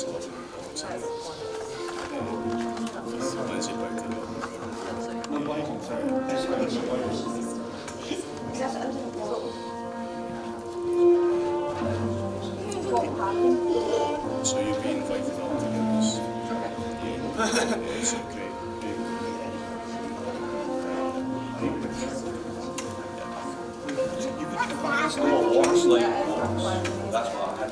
a lot of Lindsey back to so you'll be invited all to this. Yeah, so great. That's what I had.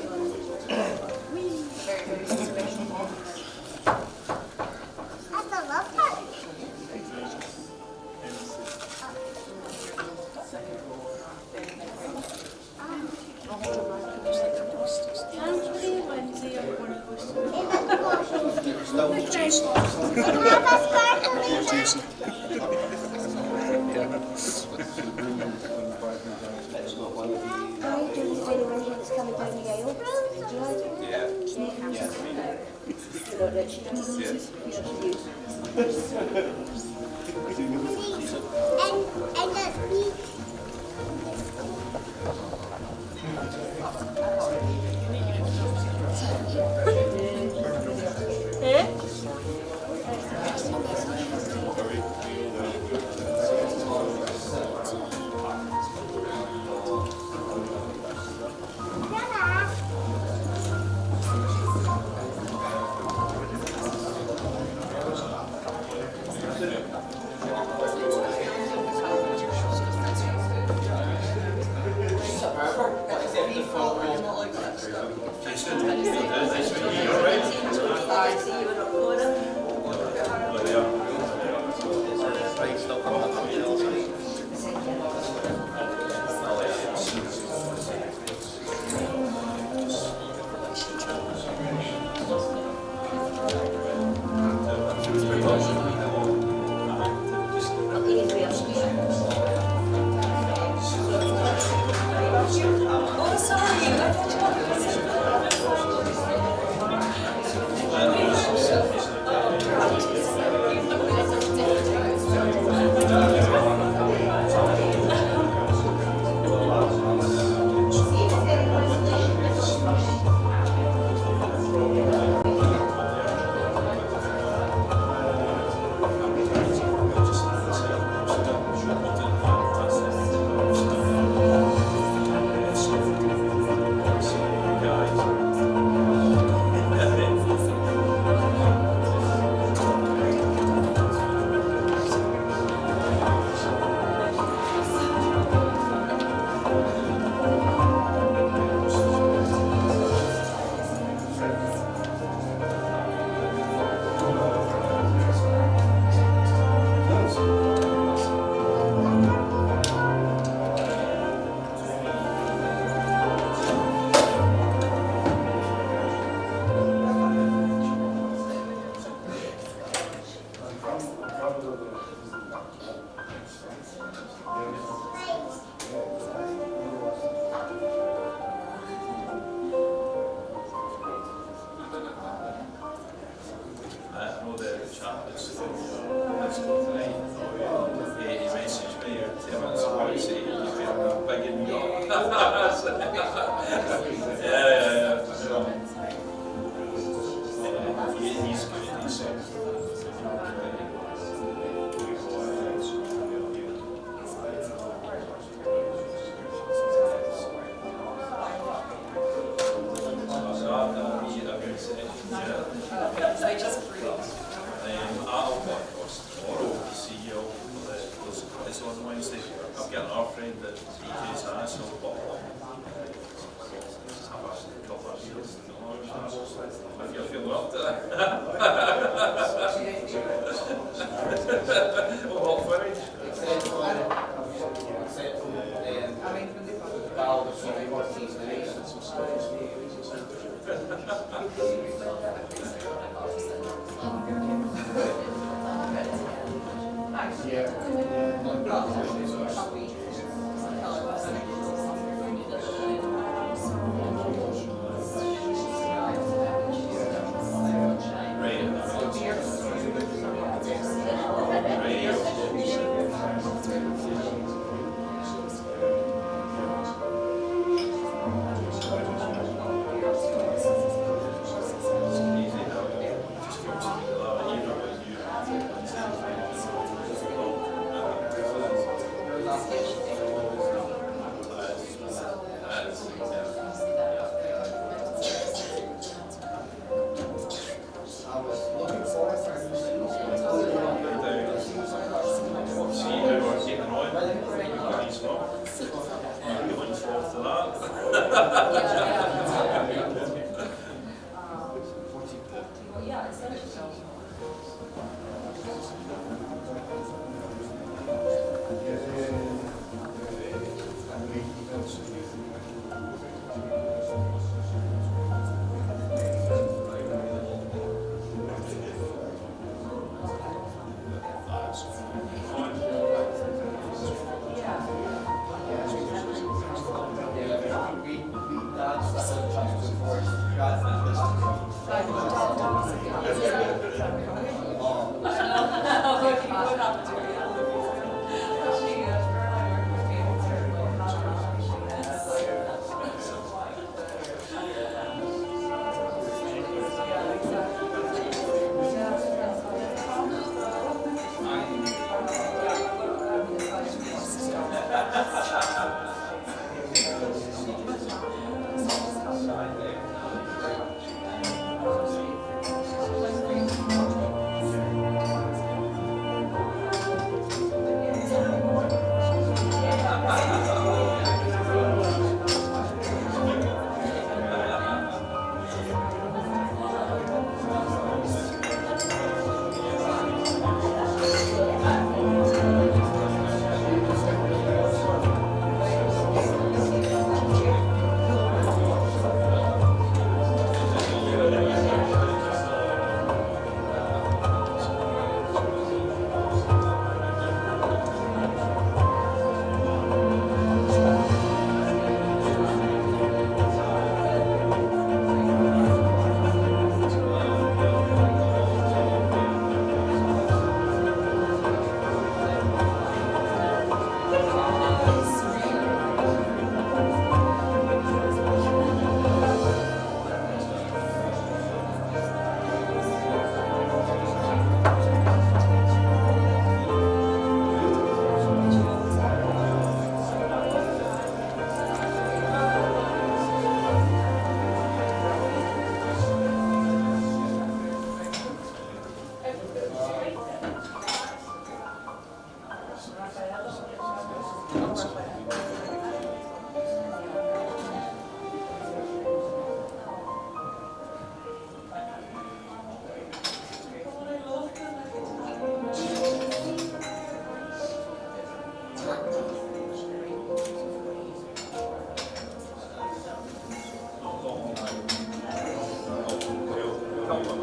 Exactly.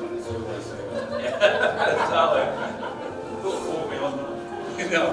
Don't quote me on that. No.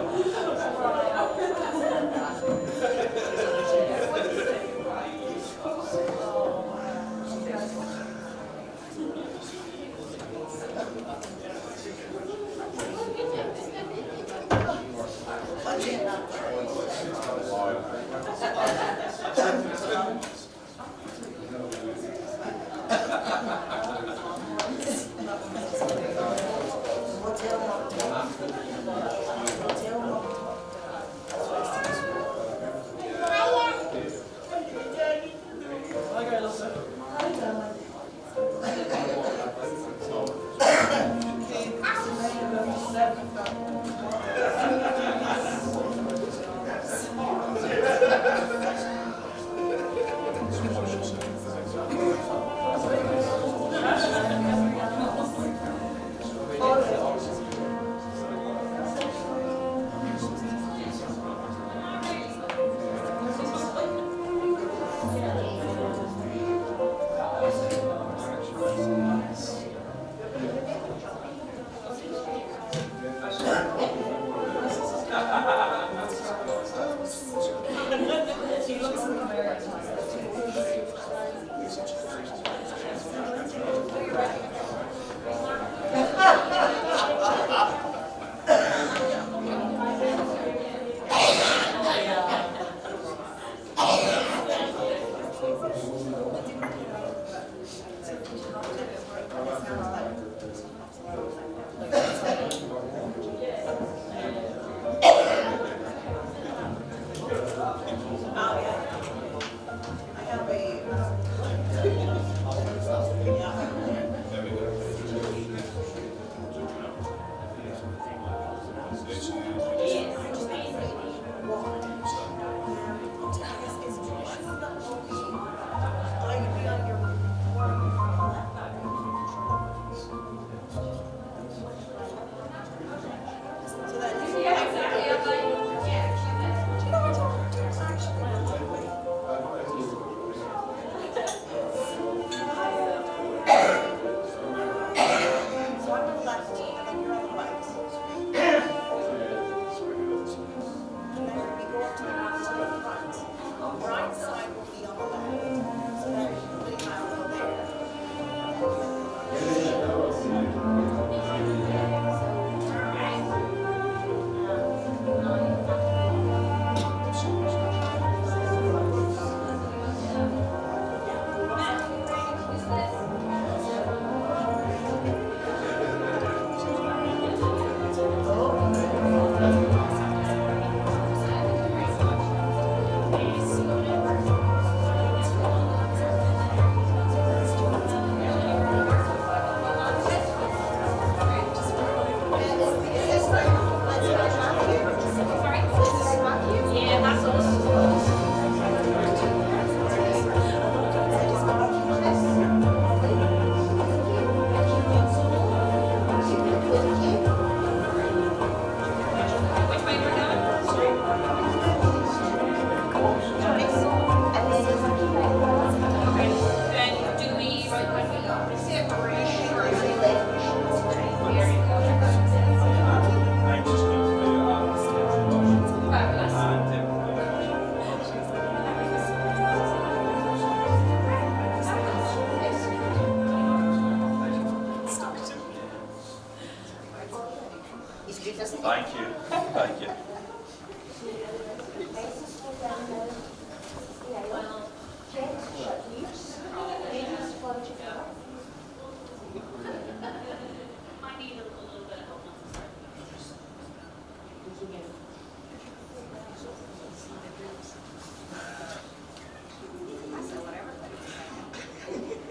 Thank you. Thank you.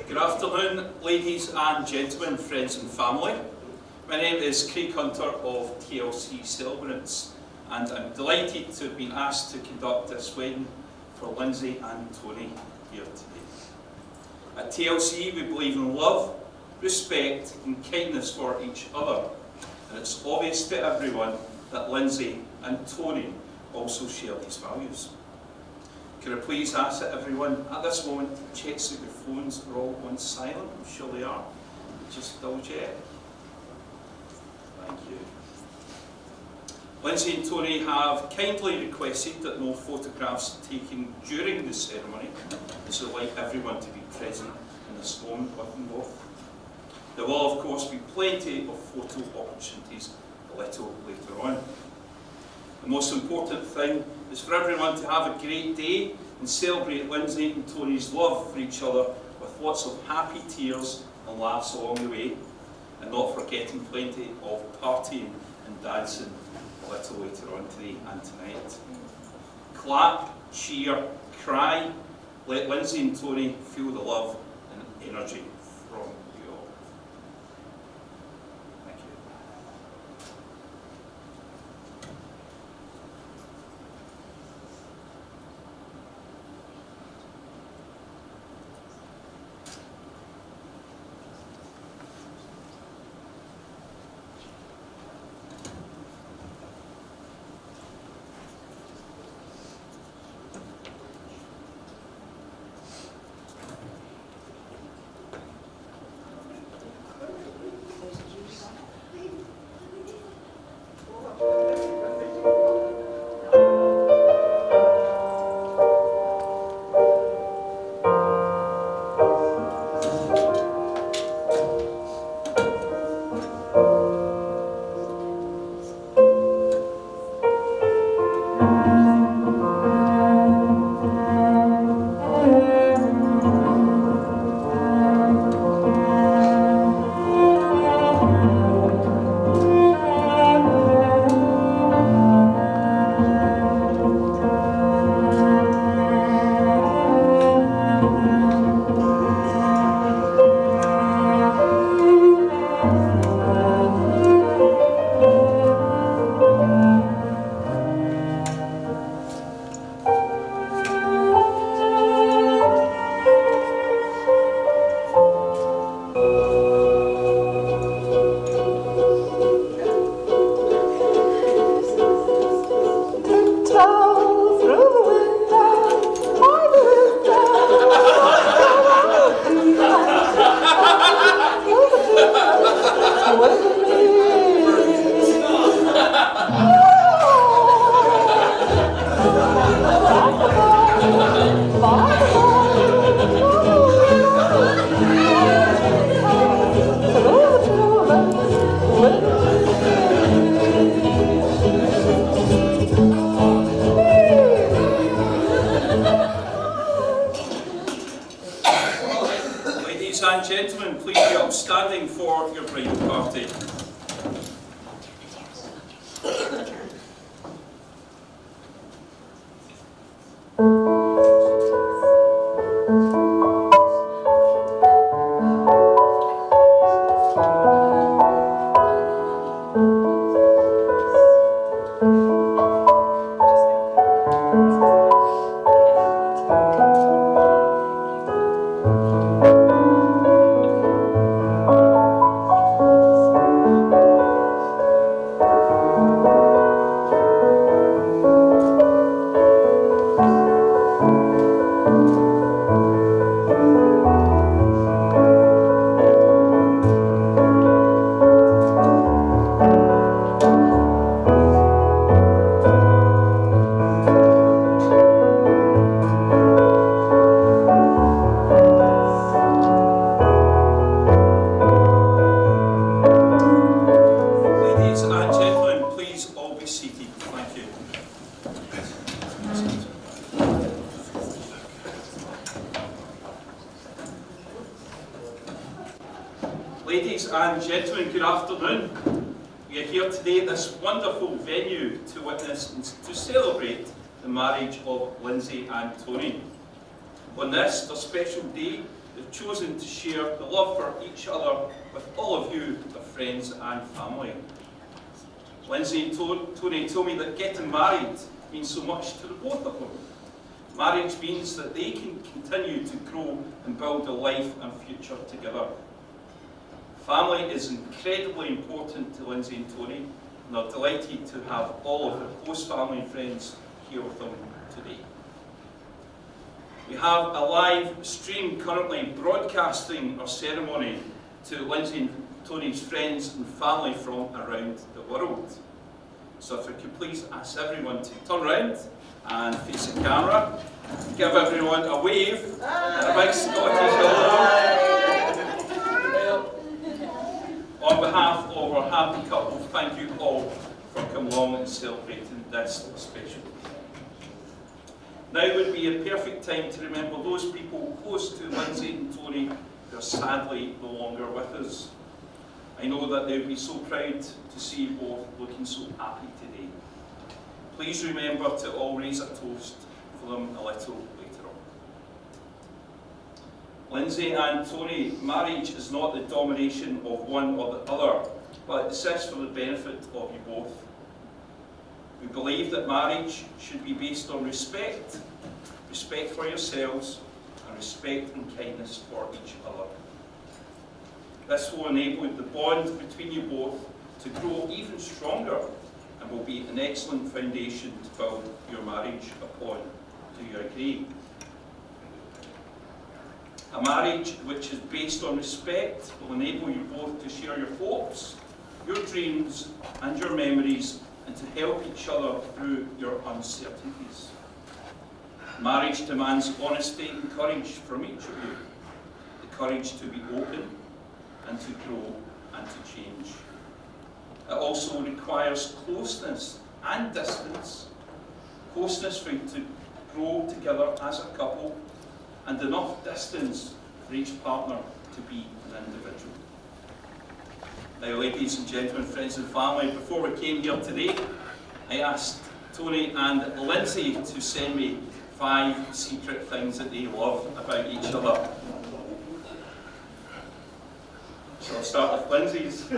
Good afternoon, ladies and gentlemen, friends and family. My name is Craig Hunter of TLC Celebrants, and I'm delighted to have been asked to conduct this wedding for Lindsey and Tony here today. At TLC, we believe in love, respect and kindness for each other, and it's obvious to everyone that Lindsey and Tony also share these values. Can I please ask that everyone at this moment checks that your phones are all on silent? I'm sure they are. Just double check. Thank you. Lindsey and Tony have kindly requested that no photographs taken during the ceremony, so they'd like everyone to be present in this moment with them both. There will of course be plenty of photo opportunities a little later on. The most important thing is for everyone to have a great day and celebrate Lindsey and Tony's love for each other with lots of happy tears and laughs along the way, and not forgetting plenty of partying and dancing a little later on today and tonight. Clap, cheer, cry, let Lindsey and Tony feel the love and energy from you all. Thank you. Ladies and gentlemen, please be upstanding for your bridal party. Ladies and gentlemen, good afternoon. We are here today at this wonderful venue to witness and to celebrate the marriage of Lindsey and Tony. On this, their special day, they've chosen to share the love for each other with all of you, their friends and family. Lindsey and Tony told me that getting married means so much to the both of them. Marriage means that they can continue to grow and build a life and future together. Family is incredibly important to Lindsey and Tony, and they're delighted to have all of their close family and friends here with them today. We have a live stream currently broadcasting our ceremony to Lindsey and Tony's friends and family from around the world. So if I could please ask everyone to turn around and face the camera, give everyone a wave and a big Scottish hello. On behalf of our happy couple, thank you all for coming along and celebrating this special day. Now would be a perfect time to remember those people close to Lindsey and Tony who are sadly no longer with us. I know that they would be so proud to see you both looking so happy today. Please remember to all raise a toast for them a little later on. Lindsey and Tony, marriage is not the domination of one or the other, but it exists for the benefit of you both. We believe that marriage should be based on respect, respect for yourselves, and respect and kindness for each other. This will enable the bond between you both to grow even stronger and will be an excellent foundation to build your marriage upon. Do you agree? A marriage which is based on respect will enable you both to share your hopes, your dreams and your memories, and to help each other through your uncertainties. Marriage demands honesty and courage from each of you. The courage to be open and to grow and to change. It also requires closeness and distance. Closeness for you to grow together as a couple, and enough distance for each partner to be an individual. Now, ladies and gentlemen, friends and family, before we came here today, I asked Tony and Lindsey to send me 5 secret things that they love about each other. So I'll start with Lindsey's.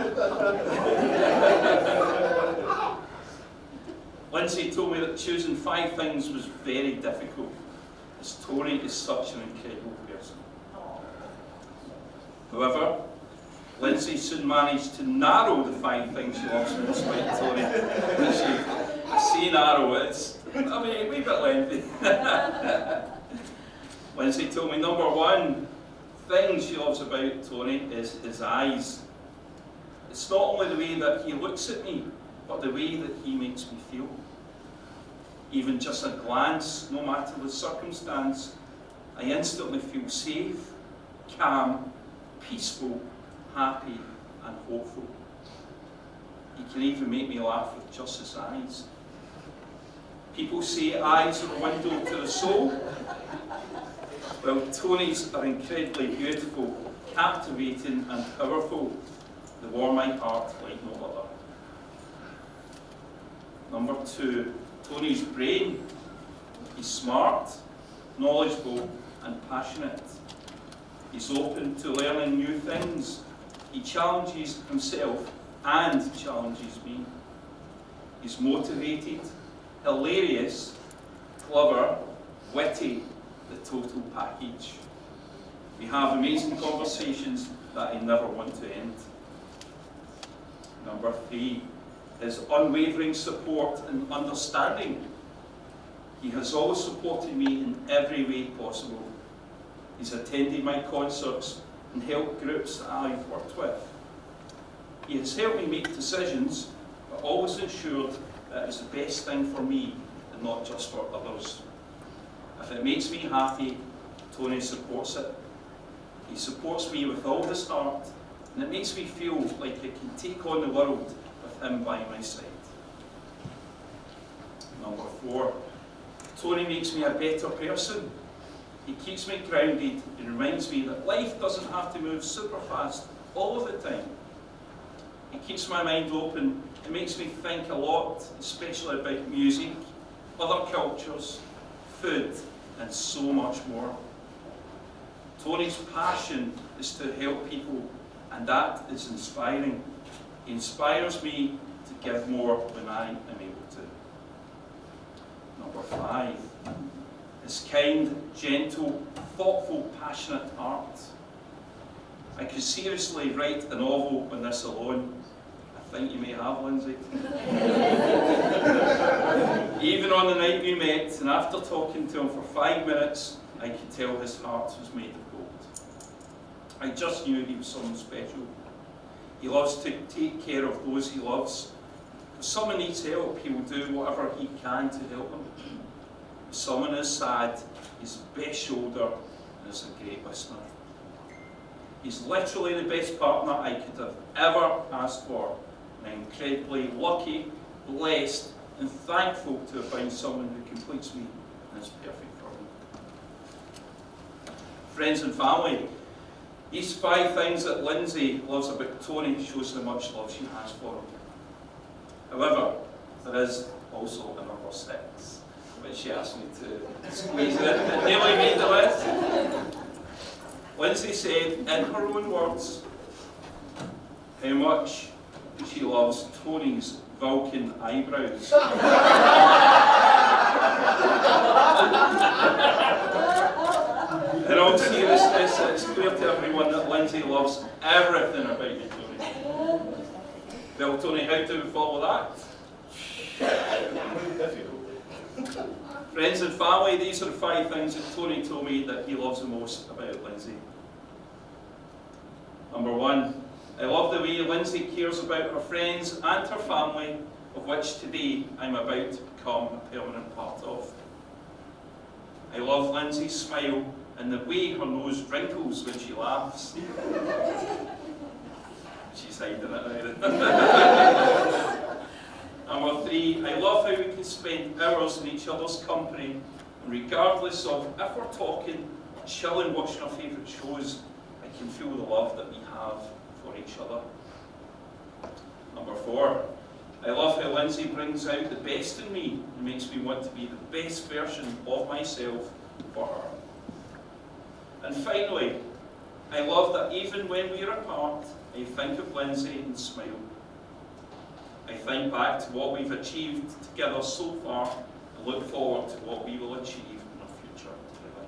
Lindsey told me that choosing 5 things was very difficult, as Tony is such an incredible person. However, Lindsey soon managed to narrow the 5 things she loves most about Tony. I say narrow, it's a wee bit lengthy. Lindsey told me number 1 thing she loves about Tony is his eyes. It's not only the way that he looks at me, but the way that he makes me feel. Even just a glance, no matter the circumstance, I instantly feel safe, calm, peaceful, happy and hopeful. He can even make me laugh with just his eyes. People say eyes are a window to the soul. Well, Tony's are incredibly beautiful, captivating and powerful. They warm my heart like no other. Number 2, Tony's brain. He's smart, knowledgeable and passionate. He's open to learning new things. He challenges himself and challenges me. He's motivated, hilarious, clever, witty, the total package. We have amazing conversations that I never want to end. Number 3, his unwavering support and understanding. He has always supported me in every way possible. He's attended my concerts and helped groups that I've worked with. He has helped me make decisions, but always ensured that it's the best thing for me and not just for others. If it makes me happy, Tony supports it. He supports me with all his heart, and it makes me feel like I can take on the world with him by my side. Number 4, Tony makes me a better person. He keeps me grounded and reminds me that life doesn't have to move super fast all of the time. He keeps my mind open. It makes me think a lot, especially about music, other cultures, food, and so much more. Tony's passion is to help people, and that is inspiring. He inspires me to give more when I am able to. Number 5, his kind, gentle, thoughtful, passionate heart. I could seriously write a novel on this alone. I think you may have, Lindsey. Even on the night we met, and after talking to him for 5 minutes, I could tell his heart was made of gold. I just knew he was someone special. He loves to take care of those he loves. If someone needs help, he will do whatever he can to help them. If someone is sad, he's the best shoulder and is a great listener. He's literally the best partner I could have ever asked for, and I'm incredibly lucky, blessed, and thankful to have found someone who completes me and is perfect for me. Friends and family, these 5 things that Lindsey loves about Tony shows how much love she has for him. However, there is also a number 6, which she asked me to squeeze in. It nearly made the list. Lindsey said, in her own words, how much she loves Tony's Vulcan eyebrows. In all seriousness, it's clear to everyone that Lindsey loves everything about you, Tony. Well, Tony, how do we follow that? Difficult. Friends and family, these are the 5 things that Tony told me that he loves the most about Lindsey. Number 1, I love the way Lindsey cares about her friends and her family, of which today I'm about to become a permanent part of. I love Lindsey's smile and the way her nose wrinkles when she laughs. She's hiding it now. Number 3, I love how we can spend hours in each other's company, and regardless of if we're talking, chilling, watching our favourite shows, I can feel the love that we have for each other. Number 4, I love how Lindsey brings out the best in me and makes me want to be the best version of myself for her. And finally, I love that even when we are apart, I think of Lindsey and smile. I think back to what we've achieved together so far and look forward to what we will achieve in our future together.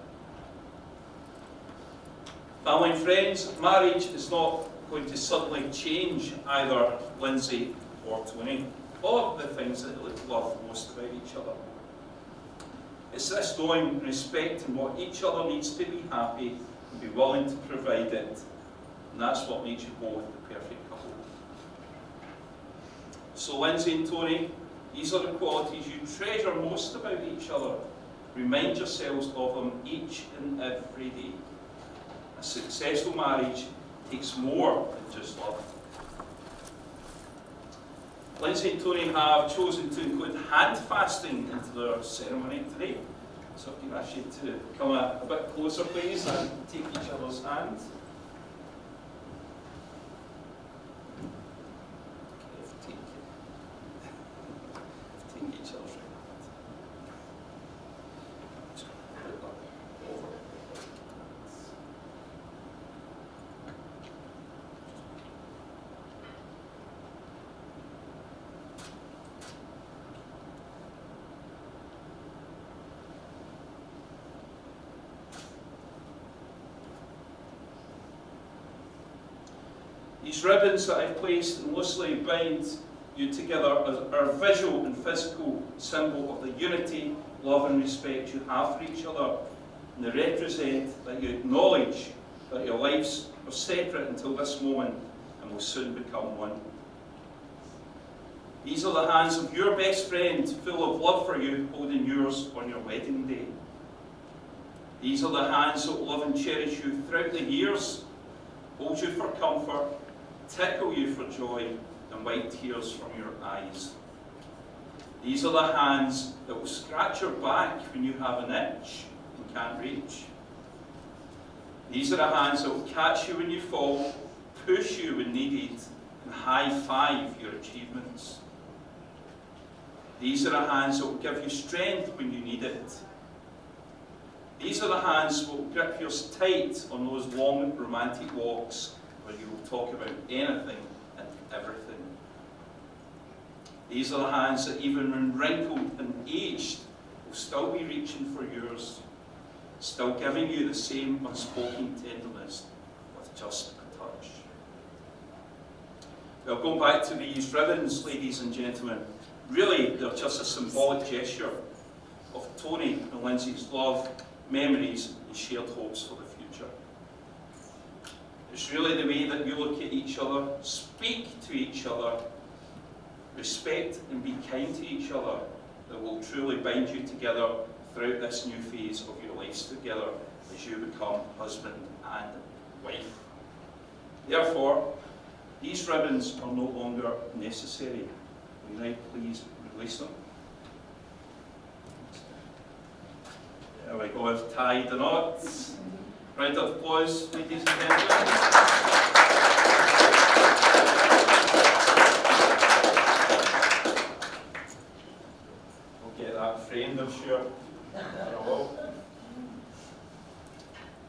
Family and friends, marriage is not going to suddenly change either Lindsey or Tony, or the things that they love most about each other. It's this knowing and respecting what each other needs to be happy and be willing to provide it, and that's what makes you both the perfect couple. So Lindsey and Tony, these are the qualities you treasure most about each other. Remind yourselves of them each and every day. A successful marriage takes more than just love. Lindsey and Tony have chosen to include hand fasting into their ceremony today. So I can ask you to come a bit closer, please, and take each other's hand. Take each other's hand. These ribbons that I've placed and loosely bind you together are a visual and physical symbol of the unity, love and respect you have for each other. And they represent that you acknowledge that your lives are separate until this moment and will soon become one. These are the hands of your best friend, full of love for you, holding yours on your wedding day. These are the hands that love and cherish you throughout the years, hold you for comfort, tickle you for joy, and wipe tears from your eyes. These are the hands that will scratch your back when you have an itch and can't reach. These are the hands that will catch you when you fall, push you when needed, and high-five your achievements. These are the hands that will give you strength when you need it. These are the hands that will grip yours tight on those long romantic walks where you will talk about anything and everything. These are the hands that even when wrinkled and aged will still be reaching for yours, still giving you the same unspoken tenderness with just a touch. Well, going back to these ribbons, ladies and gentlemen, really they're just a symbolic gesture of Tony and Lindsey's love, memories and shared hopes for the future. It's really the way that you look at each other, speak to each other, respect and be kind to each other that will truly bind you together throughout this new phase of your lives together as you become husband and wife. Therefore, these ribbons are no longer necessary. Will you now please release them? There we go, I've tied the knots. Round of applause, ladies and gentlemen. We'll get that framed, I'm sure.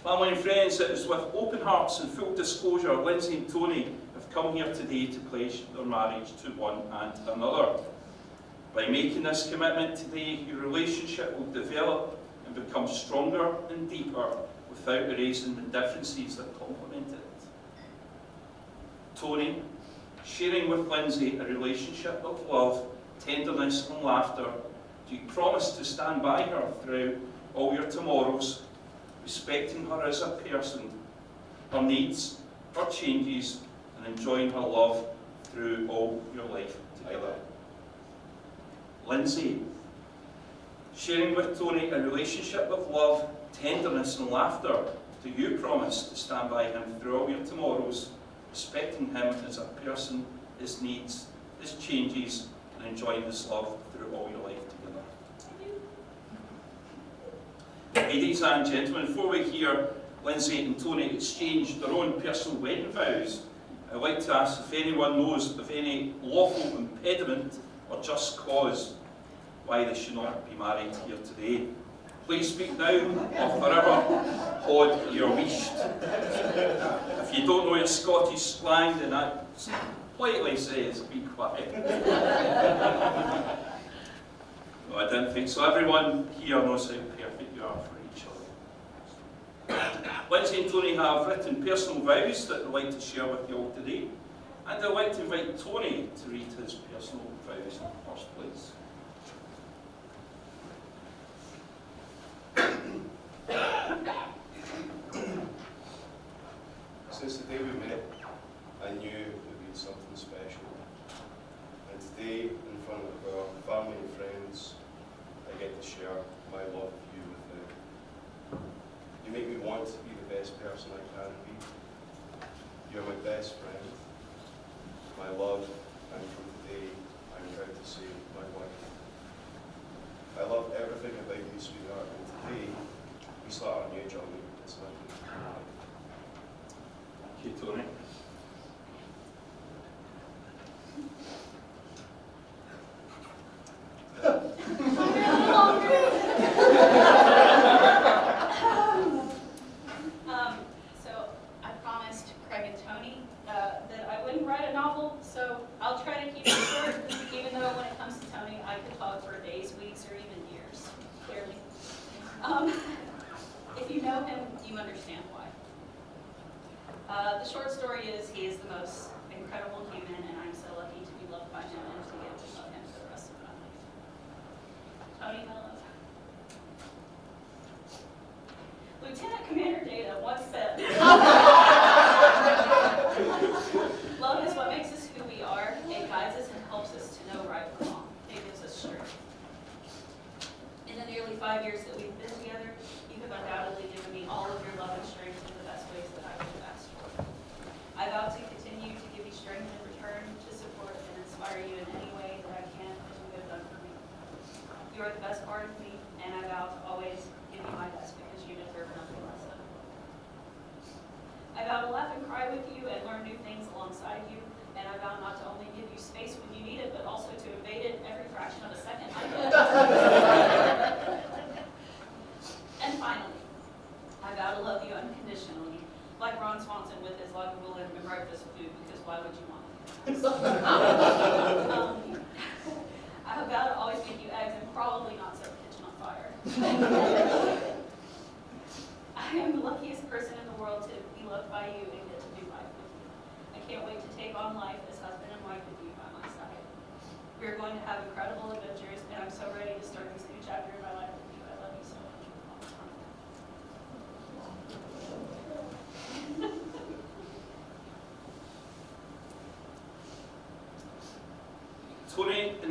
Family and friends, it is with open hearts and full disclosure, Lindsey and Tony have come here today to pledge their marriage to one and another. By making this commitment today, your relationship will develop and become stronger and deeper without erasing the differences that complement it. Tony, sharing with Lindsey a relationship of love, tenderness and laughter, do you promise to stand by her throughout all your tomorrows, respecting her as a person, her needs, her changes, and enjoying her love through all your life together? Lindsey, sharing with Tony a relationship of love, tenderness and laughter, do you promise to stand by him through all your tomorrows, respecting him as a person, his needs, his changes, and enjoying his love through all your life together? Ladies and gentlemen, before we hear Lindsey and Tony exchange their own personal wedding vows, I'd like to ask if anyone knows of any lawful impediment or just cause why they should not be married here today. Please speak now or forever hold your wish. If you don't know your Scottish slang, then that politely says be quiet. No, I didn't think so. Everyone here knows how perfect you are for each other. Lindsey and Tony have written personal vows that they'd like to share with you all today. And I'd like to invite Tony to read his personal vows in the first place. Since the day we met, I knew it would be something special. And today, in front of our family and friends, I get to share my love for you with them. You make me want to be the best person I can be. You're my best friend, my love, and from today, I'm proud to say my wife. I love everything about you, sweetheart, and today, we start our new journey. It's like Thank you, Tony. So I promised Craig and Tony that I wouldn't write a novel, so I'll try to keep it short, even though when it comes to Tony, I could talk for days, weeks, or even years, clearly. If you know him, you understand why. The short story is he is the most incredible human, and I'm so lucky to be loved by him and to get to love him for the rest of my life. Tony, hello. Lieutenant Commander Data once said, love is what makes us who we are. It guides us and helps us to know right from wrong. It gives us strength. In the nearly 5 years that we've been together, you have undoubtedly given me all of your love and strength in the best ways that I could have asked for. I vow to continue to give you strength in return, to support and inspire you in any way that I can, as you have done for me. You are the best part of me, and I vow to always give you my best because you deserve nothing less than it. I vow to laugh and cry with you and learn new things alongside you, and I vow not to only give you space when you need it, but also to invade it every fraction of a second I get. And finally, I vow to love you unconditionally, like Ron Swanson with his lovable and breakfast food, because why would you want it? I vow to always make you eggs and probably not set the kitchen on fire. I am the luckiest person in the world to be loved by you and get to do life with you. I can't wait to take on life as husband and wife with you by my side. We are going to have incredible adventures, and I'm so ready to start this new chapter in my life with you. I love you so much.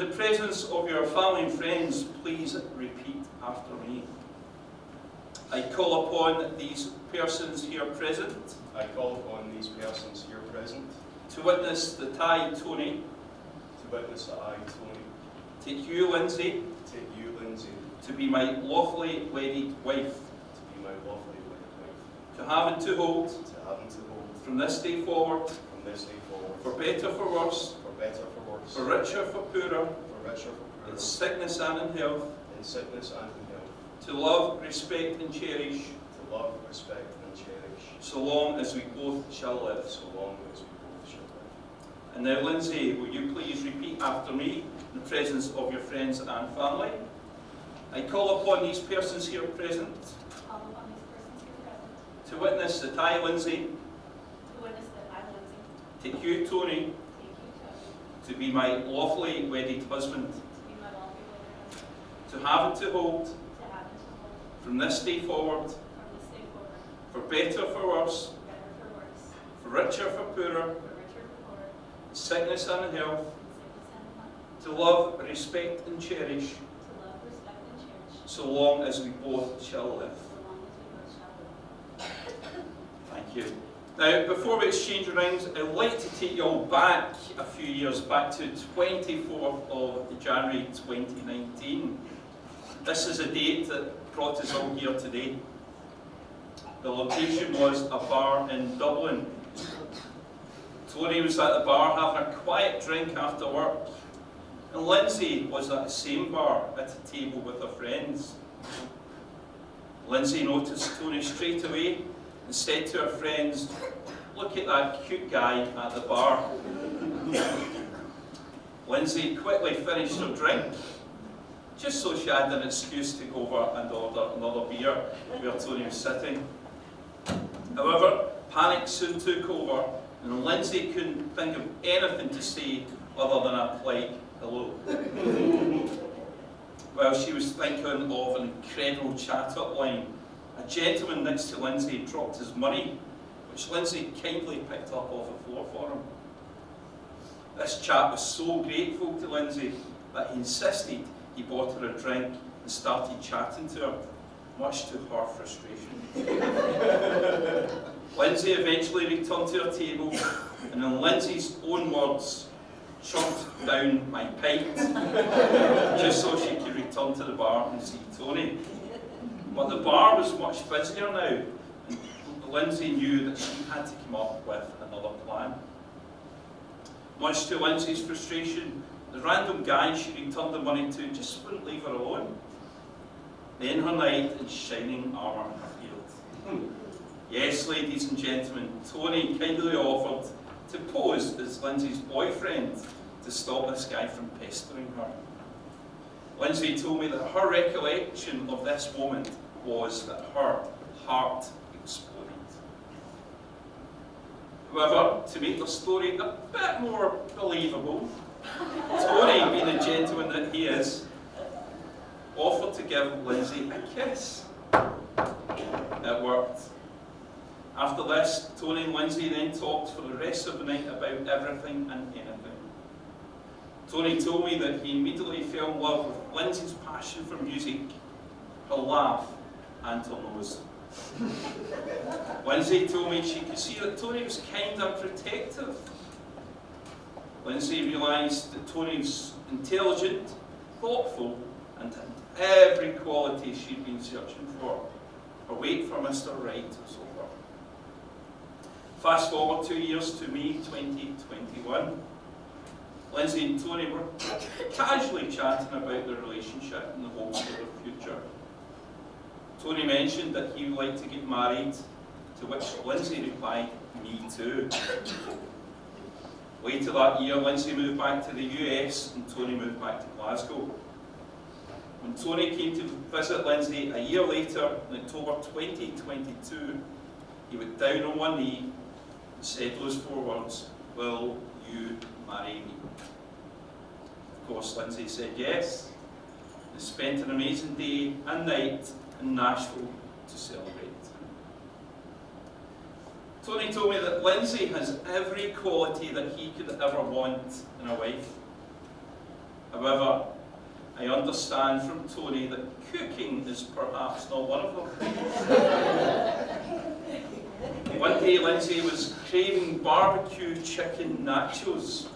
the presence of your family and friends, please repeat after me. I call upon these persons here present I call upon these persons here present to witness that I, Tony, to witness that I, Tony, take you, Lindsay, take you, Lindsay, to be my lawfully wedded wife, to be my lawfully wedded wife, to have and to hold, to have and to hold, from this day forward, from this day forward, for better, for worse, for better, for worse, for richer, for poorer, for richer, for in poorer, sickness and in health, in sickness and in health, to love, respect and cherish, to love, respect and cherish, so long as we both shall live. so long as we both shall live. And now, Lindsay, will you please repeat after me in the presence of your friends and family? I call upon these persons here present Call upon these persons here present to witness that I, Lindsay, to witness that I, Lindsay, take you, Tony, take you, Tony, to be my lawfully wedded husband, to be my lawfully wedded husband, to have and to hold, to have and to hold, from this day forward, from this day forward, for better, for worse, for better, for worse, for richer, for poorer, for richer, for poorer, in sickness and in health, in sickness and in health, to love, respect and cherish, to love, respect, and cherish, so long as we both shall live. so long as we both shall live. Thank you. Now, before we exchange rings, I'd like to take you all back a few years, back to 24th of January 2019. This is a date that brought us all here today. The location was a bar in Dublin. Tony was at the bar having a quiet drink after work, and Lindsay was at the same bar at a table with her friends. Lindsay noticed Tony straight away and said to her friends, "Look at that cute guy at the bar." Lindsay quickly finished her drink, just so she had an excuse to go over and order another beer where Tony was sitting. However, panic soon took over, and Lindsay couldn't think of anything to say other than a polite hello. Well, she was thinking of an incredible chat-up line. A gentleman next to Lindsay dropped his money, which Lindsay kindly picked up off the floor for him. This chap was so grateful to Lindsay that he insisted he bought her a drink and started chatting to her, much to her frustration. Lindsay eventually returned to her table, and in Lindsay's own words, chunked down my pint, just so she could return to the bar and see Tony. But the bar was much busier now, and Lindsay knew that she had to come up with another plan. Much to Lindsay's frustration, the random guy she returned the money to just wouldn't leave her alone. Then her knight in shining armour appeared. Yes, ladies and gentlemen, Tony kindly offered to pose as Lindsay's boyfriend to stop this guy from pestering her. Lindsay told me that her recollection of this moment was that her heart exploded. However, to make the story a bit more believable, Tony, being the gentleman that he is, offered to give Lindsay a kiss. It worked. After this, Tony and Lindsay then talked for the rest of the night about everything and anything. Tony told me that he immediately fell in love with Lindsay's passion for music, her laugh, and her nose. Lindsay told me she could see that Tony was kind and protective. Lindsay realised that Tony was intelligent, thoughtful, and had every quality she'd been searching for. Her wait for Mr. Right was over. Fast forward 2 years to May 2021. Lindsay and Tony were casually chatting about their relationship and the hopes for their future. Tony mentioned that he would like to get married, to which Lindsay replied, "Me too." Later that year, Lindsay moved back to the US and Tony moved back to Glasgow. When Tony came to visit Lindsay a year later, in October 2022, he went down on one knee and said those 4 words, "Will you marry me?" Of course, Lindsay said yes, and spent an amazing day and night in Nashville to celebrate. Tony told me that Lindsay has every quality that he could ever want in a wife. However, I understand from Tony that cooking is perhaps not one of them. One day Lindsay was craving barbecue chicken nachos.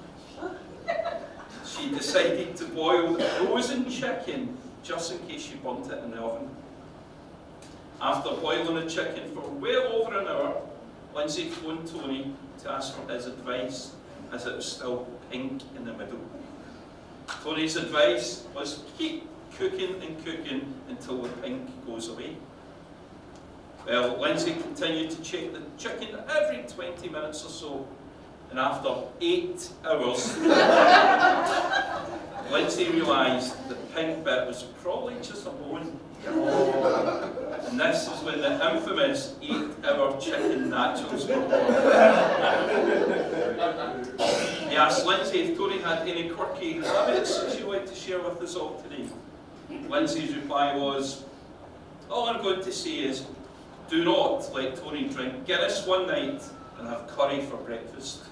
She decided to boil the frozen chicken just in case she burnt it in the oven. After boiling the chicken for well over an hour, Lindsay phoned Tony to ask for his advice, as it was still pink in the middle. Tony's advice was keep cooking and cooking until the pink goes away. Well, Lindsay continued to check the chicken every 20 minutes or so, and after 8 hours, Lindsay realised the pink bit was probably just a bone. And this is when the infamous 8-hour chicken nachos were born. He asked Lindsay if Tony had any quirky habits she'd like to share with us all today. Lindsay's reply was, all I'm going to say is, do not let Tony drink Guinness one night and have curry for breakfast.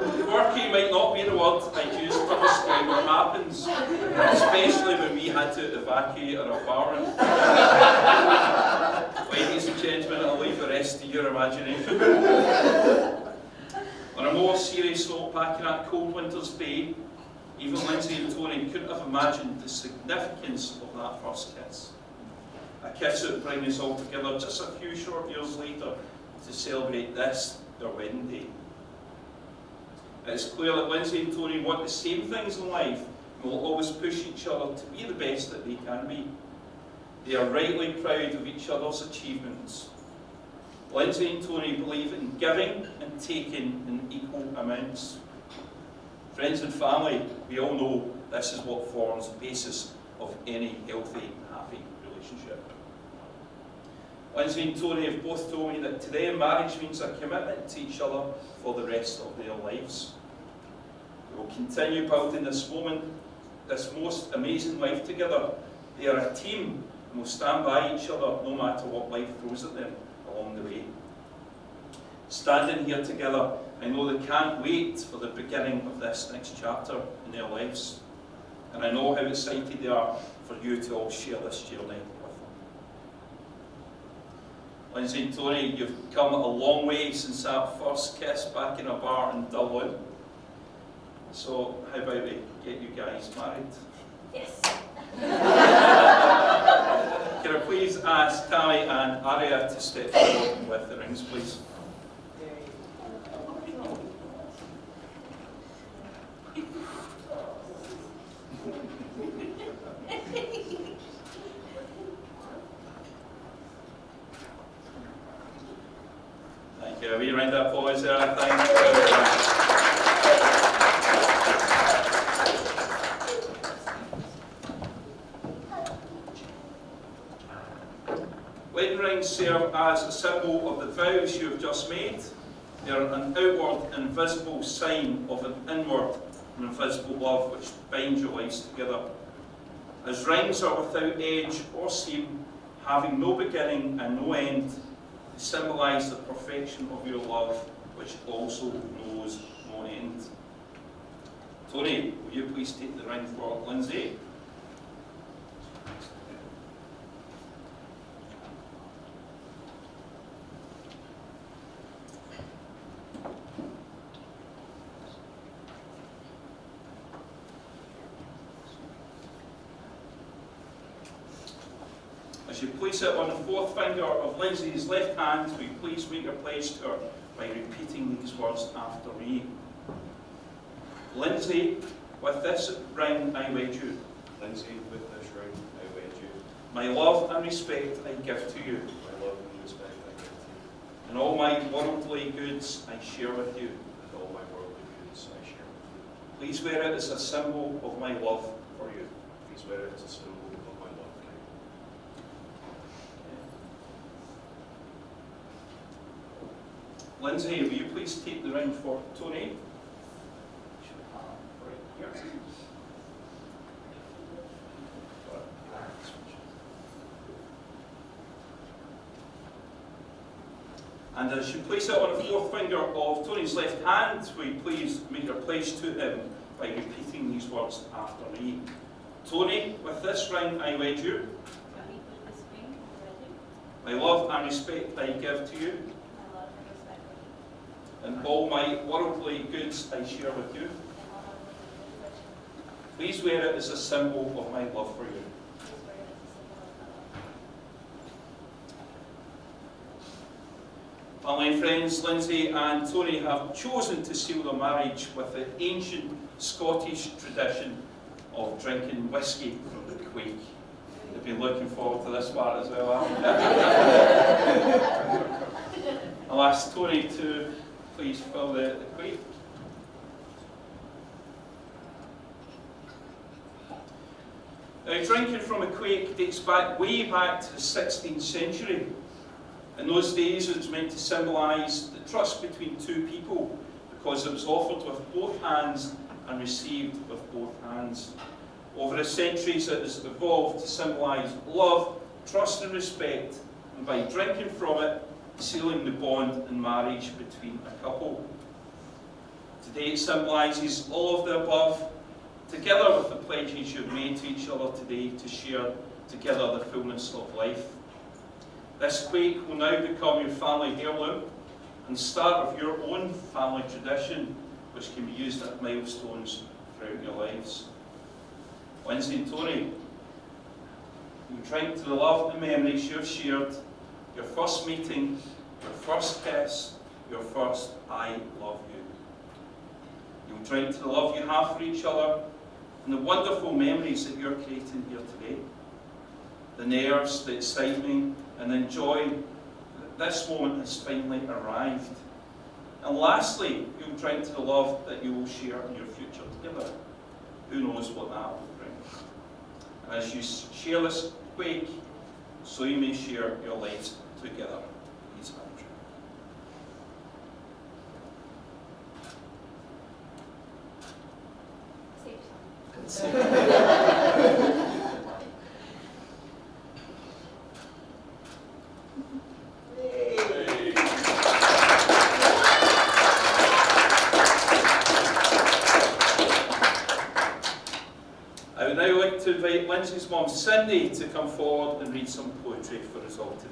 Quirky might not be the word I'd use to describe what happens, especially when we had to evacuate our apartment. Ladies and gentlemen, I'll leave the rest to your imagination. On a more serious note, back in that cold winter's day, even Lindsay and Tony couldn't have imagined the significance of that first kiss. A kiss that would bring us all together just a few short years later to celebrate this, their wedding day. It's clear that Lindsay and Tony want the same things in life and will always push each other to be the best that they can be. They are rightly proud of each other's achievements. Lindsay and Tony believe in giving and taking in equal amounts. Friends and family, we all know this is what forms the basis of any healthy and happy relationship. Lindsay and Tony have both told me that today marriage means a commitment to each other for the rest of their lives. We will continue building this most amazing life together. They are a team and will stand by each other no matter what life throws at them along the way. Standing here together, I know they can't wait for the beginning of this next chapter in their lives. And I know how excited they are for you to all share this journey with them. Lindsay and Tony, you've come a long way since that first kiss back in a bar in Dublin. So how about we get you guys married? Yes. Can I please ask Tammy and Aria to step forward with the rings, please? Thank you. We round that applause there, thank you very much. Wedding rings serve as a symbol of the vows you have just made. They are an outward and visible sign of an inward and invisible love which binds your lives together. As rings are without edge or seam, having no beginning and no end, they symbolise the perfection of your love, which also knows no end. Tony, will you please take the ring for Lindsay? As you place it on the fourth finger of Lindsay's left hand, will you please make your pledge to her by repeating these words after me. Lindsay, with this ring I wed you. Lindsay, with this ring I wed you. My love and respect I give to you. My love and respect I give to you. And all my worldly goods I share with you. And all my worldly goods I share with you. Please wear it as a symbol of my love for you. Please wear it as a symbol of my love for you. Lindsay, will you please take the ring for Tony? Right here. And as you place it on the fourth finger of Tony's left hand, will you please make your pledge to him by repeating these words after me. Tony, with this ring I wed you. Tony, with this ring, I My love and respect I give to you. my love and respect for you, And all my worldly goods I share with you. and all my worldly goods I share. Please wear it as a symbol of my love for you. Please wear it as a symbol of my love. Family and friends, Lindsay and Tony have chosen to seal their marriage with the ancient Scottish tradition of drinking whiskey from the quaich. They've been looking forward to this part as well, haven't they? I'll ask Tony to please fill the quaich. Now, drinking from a quaich dates way back to the 16th century. In those days, it was meant to symbolise the trust between two people because it was offered with both hands and received with both hands. Over the centuries, it has evolved to symbolise love, trust and respect, and by drinking from it, sealing the bond in marriage between a couple. Today, it symbolises all of the above, together with the pledges you've made to each other today to share together the fullness of life. This quaich will now become your family heirloom and start of your own family tradition, which can be used at milestones throughout your lives. Lindsay and Tony, you drink to the love and memories you've shared, your first meeting, your first kiss, your first I love you. You'll drink to the love you have for each other and the wonderful memories that you're creating here today. The nerves, the excitement, and the joy that this moment has finally arrived. And lastly, you'll drink to the love that you will share in your future together. Who knows what that will bring. And as you share this quaich, so you may share your lives together. Please, Andrew. Save time. I would now like to invite Lindsay's mum, Cindy, to come forward and read some poetry for us all today.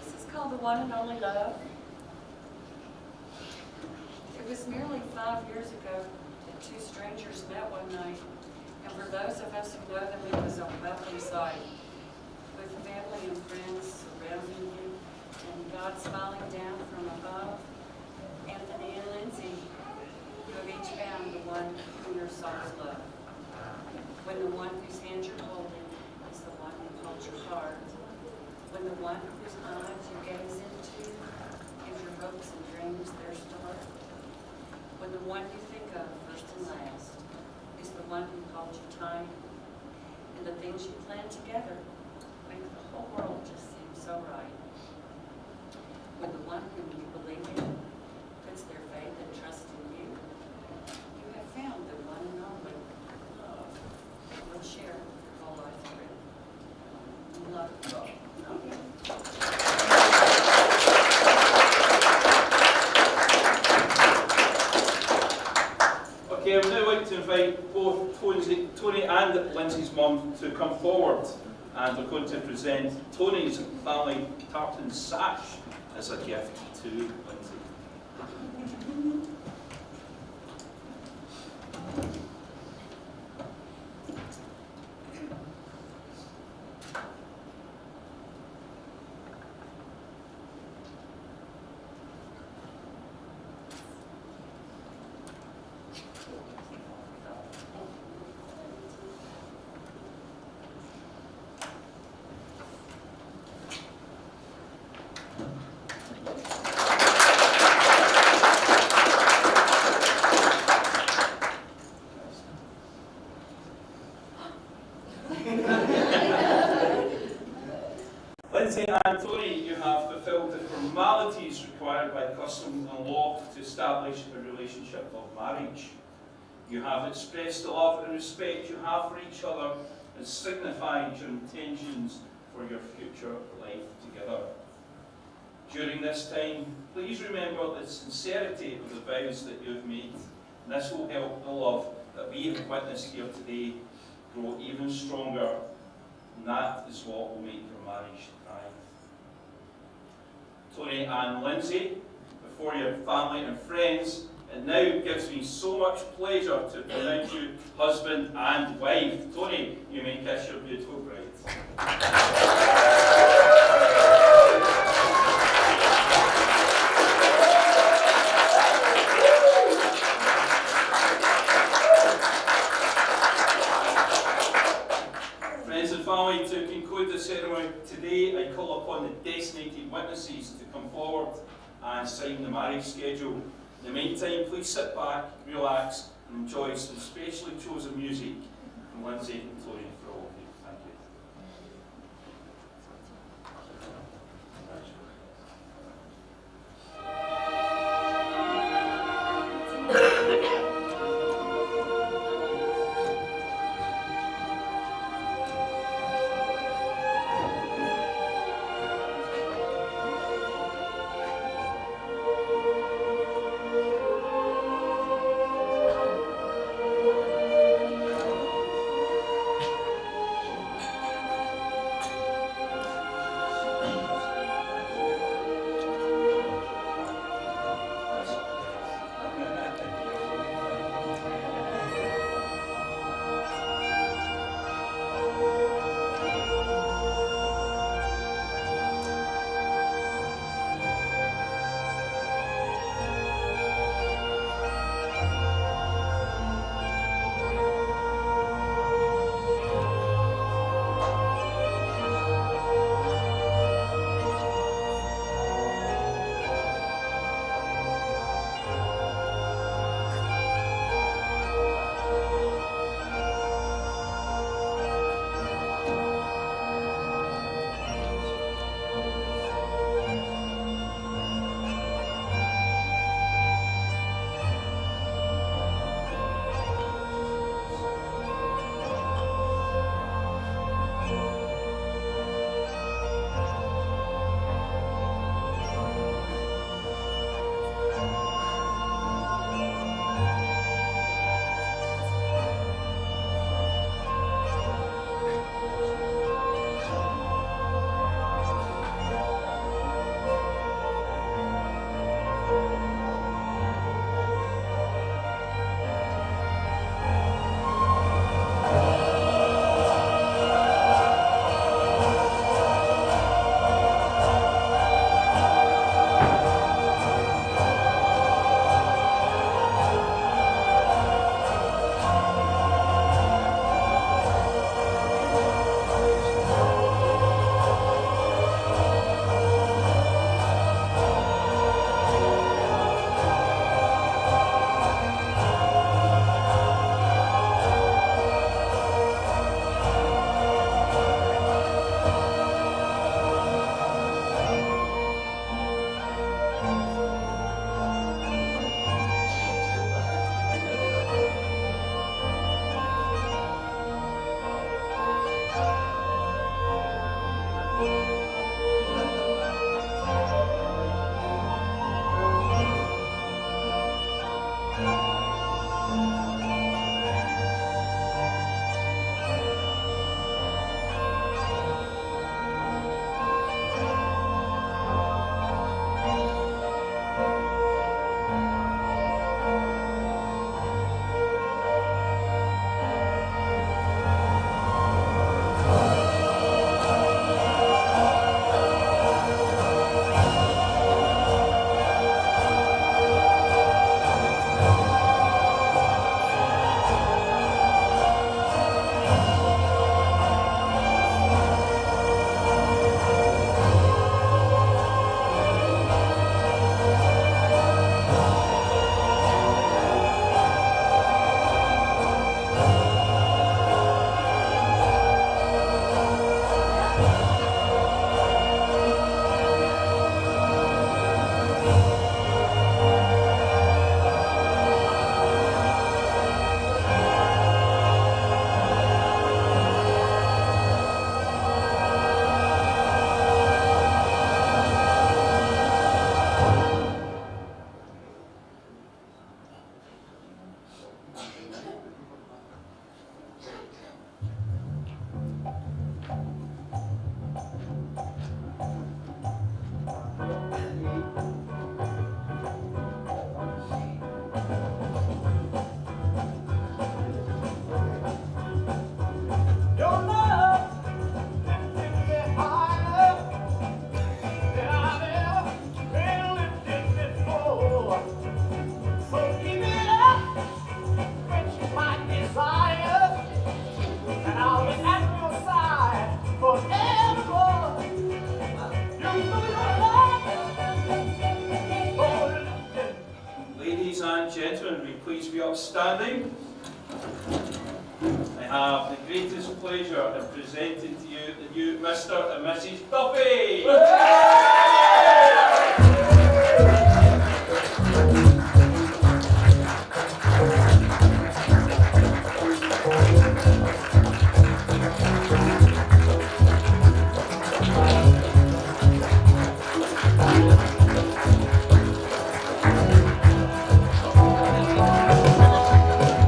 This is called The One and Only Love. It was nearly 5 years ago that two strangers met one night, and for those of us who know them, it was a welcome sight, with family and friends surrounding you, and God smiling down from above. Anthony and Lindsay, you have each found the one whom your souls love. When the one whose hand you're holding is the one who holds your heart. When the one whose eyes you gaze into gives your hopes and dreams their start. When the one you think of first and last is the one who holds you tight. And the things you plan together make the whole world just seem so right. When the one whom you believe in puts their faith and trust in you, you have found the one and only love that will share your whole life through. Love. Okay, I would now like to invite both Tony and Lindsay's mum to come forward, and we're going to present Tony's family tartan sash as a gift to Lindsay. Lindsay and Tony, you have fulfilled the formalities required by custom and law to establish a relationship of marriage. You have expressed the love and respect you have for each other and signified your intentions for your future life together. During this time, please remember the sincerity of the vows that you have made, and this will help the love that we have witnessed here today grow even stronger, and that is what will make your marriage thrive. Tony and Lindsey, before your family and friends, it now gives me so much pleasure to pronounce you husband and wife. Tony, you may kiss your beautiful bride. Friends and family, to conclude the ceremony today, I call upon the designated witnesses to come forward and sign the marriage schedule. In the meantime, please sit back, relax, and enjoy some specially chosen music from Lindsey and Tony for all of you. Thank you. upstanding. I have the greatest pleasure in presenting to you the new Mr. and Mrs. Duffy.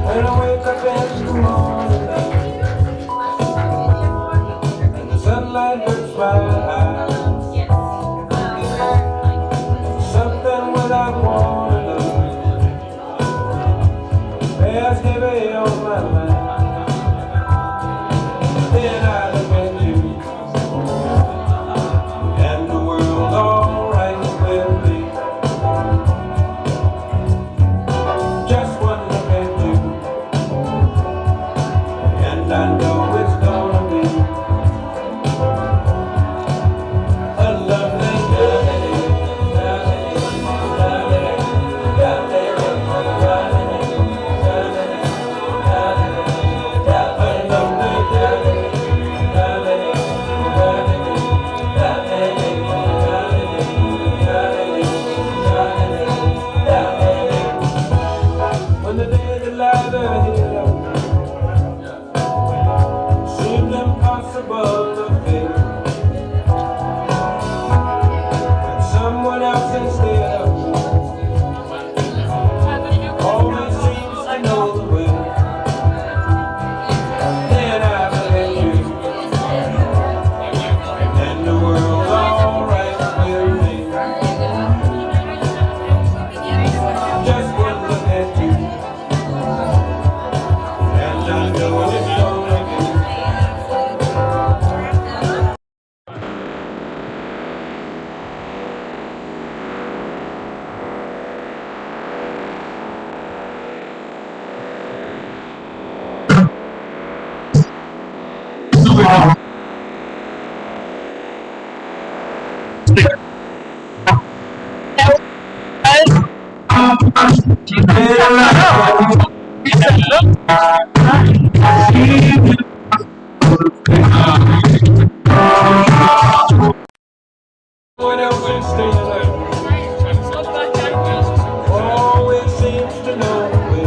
When I wake up in the morning and the sunlight hurts my eyes, something without warning bears heavy on my mind. Then I look at you and the world's alright with me. Just one look at you and I know it's gonna be a lovely day. When the days that lie ahead seemed impossible to face, and someone else instead always seems to know the way. Then I look at you, and the world's alright with me. Just one look at you, and I know it's gonna be. What else is still always seems to know the way.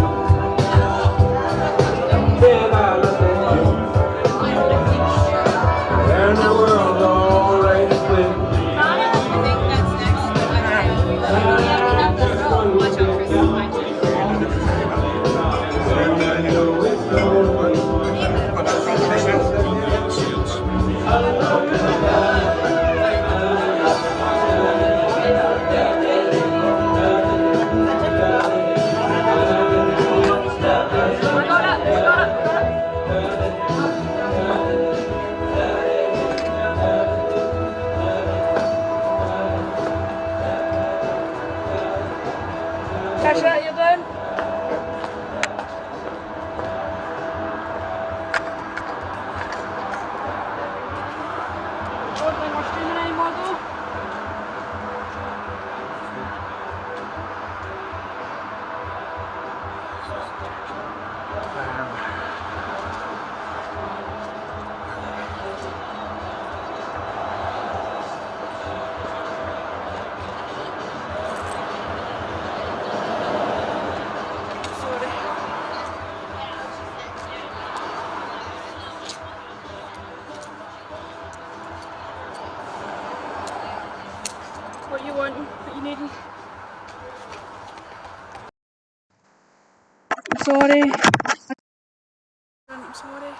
Then I look at you, and the world's alright with me. Just one look at you, and I know it's gonna be. Kasha, you done? Don't think we're streaming anymore though. What you wanting? What you needing? I'm sorry. I'm sorry.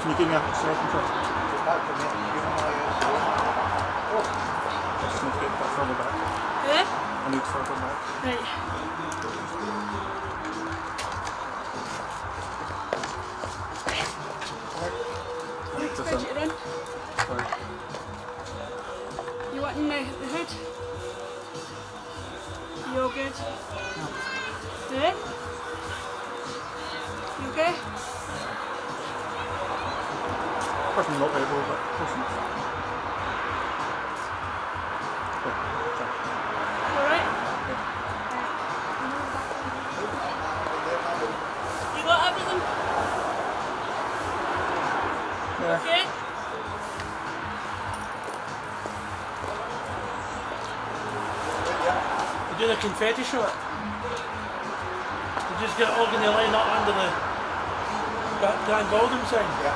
Can you give me a second to I just need to get that further back. Eh? I need further back. Right. I expect you to run. Sorry. You wanting the hood? You all good? Eh? You okay? Probably not able, but listen. Alright? You got everything? Yeah. Okay? You do the confetti shot. You just get all going to line up under the Grand Baldwin sign. Yeah.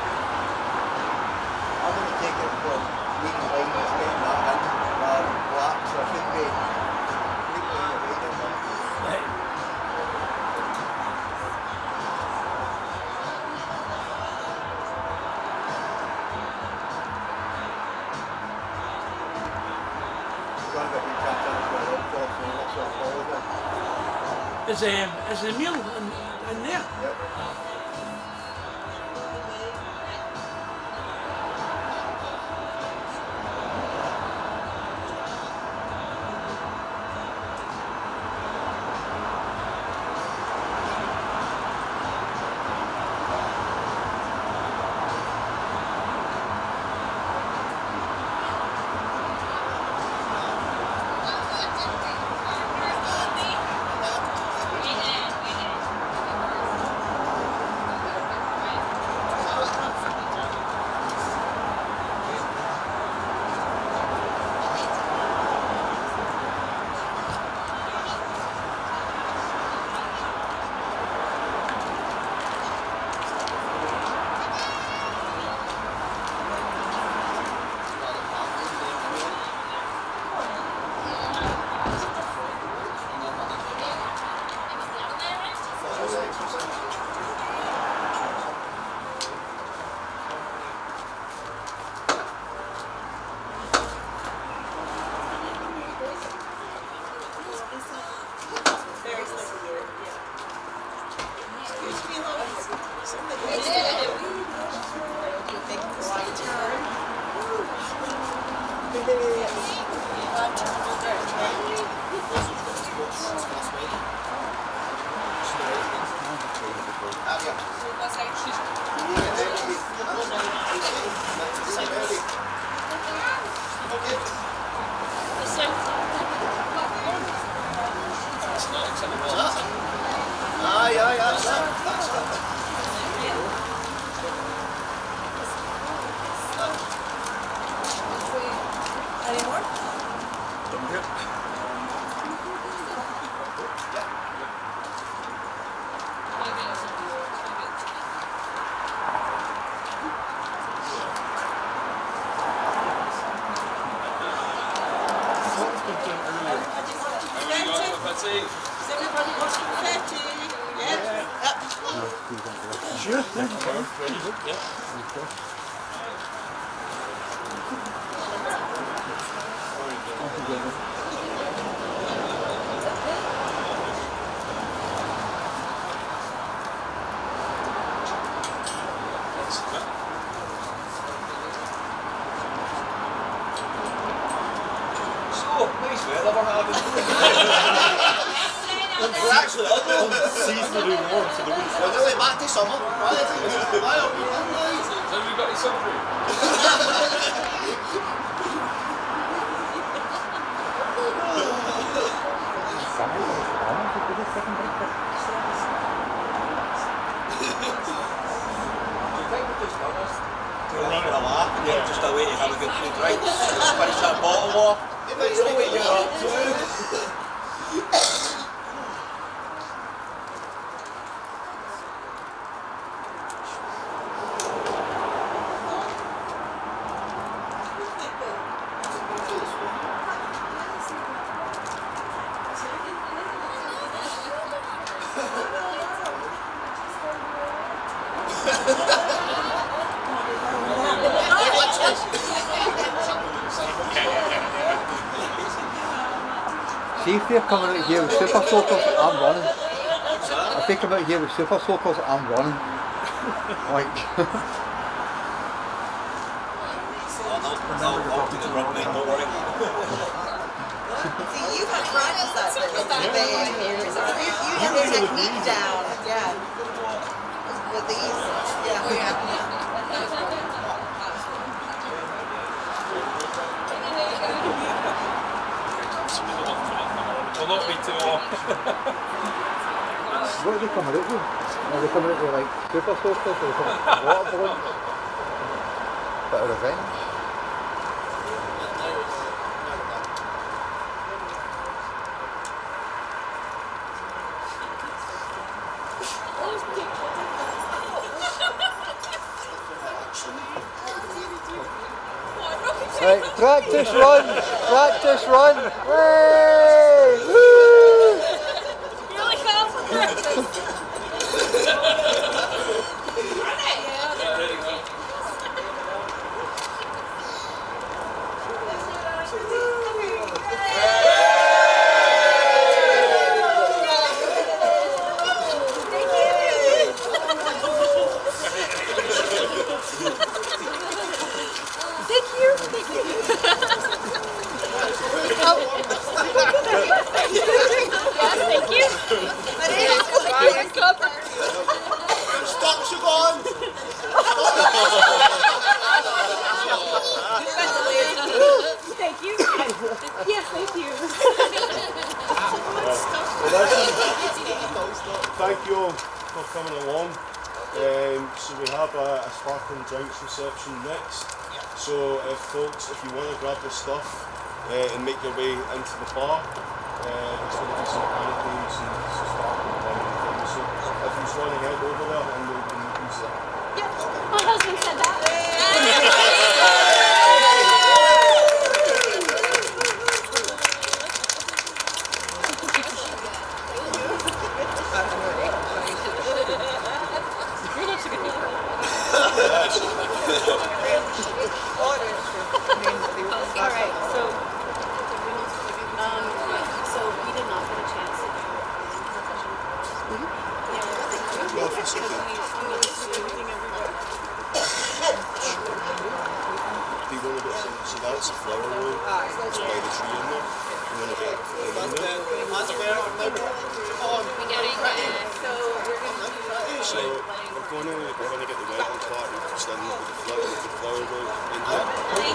I'm going to take it from green and white, it's getting that in, black, so I should be completely away from that. Right. We're going to get big chance as well, of course, and lots of holiday. Is the meal in there? Yep. Sure. Yeah. We're actually on Seasonally warm, so the week's we're nearly back to summer. So we got any suffering? Just a way to have a good food, right? Finish that bottle off. It's no way you're up to. See if they're coming out here with super soakers, I'm running. If they come out here with super soakers, I'm running. Like, You get the technique down, yeah. With these, yeah. Will not be too long. What are they coming out with? Are they coming out with like super soakers or are they coming out with water balloons? Bit of revenge. Right, practice run! Practice run! Way! Woo! Really fast. Stop, Siobhan! Thank you. Yes, thank you. Thank you all for coming along. So we have a sparkling drinks reception next. So if you want to grab the stuff and make your way into the bar, there's going to be some canopies and some sparkling wine and things. So if you just want to head over there and we can use that. My husband said that. Alright, so we did not get a chance to do So that's a flower room. It's by the tree in there. You want to get So we're going to get the wedding party just in with the flower room in here.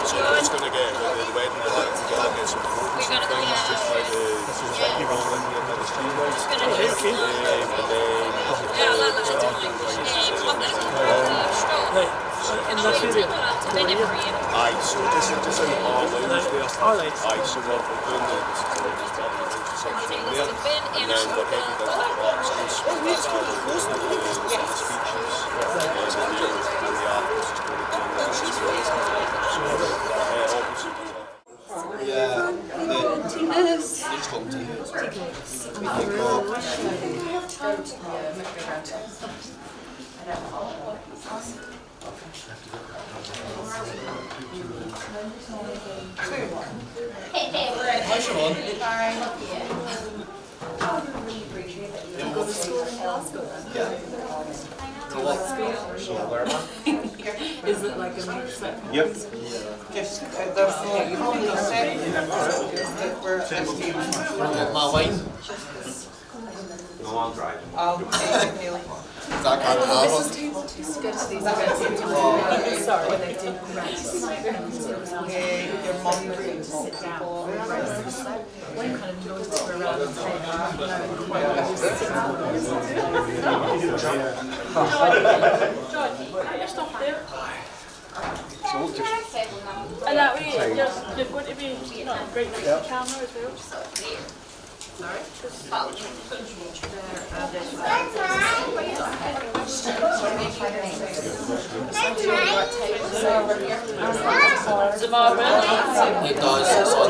So we're just going to get the wedding party together, get some photos and things just by the tree room here by the tree room. In this area? Aye, so just in the bar lounge there. Alright. Aye, so we're doing the section there, and then we're heading down to the park space. That's where we're going to do the speeches, and the artists is going to do the just call them Hi, Siobhan. You go to school in Glasgow? Yeah. So where am I? Is it like a mix? Yep. My wine. No, I'm driving. That can't happen. Sorry, they did your mum would sit down. One kind of noise to around the And that way, you're going to be right next to the camera as well. Sorry? It does. It's on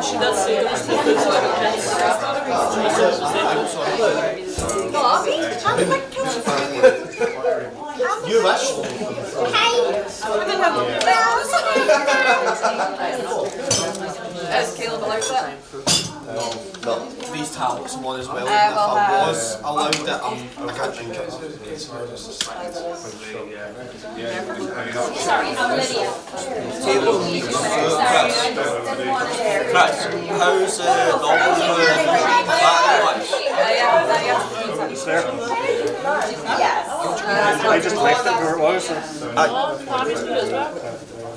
She does say this You wish. Is Caleb allowed that? No. These talents one as well. If I was allowed it, I can't drink it. Sorry, I'm Lydia. Chris, how's the novel I just left it where it was. So.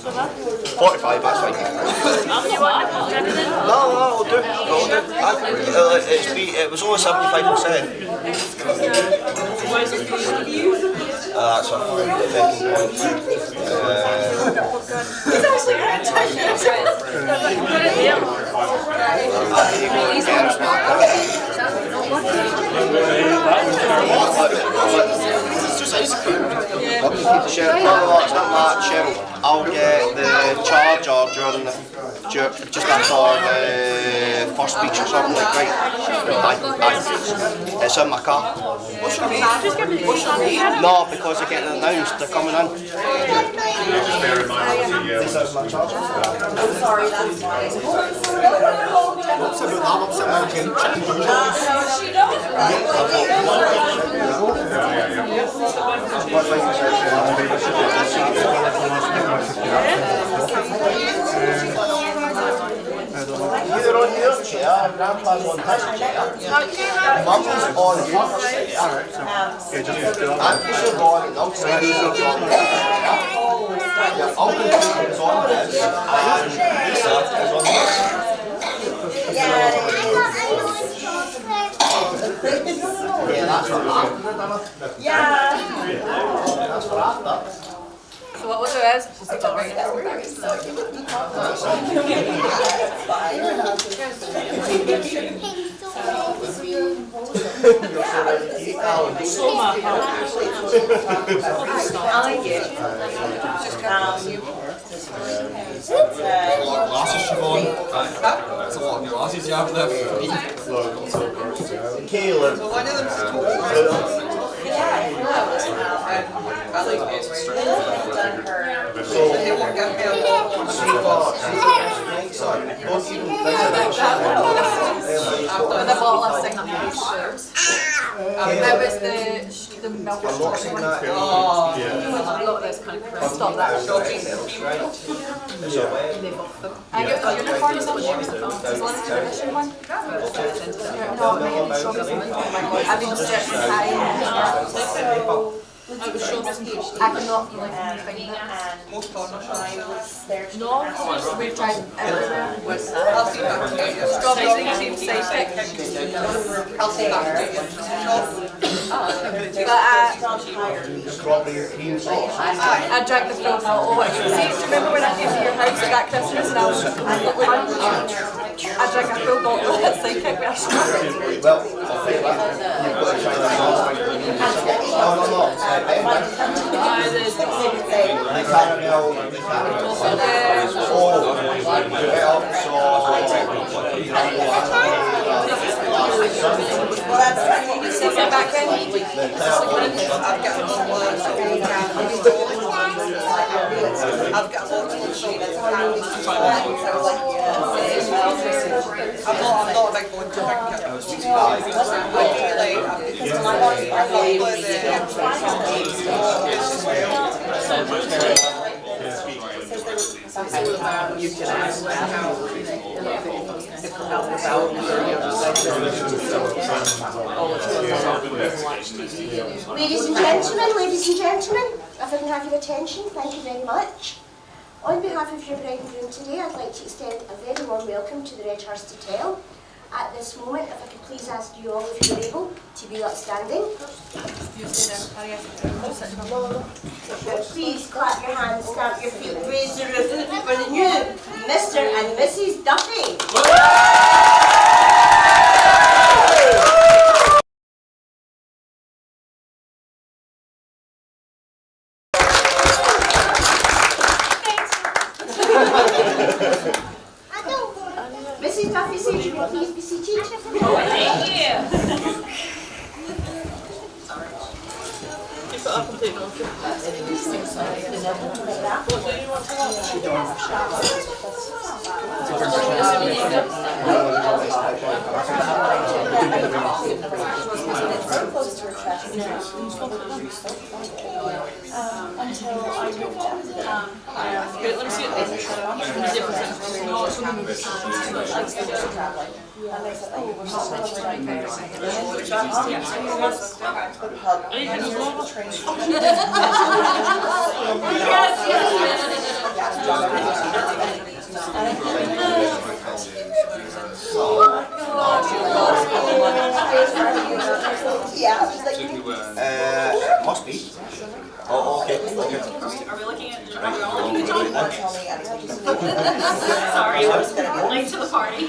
45, that's fine. No, I'll do. It was only 75%. That's a second point. He's actually going to touch I'll get the charger during the just after the first speech or something like right. It's in my car. No, because they're getting announced, they're coming in. Sorry, that's Either on your chair, Grandpa's on his chair. Mum's on her chair. Auntie's on outside your chair. Your uncle is on his, and Lisa is on hers. Yeah, that's for after. Yeah. That's for after. So what we'll do is, Glasses, Siobhan. That's a lot of glasses you have there. Caleb. one of them's I like it. So, they won't get me a don't even think about with a bottle of signatures. That was the milk chocolate one. Oh. A lot of this kind of stop that. I get the unicorn or something. Is one of the tradition one? No, maybe strawberries. I've been stretching high. I cannot feel like anything. Most corner shops. No, we've tried everywhere. I'll see if I can get you. Strawberries cream side I'll see if I can get you. But strawberry cream sauce. I drank the full bottle. See, do you remember when I came to your house at that Christmas and I drank a full bottle of that sidekick with a strawberry? Well, I'll tell you what, you've got to try the sauce. No. The caramel Back then, I've got a not a big one, so I can get it. You can ask Ladies and gentlemen, if I can have your attention, thank you very much. On behalf of your bride and groom today, I'd like to extend a very warm welcome to the Redhurst Hotel. At this moment, if I could please ask you all if you're able to be upstanding. Please clap your hands, stamp your feet, raise the roof for the new Mr. and Mrs. Duffy. Mrs. Duffy, says you may please be seated. Thank you. It must be. Oh, okay. Are we looking at, are we all looking at John? Sorry, I was late to the party.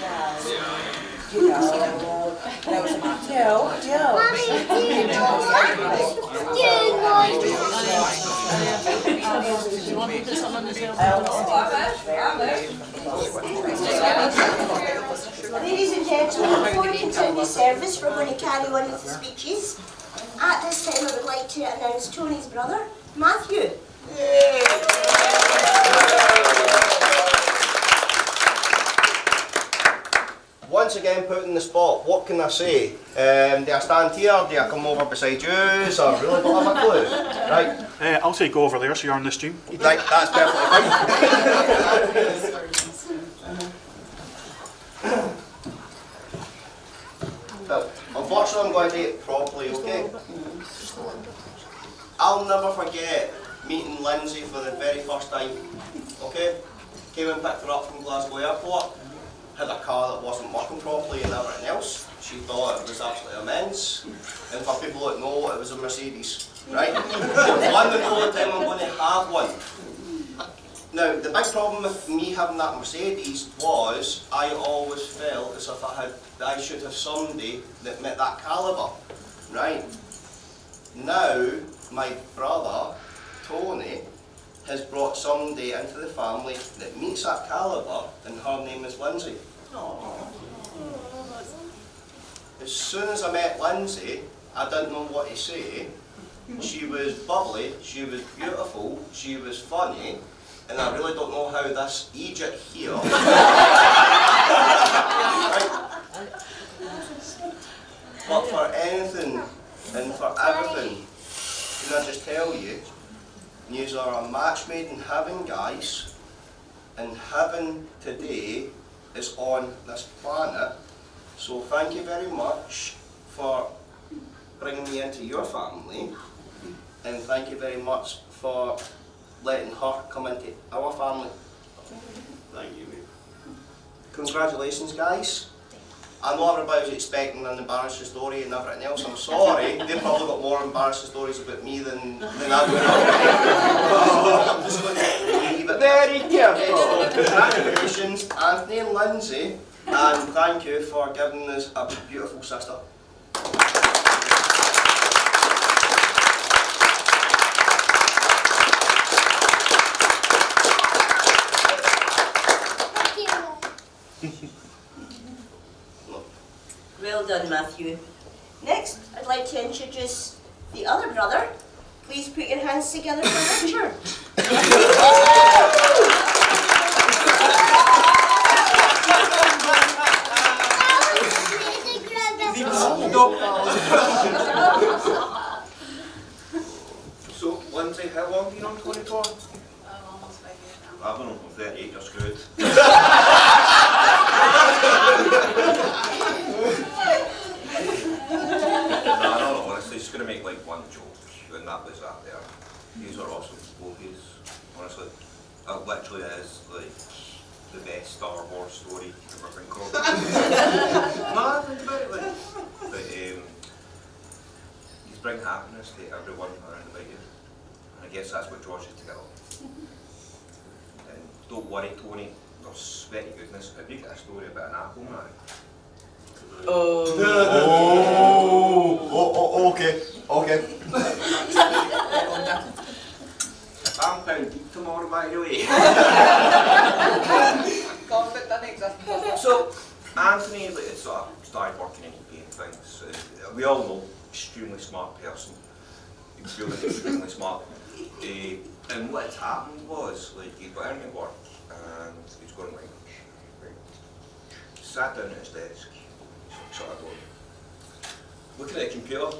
Ladies and gentlemen, before we continue the service, we're going to carry on with the speeches. At this time, I would like to announce Tony's brother, Matthew. Once again put in the spot, what can I say? Do I stand here? Do I come over beside you? So I really don't have a clue. Right. I'll say go over there so you're on the stream. Right, that's perfectly fine. Well, unfortunately I'm going to do it properly, okay? I'll never forget meeting Lindsey for the very first time, okay? Came and picked her up from Glasgow Airport, had a car that wasn't working properly and everything else. She thought it was absolutely immense, and for people that know, it was a Mercedes, right? One that all the time I'm going to have one. Now, the big problem with me having that Mercedes was I always felt as if I should have somebody that met that calibre, right? Now, my brother, Tony, has brought somebody into the family that meets that calibre, and her name is Lindsey. As soon as I met Lindsey, I didn't know what to say. She was bubbly, she was beautiful, she was funny, and I really don't know how this Egypt here. But for anything and for everything, can I just tell you, yous are a match made in heaven, guys, and heaven today is on this planet. So thank you very much for bringing me into your family, and thank you very much for letting her come into our family. Thank you, mate. Congratulations, guys. I know everybody was expecting an embarrassing story and everything else. I'm sorry, they've probably got more embarrassing stories about me than I do. I'm just going to leave it very careful. Congratulations, Anthony and Lindsey, and thank you for giving us a beautiful sister. Well done, Matthew. Next, I'd like to introduce the other brother. Please put your hands together for Richard. right, you're screwed. No, honestly, just going to make like one joke, and that was that there. These are awesome movies, honestly. It literally is like the best Star Wars story you've ever been called. No, think about it, like, but you bring happiness to everyone around about you, and I guess that's what draws you together. And don't worry, Tony, there's sweaty goodness. Have you got a story about an apple man? Okay. If I'm found deep tomorrow, by the way. So, Anthony sort of started working in eBay and things. We all know, extremely smart person. Really extremely smart. And what had happened was, like, he'd got in at work and he was going like, sat down at his desk, shut the door, looking at the computer,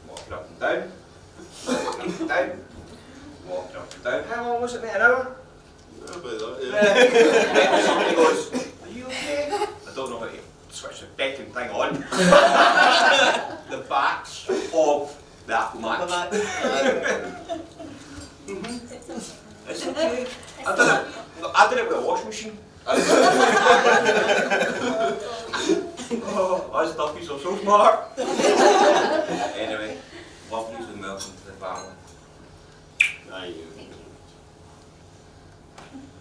walking up and down, walking up and down. How long was it, mate? An hour? About that, Then somebody goes, are you okay? I don't know how to switch the becking thing on. The back of the apple match. It's okay. I did it with a washing machine. Oh, us Duffys are so smart. Anyway, love you and welcome to the family. Aye, you.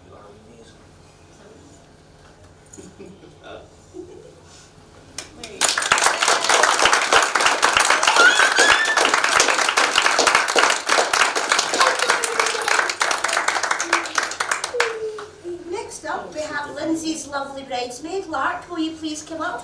You are amazing. Next up, we have Lindsay's lovely bridesmaid, Lark. Will you please come up?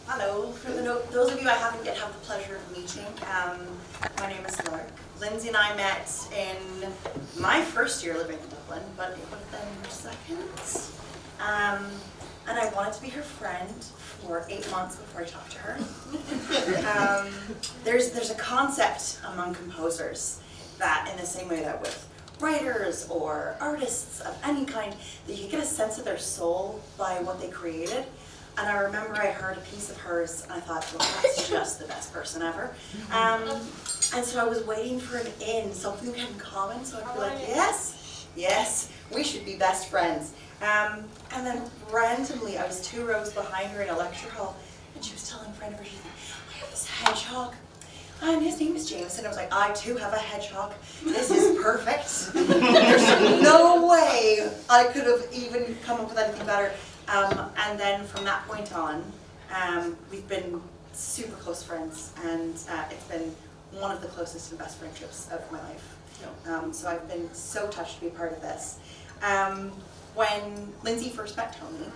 Hello, for those of you I haven't yet had the pleasure of meeting, my name is Lark. Lindsay and I met in my first year living in Dublin, but it would have been her second. And I wanted to be her friend for 8 months before I talked to her. There's a concept among composers that, in the same way that with writers or artists of any kind, that you get a sense of their soul by what they created. And I remember I heard a piece of hers and I thought, well, that's just the best person ever. And so I was waiting for an in, something we had in common, so I'd be like, yes, we should be best friends. And then randomly, I was 2 rows behind her in a lecture hall, and she was telling a friend of hers, she's like, I have this hedgehog, and his name is James. And I was like, I too have a hedgehog. This is perfect. There's no way I could have even come up with anything better. And then from that point on, we've been super close friends, and it's been one of the closest and best friendships of my life. So I've been so touched to be a part of this. When Lindsay first met Tony,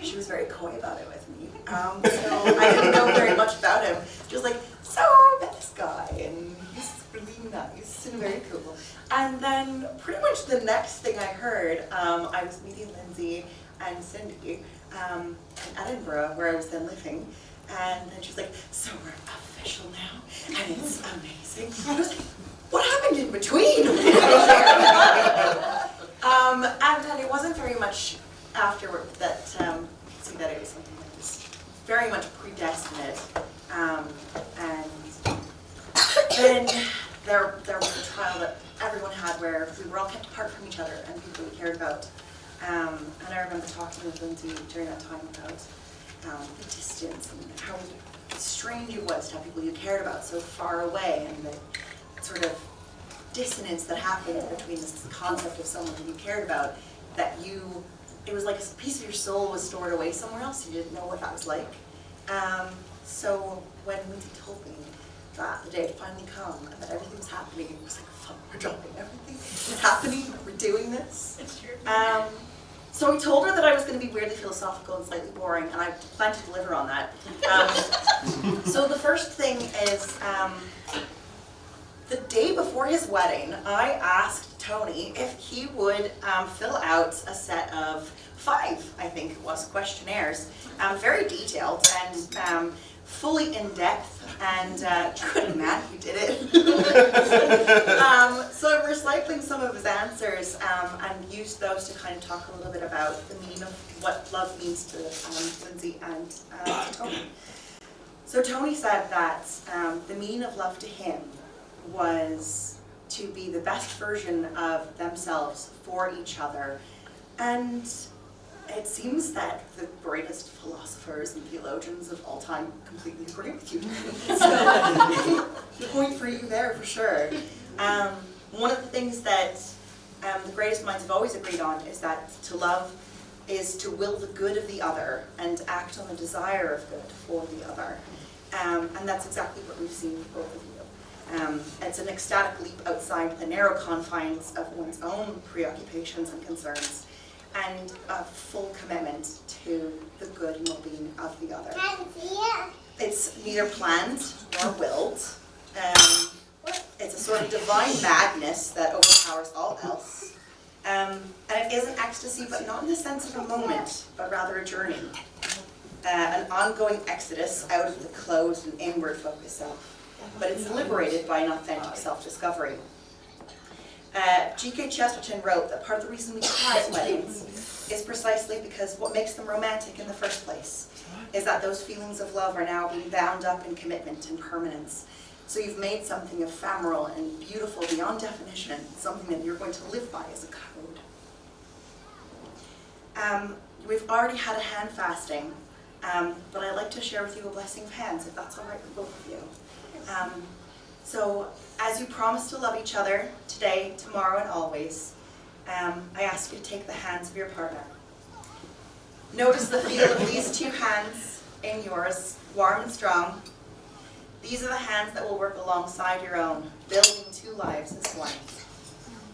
she was very coy about it with me. So I didn't know very much about him. She was like, so I met this guy, and he's really nice and very cool. And then pretty much the next thing I heard, I was meeting Lindsay and Cindy in Edinburgh, where I was then living. And then she was like, so we're official now, and it's amazing. I was like, what happened in between? And then it wasn't very much afterward that you could see that it was something that was very much predestined. And then there was a trial that everyone had where we were all kept apart from each other and people we cared about. And I remember talking with Lindsay during that time about the distance and how strange it was to have people you cared about so far away, and the sort of dissonance that happened between this concept of someone that you cared about, that it was like a piece of your soul was stored away somewhere else. You didn't know what that was like. So when Lindsay told me that the day had finally come and that everything was happening, it was like, fuck, we're dropping everything. It's happening, we're doing this. It's true. So I told her that I was going to be weirdly philosophical and slightly boring, and I plan to deliver on that. So the first thing is, the day before his wedding, I asked Tony if he would fill out a set of 5, I think it was, questionnaires, very detailed and fully in depth, and good man, he did it. So I'm recycling some of his answers and used those to kind of talk a little bit about the meaning of what love means to Lindsey and to Tony. So Tony said that the meaning of love to him was to be the best version of themselves for each other. And it seems that the greatest philosophers and theologians of all time completely agree with you. So, the point for you there for sure. One of the things that the greatest minds have always agreed on is that to love is to will the good of the other and act on the desire of good for the other. And that's exactly what we've seen with both of you. It's an ecstatic leap outside the narrow confines of one's own preoccupations and concerns, and a full commitment to the good and well-being of the other. It's neither planned nor willed. It's a sort of divine madness that overpowers all else. And it is an ecstasy, but not in the sense of a moment, but rather a journey. An ongoing exodus out of the closed and inward focused self. But it's liberated by an authentic self-discovery. G.K. Chesterton wrote that part of the reason we cry at weddings is precisely because what makes them romantic in the first place is that those feelings of love are now being bound up in commitment and permanence. So you've made something ephemeral and beautiful beyond definition, something that you're going to live by as a code. We've already had a hand fasting, but I'd like to share with you a blessing of hands, if that's all right with both of you. So, as you promise to love each other today, tomorrow, and always, I ask you to take the hands of your partner. Notice the feel of these 2 hands in yours, warm and strong. These are the hands that will work alongside your own, building 2 lives as one.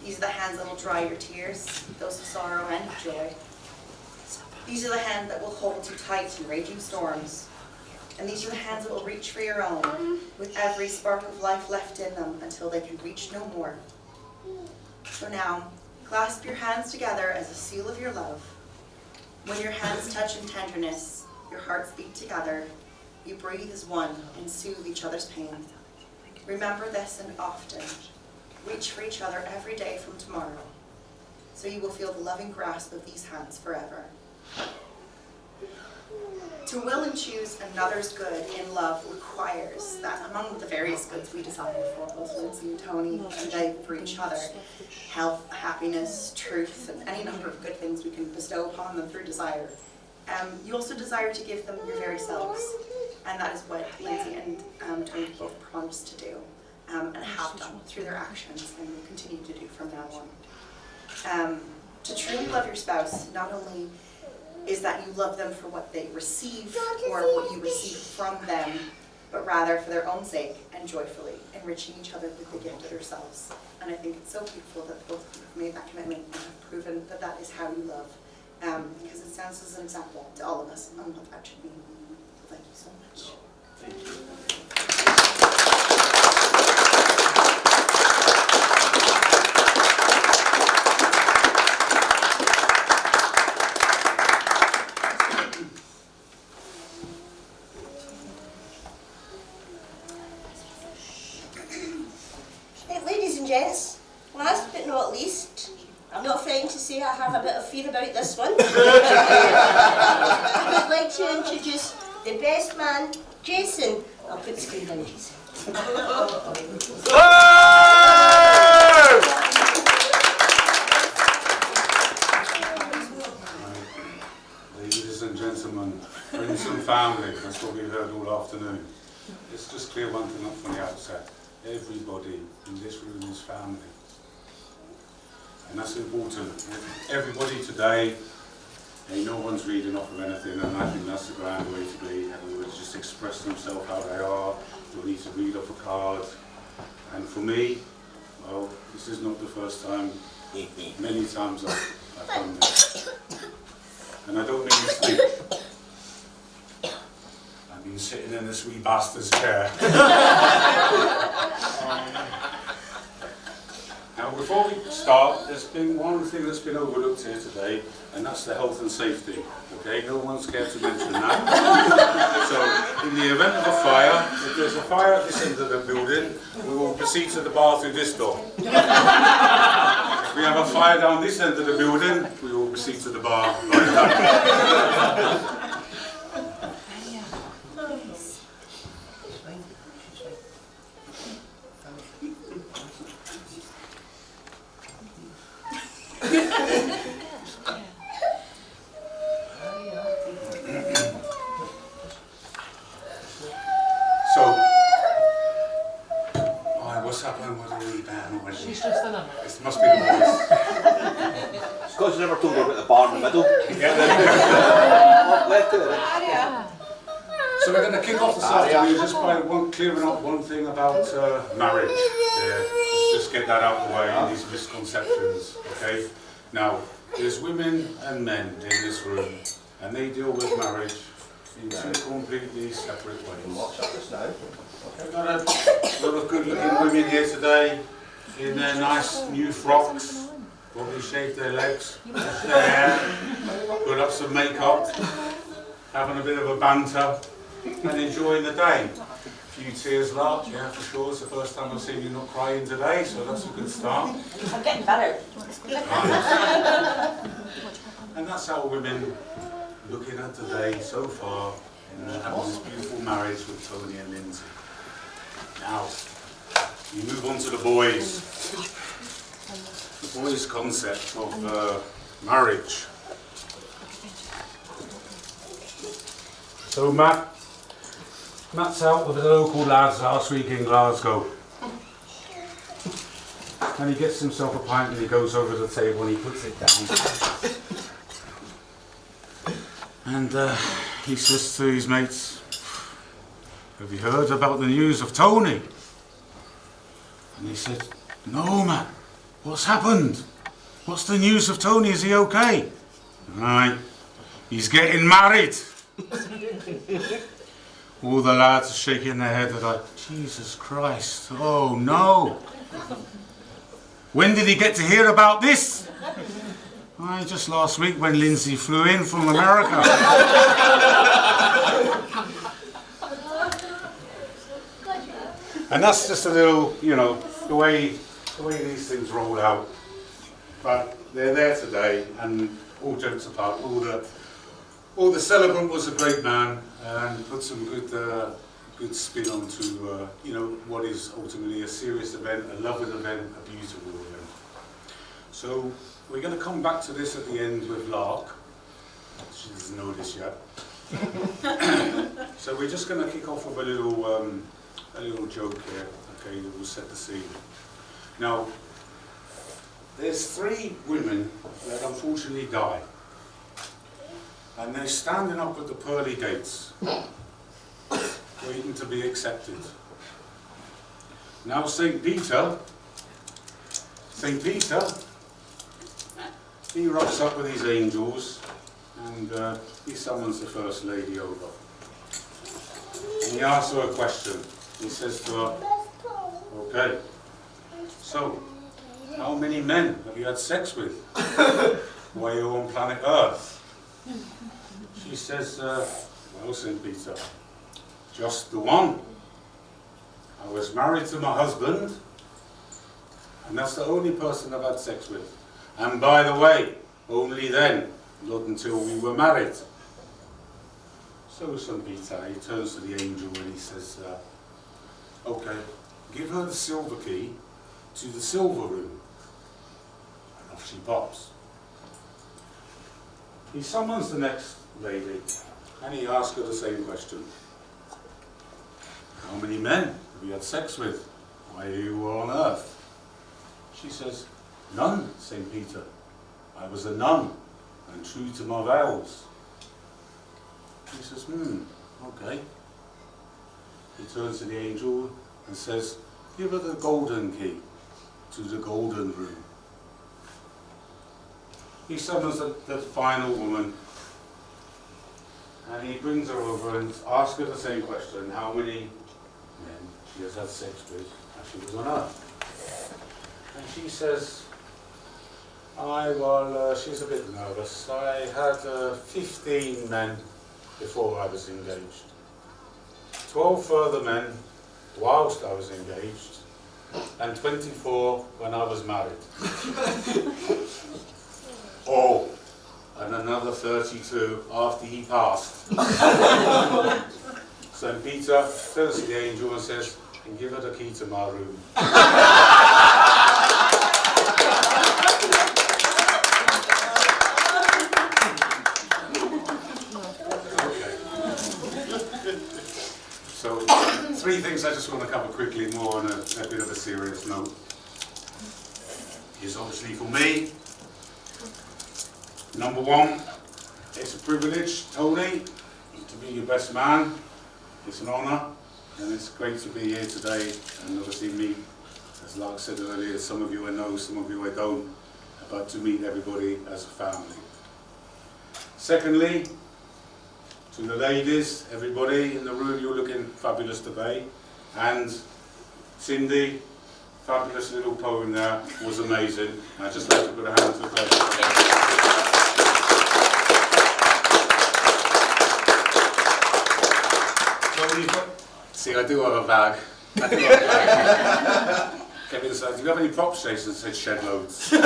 These are the hands that will dry your tears, those of sorrow and of joy. These are the hands that will hold you tight in raging storms. And these are the hands that will reach for your own, with every spark of life left in them until they can reach no more. So now, clasp your hands together as a seal of your love. When your hands touch in tenderness, your hearts beat together, you breathe as one and soothe each other's pain. Remember this and often. Reach for each other every day from tomorrow, so you will feel the loving grasp of these hands forever. To will and choose another's good in love requires that among the various goods we desire for both Lindsey and Tony and they for each other, health, happiness, truth, and any number of good things we can bestow upon them through desire, you also desire to give them your very selves. And that is what Lindsey and Tony both promised to do and have done through their actions and will continue to do from now on. To truly love your spouse, not only is that you love them for what they receive or what you receive from them, but rather for their own sake and joyfully enriching each other with the gift of yourselves. And I think it's so beautiful that both of you have made that commitment and have proven that that is how you love, because it stands as an example to all of us on what that should mean. Thank you so much. Thank you. Ladies and gents, last but not least, I'm not frightened to say I have a bit of fear about this one. I would like to introduce the best man, Jason. I'll put the screen down, Jason. Ladies and gentlemen, friends and family, that's what we've heard all afternoon. Let's just clear one thing up from the outset. Everybody in this room is family. And that's important. Everybody today, no one's reading off of anything, and I think that's the grand way to be. Everybody just express themselves how they are. Don't need to read off a card. And for me, well, this is not the first time. Many times I've done this. And I don't mean to speak. I've been sitting in this wee bastard's chair. Now we're before we start, there's been one thing that's been overlooked here today, and that's the health and safety. Okay, no one's cared to mention that. So, in the event of a fire, if there's a fire at this end of the building, we will proceed to the bar through this door. If we have a fire down this end of the building, we will proceed to the bar like that. So, what's happening with the wee band already? She's just in it. It must be the voice. Scott never told me about the bar in the middle. So we're going to kick off this afternoon just by clearing up one thing about marriage. Yeah, let's just get that out of the way, these misconceptions, okay? Now, there's women and men in this room, and they deal with marriage in two completely separate ways. We've got a lot of good-looking women here today in their nice new frocks. Probably shaved their legs, washed their hair, put up some makeup, having a bit of a banter, and enjoying the day. A few tears large, yeah, for sure. It's the first time I've seen you not crying today, so that's a good start. I'm getting better. And that's how women looking at today so far in having this beautiful marriage with Tony and Lindsey. Now, you move on to the boys. The boys' concept of marriage. So Matt's out with the local lads last week in Glasgow. And he gets himself a pint and he goes over the table and he puts it down. And he says to his mates, "Have you heard about the news of Tony?" And he said, "No, Matt. What's happened? What's the news of Tony? Is he okay?" "Right, he's getting married." All the lads are shaking their head. They're like, "Jesus Christ, oh no. When did he get to hear about this?" "Just last week when Lindsey flew in from America." And that's just a little, the way these things roll out. But they're there today, and all jokes apart, all the celebrant was a great man and put some good spin onto what is ultimately a serious event, a loving event, a beautiful event. So we're going to come back to this at the end with Lark. She doesn't know this yet. So we're just going to kick off with a little joke here, okay, that will set the scene. Now, there's 3 women that unfortunately die. And they're standing up at the pearly gates, waiting to be accepted. Now St. Peter, he rocks up with his angels, and he summons the First Lady over. And he asks her a question. He says to her, "Okay, so how many men have you had sex with while you're on planet Earth?" She says, "Well, St. Peter, just the one. I was married to my husband, and that's the only person I've had sex with. And by the way, only then, not until we were married." So St. Peter, he turns to the angel and he says, "Okay, give her the silver key to the silver room." And off she pops. He summons the next lady and he asks her the same question. "How many men have you had sex with while you were on Earth?" She says, "None, St. Peter. I was a nun and true to my vows." He says, okay. He turns to the angel and says, "Give her the golden key to the golden room." He summons the final woman and he brings her over and asks her the same question, how many men she has had sex with as she was on Earth. And she says, she's a bit nervous. I had 15 men before I was engaged. 12 further men whilst I was engaged, and 24 when I was married. Oh, and another 32 after he passed. St. Peter turns to the angel and says, and give her the key to my room. So, three things I just want to cover quickly, more on a bit of a serious note. Is obviously for me, number one, it's a privilege, Tony, to be your best man. It's an honour, and it's great to be here today, and obviously meet, as Lark said earlier, some of you I know, some of you I don't, but to meet everybody as a family. Secondly, to the ladies, everybody in the room, you're looking fabulous today. And Cindy, fabulous little poem there, was amazing. I'd just like to put a hand to the place. See, I do have a bag. Kevin said, do you have any props, Jason? Said, shed loads. So,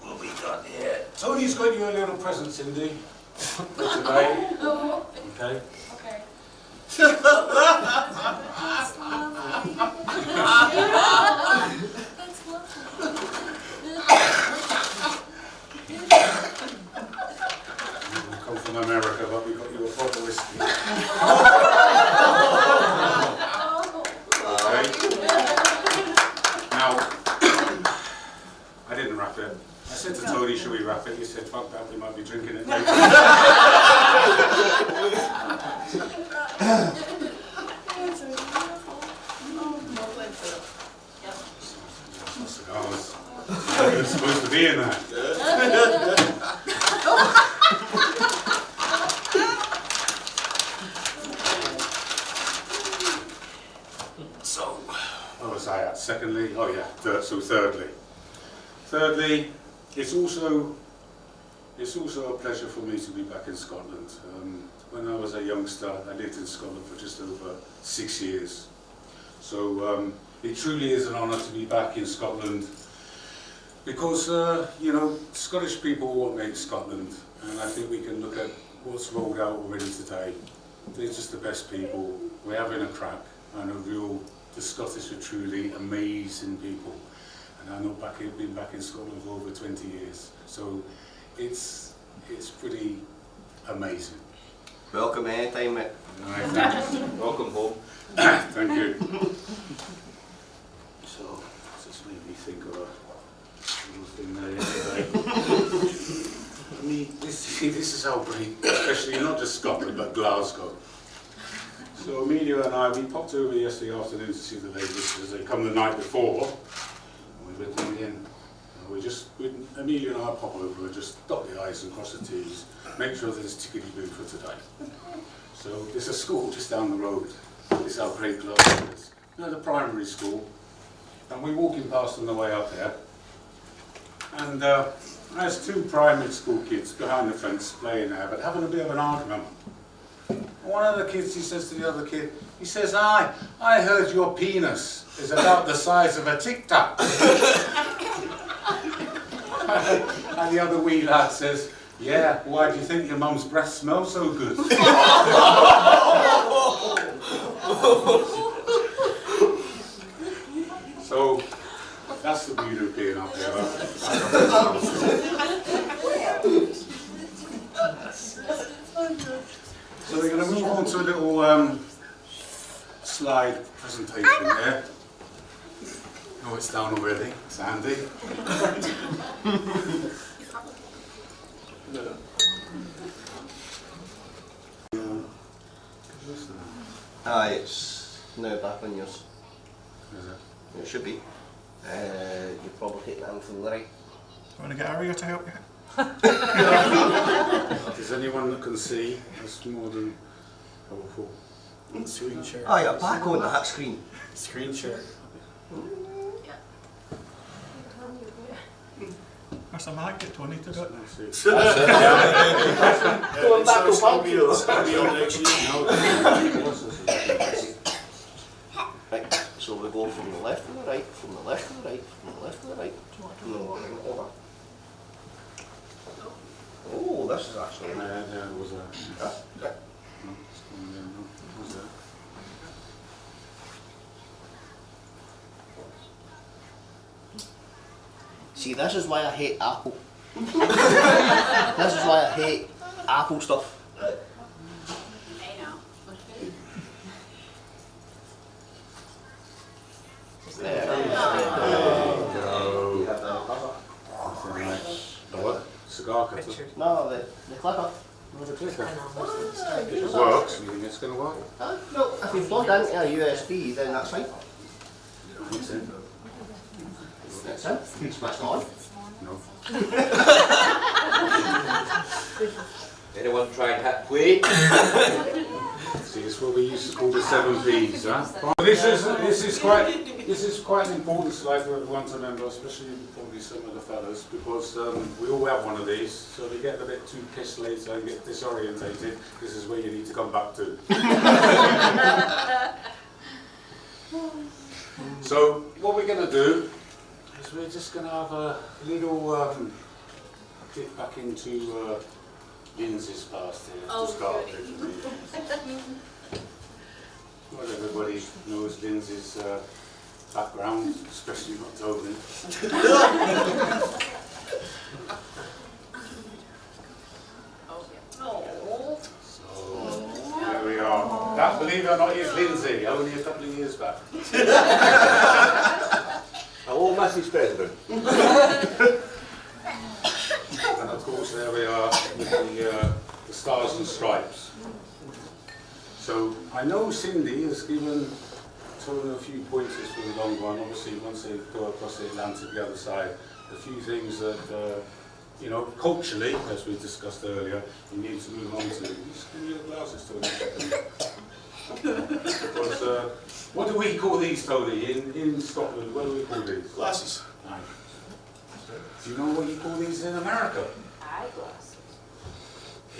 what we got here? Tony's got you a little present, Cindy, for today. Okay. Okay. We come from America, but we got you a proper whiskey. Okay. Now, I didn't wrap it. I said to Tony, should we wrap it? He said, fuck that, we might be drinking it later. Cigars. It's supposed to be in that. So, what was I at? Secondly, oh yeah, thirdly. Thirdly, it's also a pleasure for me to be back in Scotland. When I was a youngster, I lived in Scotland for just over 6 years. So it truly is an honour to be back in Scotland because, you know, Scottish people are what make Scotland, and I think we can look at what's rolled out already today. They're just the best people. We're having a crack. I know the Scottish are truly amazing people. And I know been back in Scotland for over 20 years. So it's pretty amazing. Welcome anytime, mate. Right, thanks. Welcome home. Thank you. So, just made me think of a little thing there yesterday. I mean, this is how great, especially not just Scotland, but Glasgow. So Amelia and I, we popped over yesterday afternoon to see the ladies because they come the night before. We were thinking, Amelia and I pop over and just dot the I's and cross the T's, make sure there's tickety-boo for today. So there's a school just down the road. This is how great Glasgow is. You know, the primary school. And we're walking past on the way up there. And there's two primary school kids behind the fence playing there, but having a bit of an argument. One of the kids, he says to the other kid, he says, I heard your penis is about the size of a Tic Tac. And the other wee lad says, yeah, why do you think your mum's breath smells so good? So, that's the beauty of being up there. So we're going to move on to a little slide presentation there. Oh, it's down already. It's handy. It's now back on yours. Is it? It should be. You probably take that from the right. Do you want to get Aria to help you? If there's anyone that can see, that's more than helpful. Screen share. Oh, you're back on that screen. Screen share. That's a might get Tony to do it. Going back to Fabio. It's going to be on next year. Right, so we go from the left to the right, from the left to the right, from the left to the right, and then we'll bring it over. Oh, this is actually... There was a... Yeah. See, this is why I hate Apple. This is why I hate Apple stuff. Hey now. There. The what? Cigar cutter? No, the clipper. It works. You think it's going to work? No, if you plug into a USB, then that's fine. It's in. That's it. Switch on. No. Anyone try and hit play? See, it's what we used to call the 7 Ps, huh? This is quite an important slide for everyone to remember, especially probably some of the fellas, because we all have one of these, so if you get a bit too pissed later and get disorientated, this is where you need to come back to. So, what we're going to do is we're just going to have a little dip back into Lindsey's past here to start with. Not everybody knows Lindsey's background, especially not Tony. So, there we are. That, believe it or not, is Lindsey, only a couple of years back. Hello, Mrs. President. And of course, there we are with the Stars and Stripes. So, I know Cindy has given Tony a few pointers for the long run. Obviously, once they go across the Atlantic the other side, a few things that, you know, culturally, as we discussed earlier, you need to move on to. Just give me your glasses, Tony. Because, what do we call these, Tony, in Scotland? What do we call these? Glasses. Aye. Do you know what you call these in America? Eyeglasses.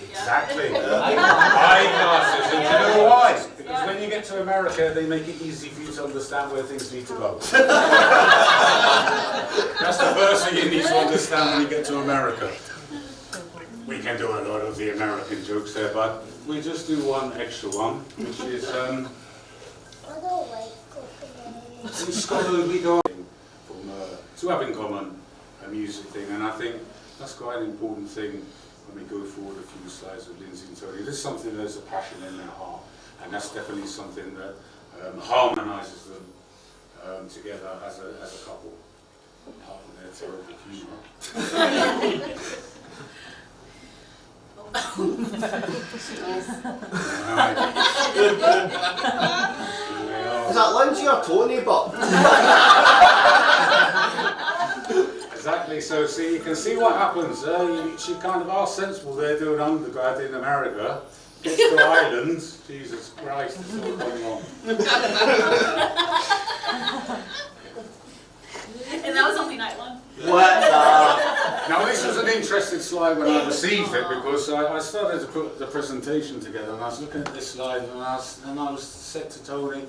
Exactly. Eyeglasses. And do you know why? Because when you get to America, they make it easy for you to understand where things need to go. That's the first thing you need to understand when you get to America. We can do a lot of the American jokes there, but we just do one extra one, which is in Scotland we go from to have in common a music thing, and I think that's quite an important thing when we go forward a few slides with Lindsey and Tony. This is something that's a passion in their heart, and that's definitely something that harmonises them together as a couple, apart from their terrible humour. Is that Lindsey or Tony, but? Exactly, so see, you can see what happens. She kind of are sensible, they're doing undergrad in America, gets to Ireland, Jesus Christ, it's all going on. And that was only night one. What? Now this was an interesting slide when I received it, because I started to put the presentation together, and I was looking at this slide, and I was said to Tony,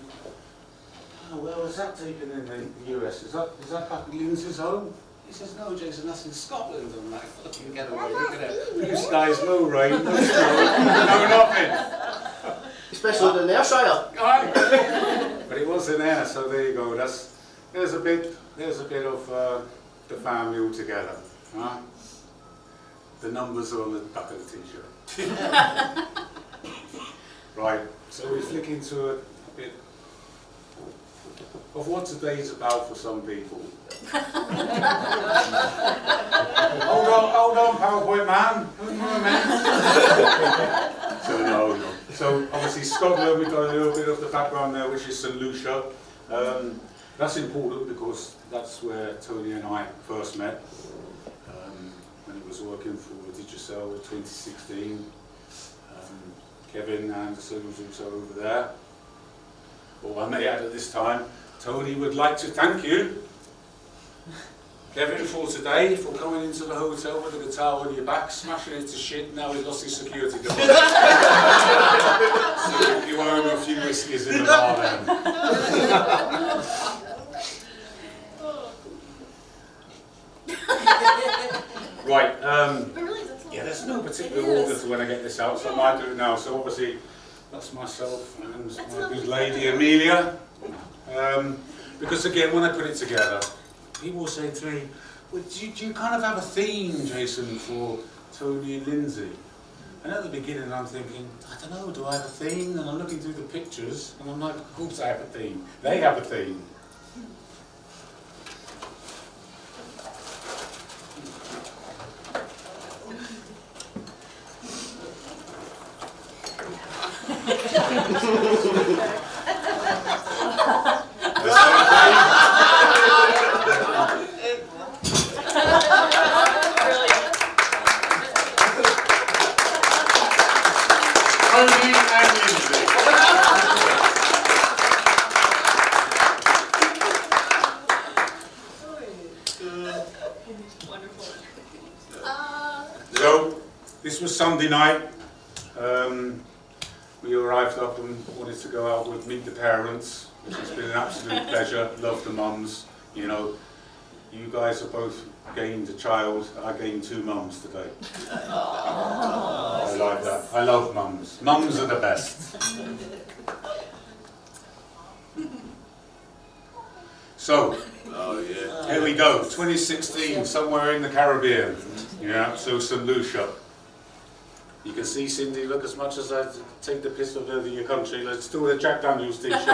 oh, where was that taken in the US? Is that back in Lindsey's home? He says, no, Jason, that's in Scotland. I'm like, fucking get away, look at it. Blue skies, no rain, no snow, no nothing. Especially in Ayrshire. But it was in there, so there you go. There's a bit of the family all together. Huh? The numbers are on the back of the t-shirt. Right, so we flick into a bit of what today's about for some people. Hold on, PowerPoint man. No. So obviously Scotland, we've got a little bit of the background there, which is St Lucia. That's important because that's where Tony and I first met. When he was working for Digicel in 2016. Kevin Anderson was also over there. all I may add at this time, Tony would like to thank you, Kevin, for today, for coming into the hotel with a guitar on your back, smashing it to shit. Now he's lost his security deposit. So you owe him a few whiskies in the bar then. Right, yeah, there's no particular order to when I get this out, so I might do it now. So obviously, that's myself and my good lady Amelia. Because again, when I put it together, people will say to me, well, do you kind of have a theme, Jason, for Tony and Lindsey? And at the beginning I'm thinking, I don't know, do I have a theme? And I'm looking through the pictures and I'm like, of course I have a theme. They have a theme. So, this was Sunday night. We arrived up and wanted to go out with meet the parents, which has been an absolute pleasure. Love the mums. You know, you guys have both gained a child. I gained 2 mums today. I like that. I love mums. Mums are the best. So, here we go. 2016, somewhere in the Caribbean. Yeah, so St. Lucia. You can see Cindy, look, as much as I take the piss out of your country, let's do a Jack Daniels t-shirt.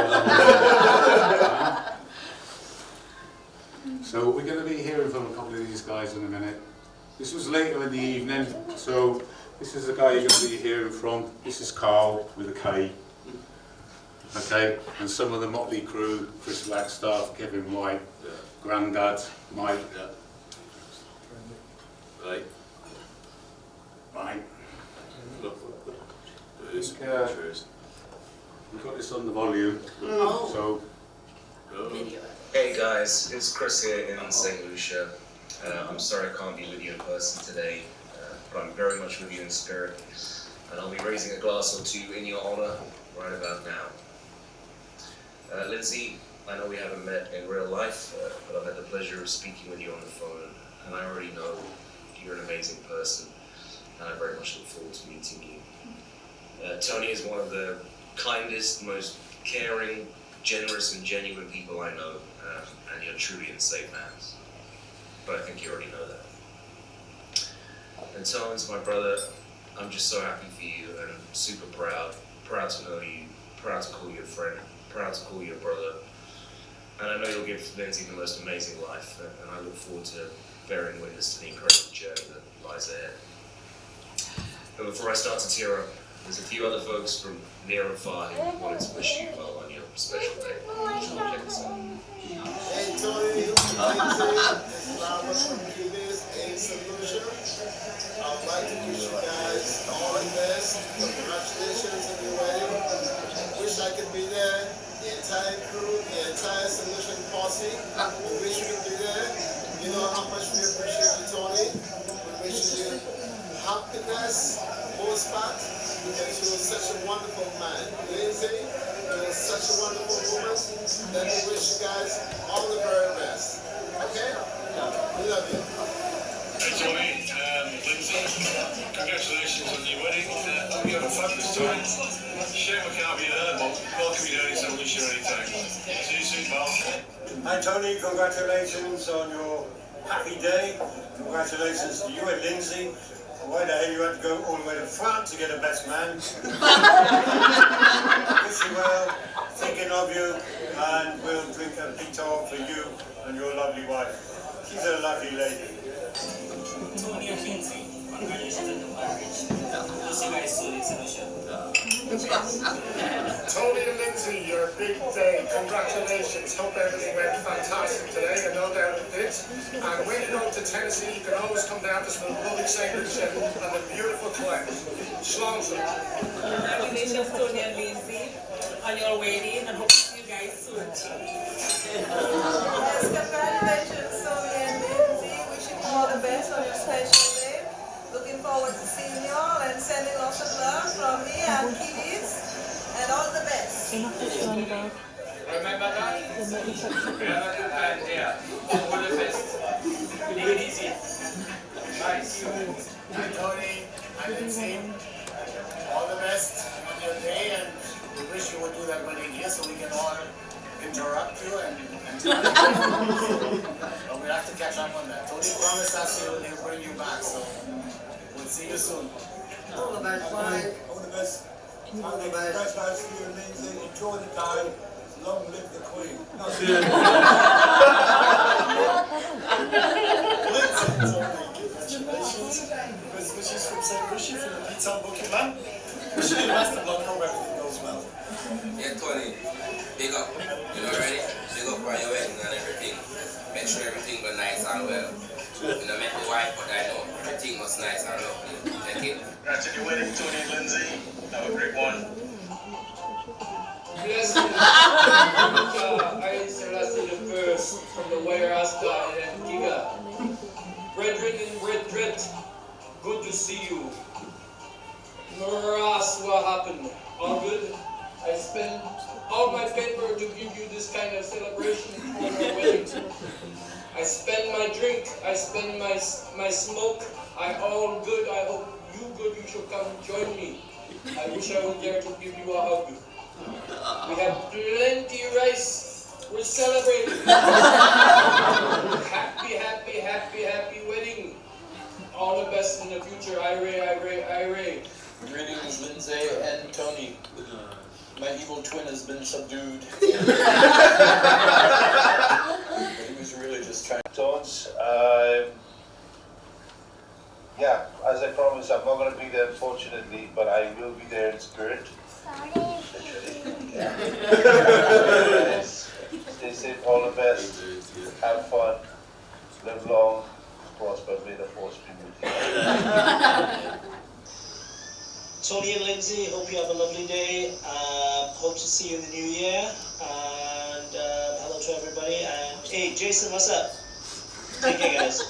So we're going to be hearing from a couple of these guys in a minute. This was later in the evening, so this is the guy you're going to be hearing from. This is Carl with a K. Okay, and some of the Motley crew, Chris Wagstaff, Kevin White, Grandad, Mike. Right. Right. We've got this on the volume, so... Hey guys, it's Chris here in St. Lucia. I'm sorry I can't be with you in person today, but I'm very much with you in spirit, and I'll be raising a glass or 2 in your honor right about now. Lindsey, I know we haven't met in real life, but I've had the pleasure of speaking with you on the phone, and I already know you're an amazing person, and I very much look forward to meeting you. Tony is one of the kindest, most caring, generous and genuine people I know, and you're truly in safe hands. But I think you already know that. And Tone's my brother. I'm just so happy for you and super proud to know you, proud to call you a friend, proud to call you a brother. And I know you'll give Lindsey the most amazing life, and I look forward to bearing witness to the incredible journey that lies ahead. But before I start to tear up, there's a few other folks from near and far who wanted to wish you well on your special day. Hey Tony, Flowers from Cubis in St. Lucia. I would like to wish you guys all the best. Congratulations on your wedding. Wish I could be there. The entire crew, the entire St. Lucian posse. We wish you could be there. You know how much we appreciate you, Tony. We wish you happiness, most part, because you're such a wonderful man. Lindsey, you're such a wonderful woman. Let me wish you guys all the very best. Okay? We love you. Hey Tony, Lindsey, congratulations on your wedding. Hope you have a fabulous time. Shame I can't be there, but welcome you down in St. Lucia anytime. See you soon, pal. Hi Tony, congratulations on your happy day. Congratulations to you and Lindsey. Why the hell you had to go all the way to France to get a best man? Wish you well, thinking of you, and we'll drink a pitot for you and your lovely wife. She's a lovely lady. Tony and Lindsey, congratulations on the marriage. We'll see you guys soon in St. Lucia. Tony and Lindsey, your big day. Congratulations. Hope everything went fantastic today, and no doubt it did. And when you go to Tennessee, you can always come down to some lovely St. Lucia and the beautiful Clem. Shalom. Congratulations, Tony and Lindsey, on your wedding, and hope to see you Yes, congratulations, Tony and Lindsey. Wishing you all the best on your special day. Looking forward to seeing you all and sending lots of love from me and kiddies. And all the best. Remember that? We have a good time here. All the best. Take it easy. Nice. And Tony and Lindsey, all the best on your day, and we wish you would do that wedding here so we can all interrupt you and but we have to catch up on that. Tony promised us he'll bring you back, so we'll see you soon. All the best, Mike. All the best. All the best out to you and Lindsey. Enjoy the day. Long live the Queen. Lindsey, congratulations. Best wishes from St. Lucia for the pizza and booking man. Wishing you the best of luck. Hope everything goes well. Yeah, Tony, big up. You know, ready? Big up on your wedding and everything. Make sure everything goes nice and well. You know, make the wife, but I know everything was nice and lovely. Thank you. Congrats on your wedding, Tony and Lindsey. Have a great one. Blessings. I Selassie the First from the Wairasta in Antigua. Brethren and brethren, good to see you. Moras, what happened? All good? I spent all my paper to give you this kind of celebration for your wedding. I spend my drink, I spend my smoke. I all good. I hope you good. You should come join me. I wish I was there to give you a hug. We have plenty rice. We're celebrating. Happy, happy, happy, happy wedding. All the best in the future. Ire. Greetings, Lindsey and Tony. My evil twin has been subdued. But he was really just trying. Tones, yeah, as I promised, I'm not going to be there unfortunately, but I will be there in spirit. Stay safe, all the best, have fun, live long, prosper, may the force be with you. Tony and Lindsey, hope you have a lovely day. Hope to see you in the new year. And hello to everybody. And hey, Jason, what's up? Take care, guys.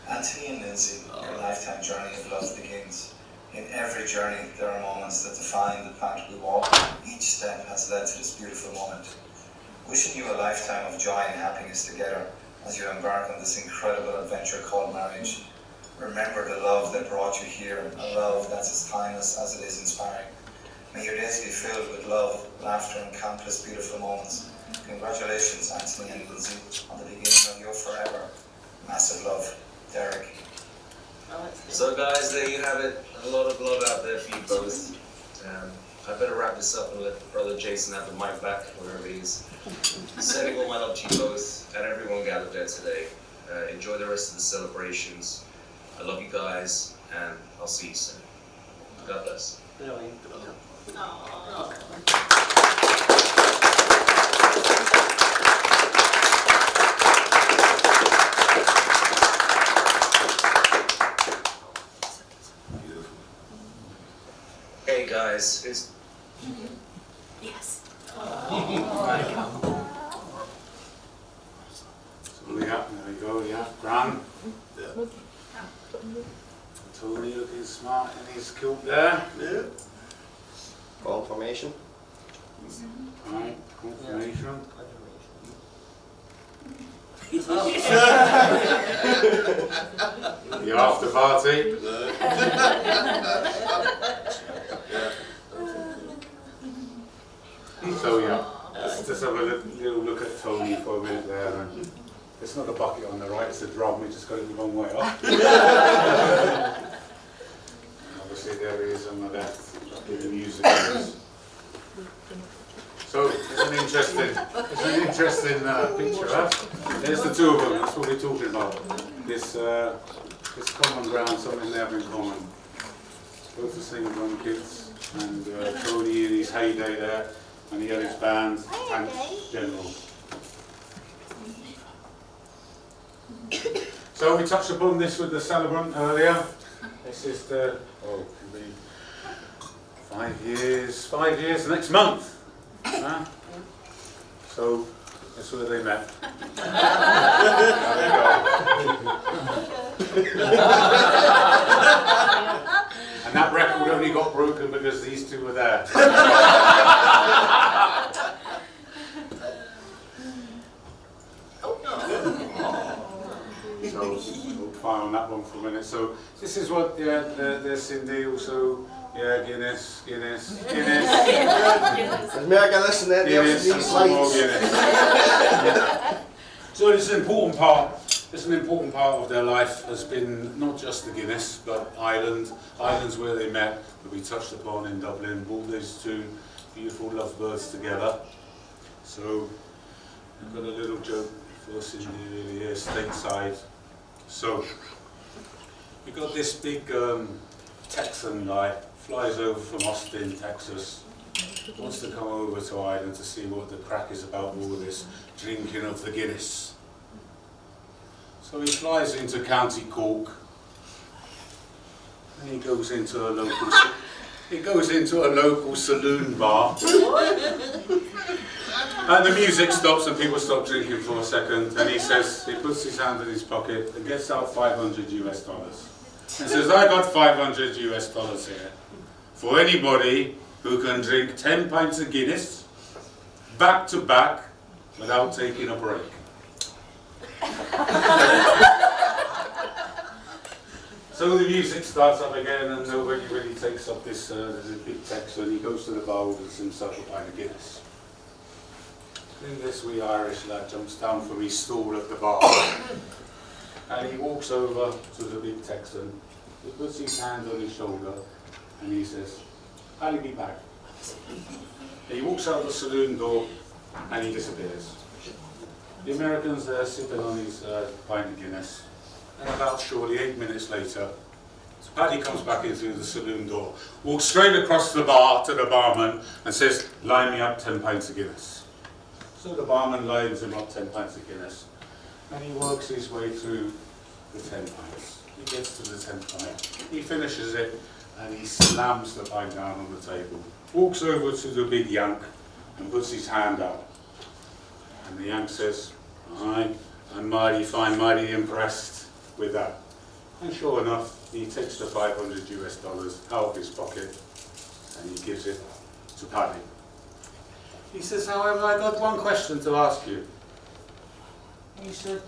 Anthony and Lindsey, your lifetime journey of love begins. In every journey, there are moments that define the path we walk. Each step has led to this beautiful moment. Wishing you a lifetime of joy and happiness together as you embark on this incredible adventure called marriage. Remember the love that brought you here, a love that's as timeless as it is inspiring. May your days be filled with love, laughter, and countless beautiful moments. Congratulations, Anthony and Lindsey, on the beginning of your forever. Massive love, Derek. So guys, there you have it. A lot of love out there for you both. I better wrap this up and let Brother Jason have the mic back, wherever he is. Sending all my love to you both and everyone gathered there today. Enjoy the rest of the celebrations. I love you guys, and I'll see you soon. God bless. Hey guys, it's... Yes. So yeah, there we go, yeah, Gran. Tony looking smart in his kilt there. Yeah. Confirmation. Alright, confirmation. The after party. So yeah, let's just have a little look at Tony for a minute there. And it's not a bucket on the right, it's a drum, we just got it the wrong way up. Obviously there he is on the left, the music is. So it's an interesting picture, huh? There's the two of them, that's what we're talking about. This common ground, something they have in common. Both the single run kids, and Tony in his heyday there, and he had his band, Tanks General. So we touched upon this with the celebrant earlier. This is the, 5 years next month. Huh? So, that's where they met. There you go. And that record only got broken because these two were there. So, we'll fire on that one for a minute. So, this is what, there's Cindy also. Yeah, Guinness. There's more Guinness and then there's Guinness, these some more slides. Guinness. So it's an important part. It's an important part of their life has been not just the Guinness, but Ireland. Ireland's where they met, that we touched upon in Dublin. Brought those two beautiful lovebirds together. So I've got a little joke for Cindy really here, stateside. So we got this big Texan guy. Flies over from Austin, Texas, wants to come over to Ireland to see what the crack is about all this drinking of the Guinness. So he flies into County Cork, and he goes into a local saloon bar, and the music stops and people stop drinking for a second, and he puts his hand in his pocket and gets out $500 US, and says, I got $500 US here. For anybody who can drink 10 pints of Guinness back to back without taking a break. So the music starts up again and nobody really takes up this big Texan. He goes to the bar, orders himself a pint of Guinness. Then this wee Irish lad jumps down from his stool at the bar and he walks over to the big Texan. He puts his hand on his shoulder and he says, I'll be back. He walks out the saloon door and he disappears. The American's there sipping on his pint of Guinness, and about surely 8 minutes later, Paddy comes back in through the saloon door, walks straight across the bar to the barman and says, line me up 10 pints of Guinness. So the barman lines him up 10 pints of Guinness and he works his way through the 10 pints. He gets to the 10th pint, he finishes it, and he slams the pint down on the table, walks over to the big Yank and puts his hand out. And the Yank says, I'm mighty fine, mighty impressed with that. And sure enough, he takes the $500 US out of his pocket and he gives it to Paddy. He says, however, I got one question to ask you. He said,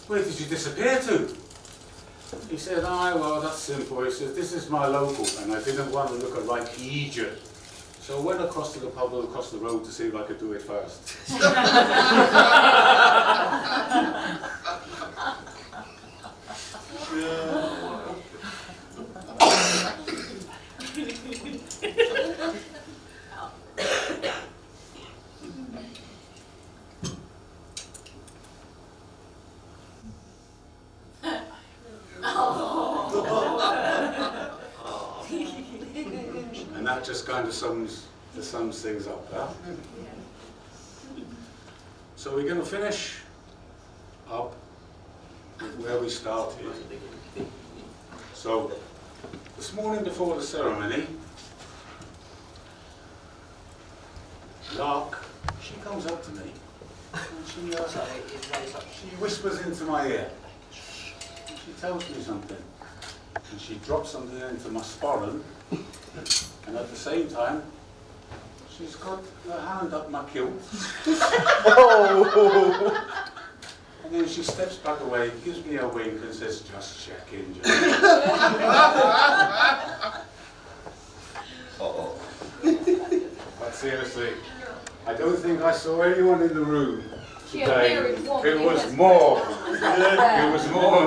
where did you disappear to? He said, well, that's simple. He said, this is my local, and I didn't want to look like Egypt. So I went across to the pub across the road to see if I could do it first. And that just kind of sums things up, huh? So we're going to finish up with where we started. So this morning before the ceremony, Lark, she comes up to me and she whispers into my ear. And she tells me something. And she drops something into my sporran. And at the same time, she's got her hand up my kilt. And then she steps back away, gives me a wink and says, just checking, just checking. But seriously, I don't think I saw anyone in the room today. It was more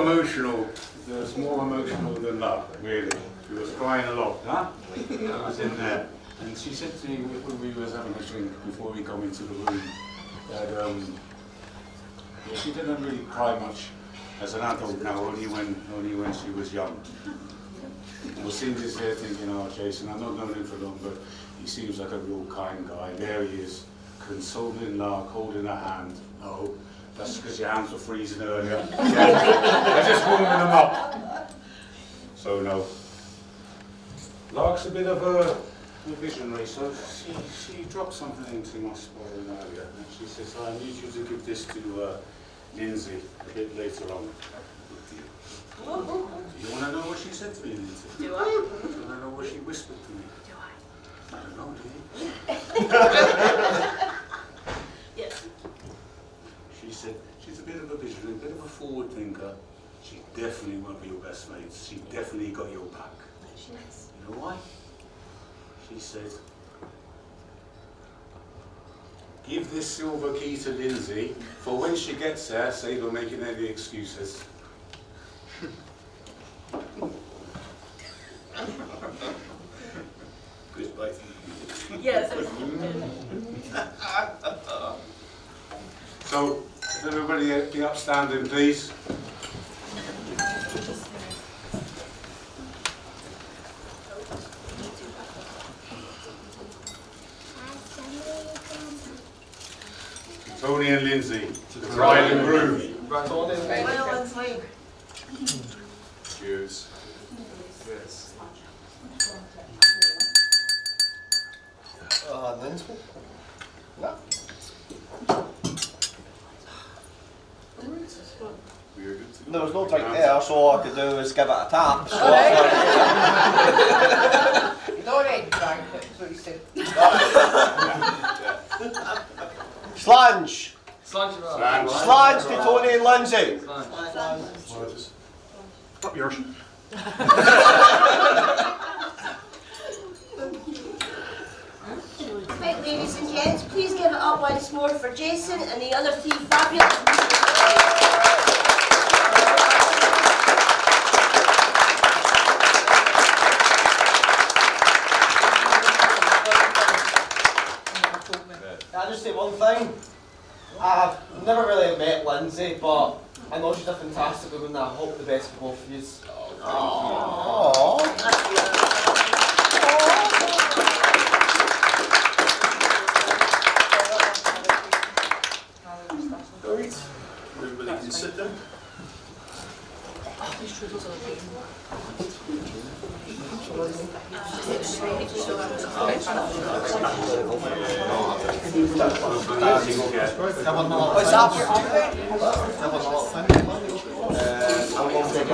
emotional. It was more emotional than love, really. She was crying a lot, huh? I was in there. And she said to me when we were having a drink before we come into the room that she didn't really cry much as an adult now, only when she was young. Well, Cindy's here thinking, oh, Jason, I've not known him for long, but he seems like a real kind guy. There he is, consoling Lark, holding her hand. No, that's because your hands were freezing earlier. They're just warming them up. So no. Lark's a bit of the visionary, so she dropped something into my spoiling earlier, and she says, I need you to give this to Lindsey a bit later on. Do you want to know what she said to me, Lindsey? Do I? Do you want to know what she whispered to me? Do I? I don't know, do you? Yes. She said, she's a bit of a visionary, a bit of a forward thinker. She definitely won't be your best mate. She definitely got your back. You know why? She said, give this silver key to Lindsey, for when she gets there, save her making any excuses. Good bite. Yes. So, if everybody be upstanding, please. Tony and Lindsey, the bride and groom. Cheers. Yes. Lindsey? No. There was no drink there, so all I could do was give it a tap. So No red drink, that's what he said. Slange! Slange. Slange to Tony and Lindsey! Up yours. Right, ladies and gents, please give it up once more for Jason and the other three fabulous Can I just say one thing? I've never really met Lindsey, but I know she's a fantastic woman and I hope the best for both of you. Everybody can sit down. These strudels are I'm going to take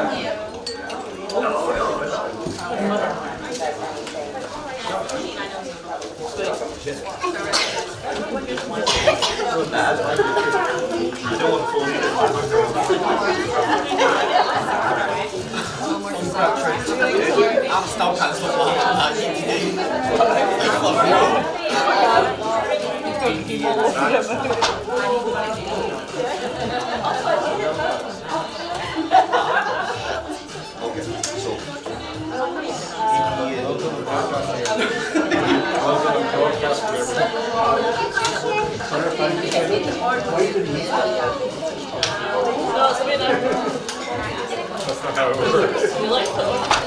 I'm still can't stop That's not how it works. You like those?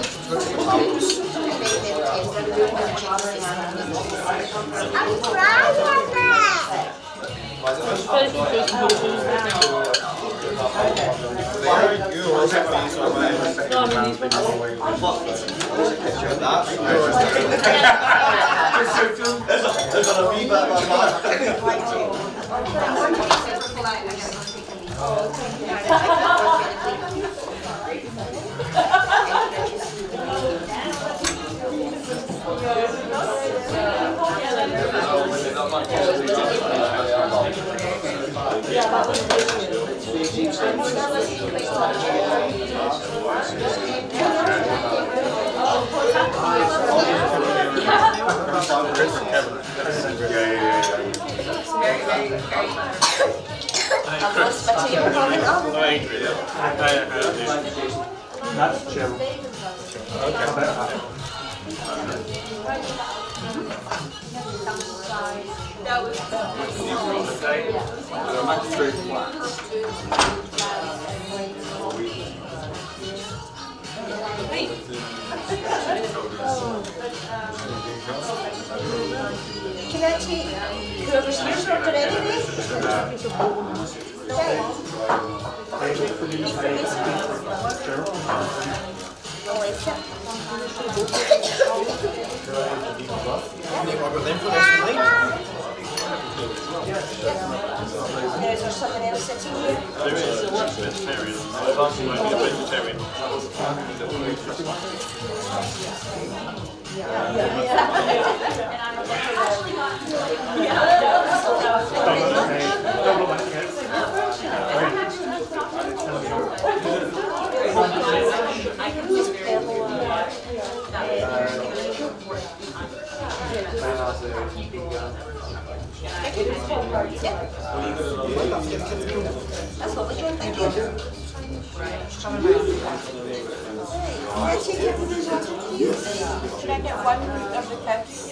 There's a wee bit of a That's chill. Can I take whoever's here sorted anyway? Is there something else sitting here? That's lovely, John. Thank you. Should I get one of the cups?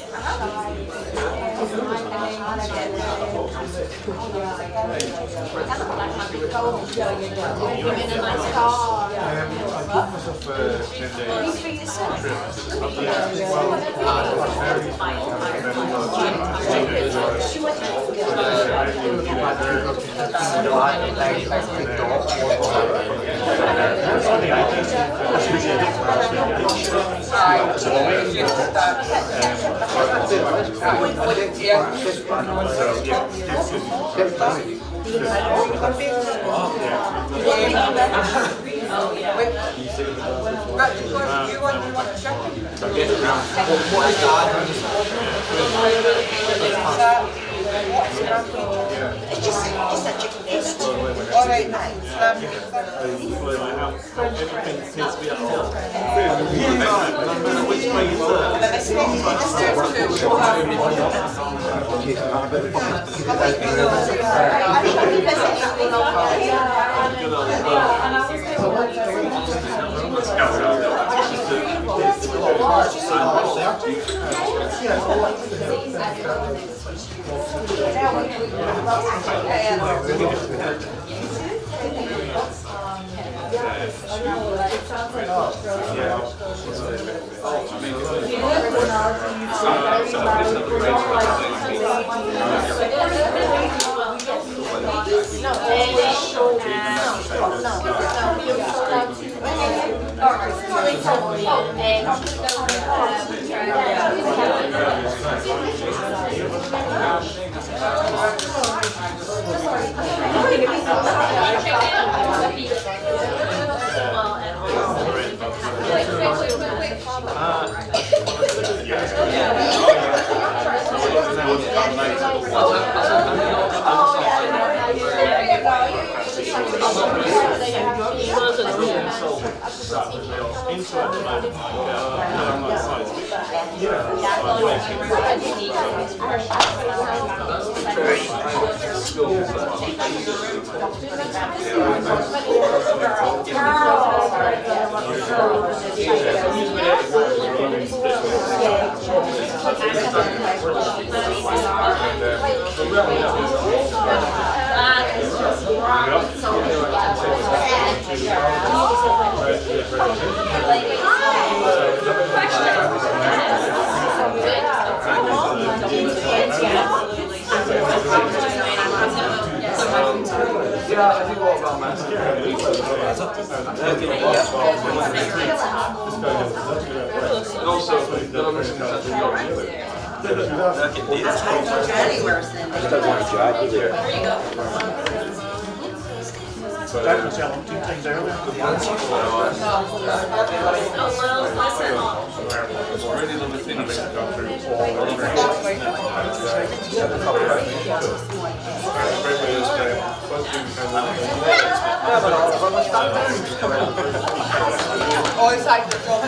It's just a chicken breast. All right, mate. Everything seems to be at home. Which way you Don't tell them 2 things earlier. It's really lovely things that go through Oh, it's like the job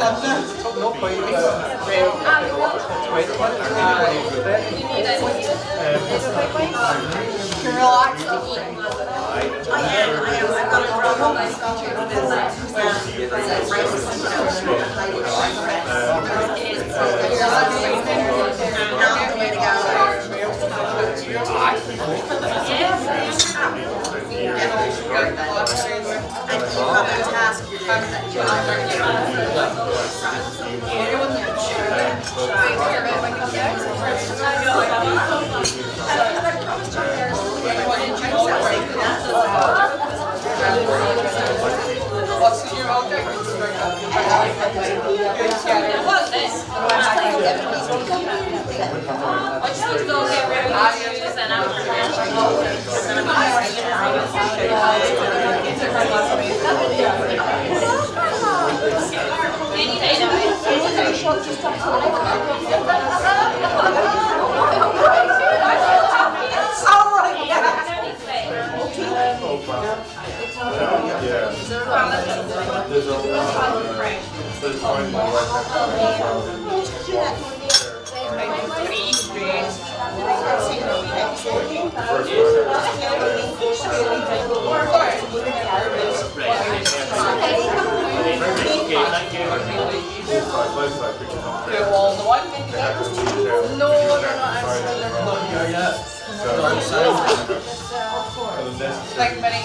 What's your Like many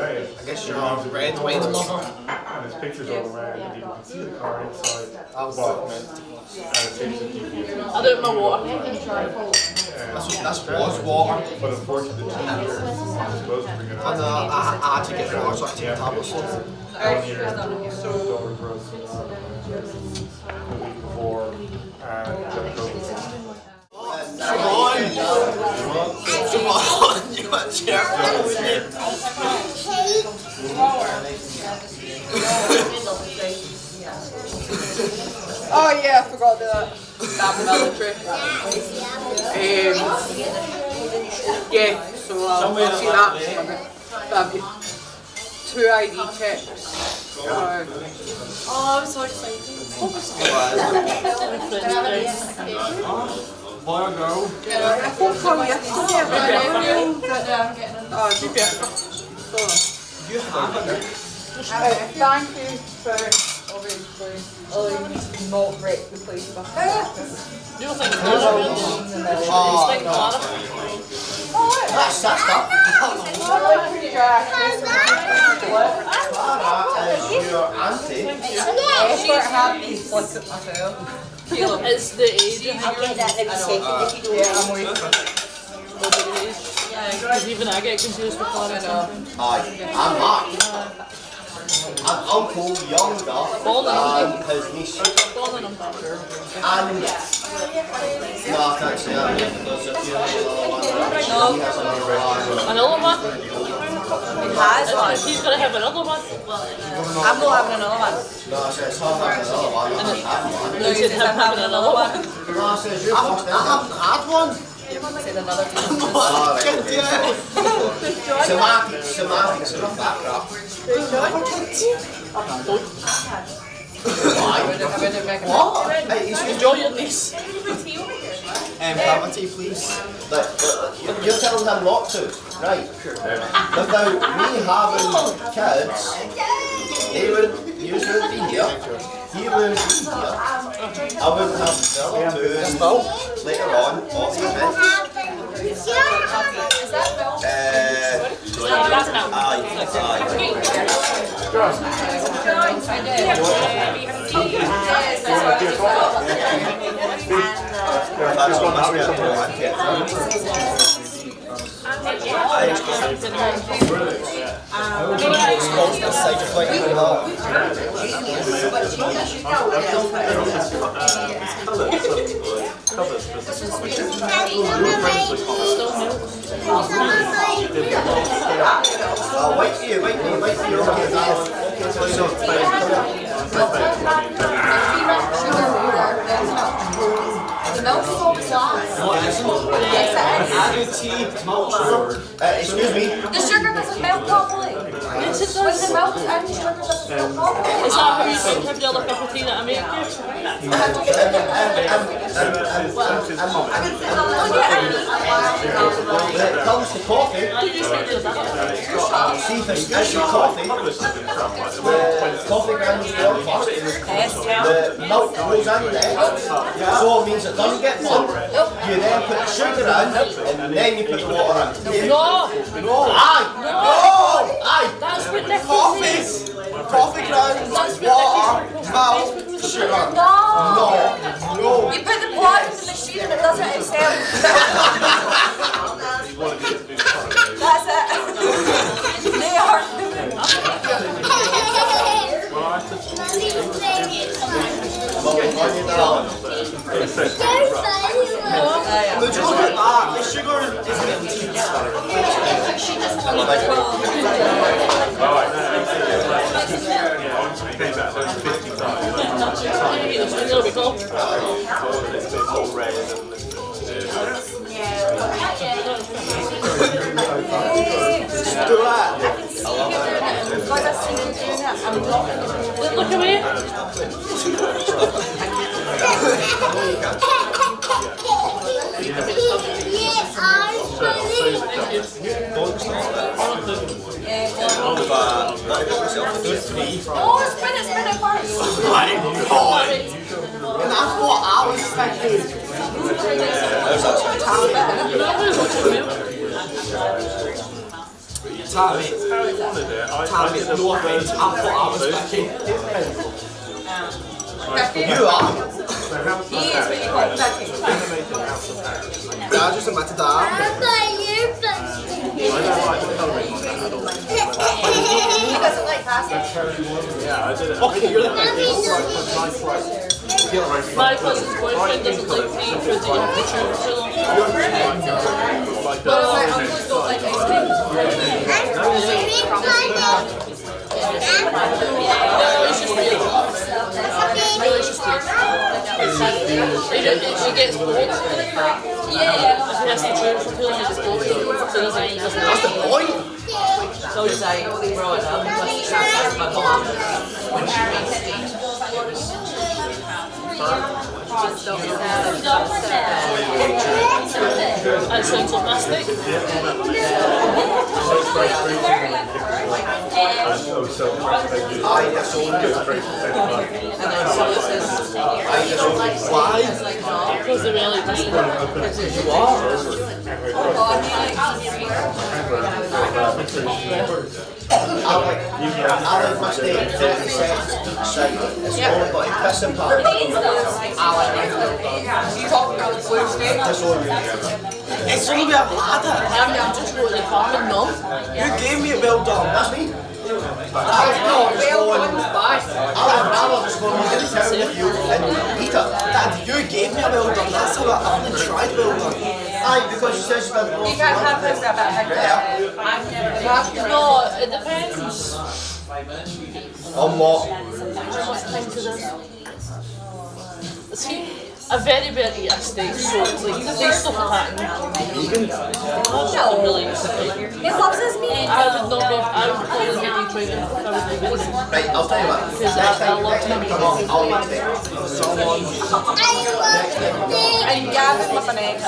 I guess you're a red wine lover. And there's pictures all around, and you can see the car inside the box. And it takes the GPS. I don't know what. That's was water. But unfortunately, the teacher was supposed to bring it I know, I had to get water so I could take tablets. 1 year overgrowth the week before, and got COVID. Come on, you got chair. Oh yeah, I forgot to do that. That military. Yeah, so I'll see that. 2 ID checks. Oh, I'm so excited. Boy or girl? I thought on yesterday, oh, be perfect. You have it. Thank you for obviously not wreck the place. You don't think That's up. Your auntie. it's the age. I'll get that in a second if you don't Yeah, I'm waiting. Because even I get confused with Clara sometimes. I'm Mark. I'm uncle, younger than his niece. And no, I can't say that because if you have Another one? He has one. He's going to have another one. I'm not having another one. No, I said it's hard having another one. I'm not having one. No, you said him having another one. No, I said you first. I haven't had one. Said another time. Semantics, enough that crap. What? Hey, Enjoy your niece. Property, please. You're telling them not to, right? Without me having kids, you wouldn't be here. He wouldn't be here. I wouldn't have the other two later on. What do you think? Wait for you, The milk is excuse me. The sugar doesn't melt properly. Yes, it When does. the milk and the sugar doesn't melt properly. Is that how you think of the other cup of tea that I make you? When it comes to coffee, see if it's actually coffee, the coffee grounds go up first, the milk goes in there, so it means it doesn't get burnt. You then put the sugar in, and then you put the water in. No! Aye! That's ridiculous! Coffee grounds, water, milk, sugar. No! You put the pot in the machine and it does it itself. That's it. They are doing it. Would you look at that? The sugar is She just wanted 12. Look away. Oh, spin it first. my God! And I thought I was thinking. Tammy, no offense, I thought I was thinking. You are. He is what you call Becky. Yeah, I just admitted that. He doesn't like pasta. Yeah, I did it. Okay, you're the My cousin's boyfriend doesn't like free food that you have to chew for too long. Well, my uncles don't like ice cream. No, it's just weird. Really, it's just weird. She gets bored. Yeah. He has to chew for too long, he just goes. So he's like, he doesn't like it. That's the point. So he's like, growing up, that's my mom. When she makes steak. And sounds like plastic. Why? Because they're really tasty. I like my steak 30 cents a side. It's only got a piss and pan. You talking about the blue steak? It's only a ladder. I'm just going to the farm and numb. You gave me a well done. That's me. I'd rather just go and get it with you and eat it. Dad, you gave me a well done. That's how I've only tried well done. Aye, because you said you didn't know. You can't have this about No, it depends. On what? See, a very eat a steak, so like they stop attacking. Vegan? No, really. He loves his meat. I would not be. I would probably not be trying if I was vegan. Right, I'll tell you what. Because Next I love to time you come on, I'll eat steak. Someone. And Gavin with an egg.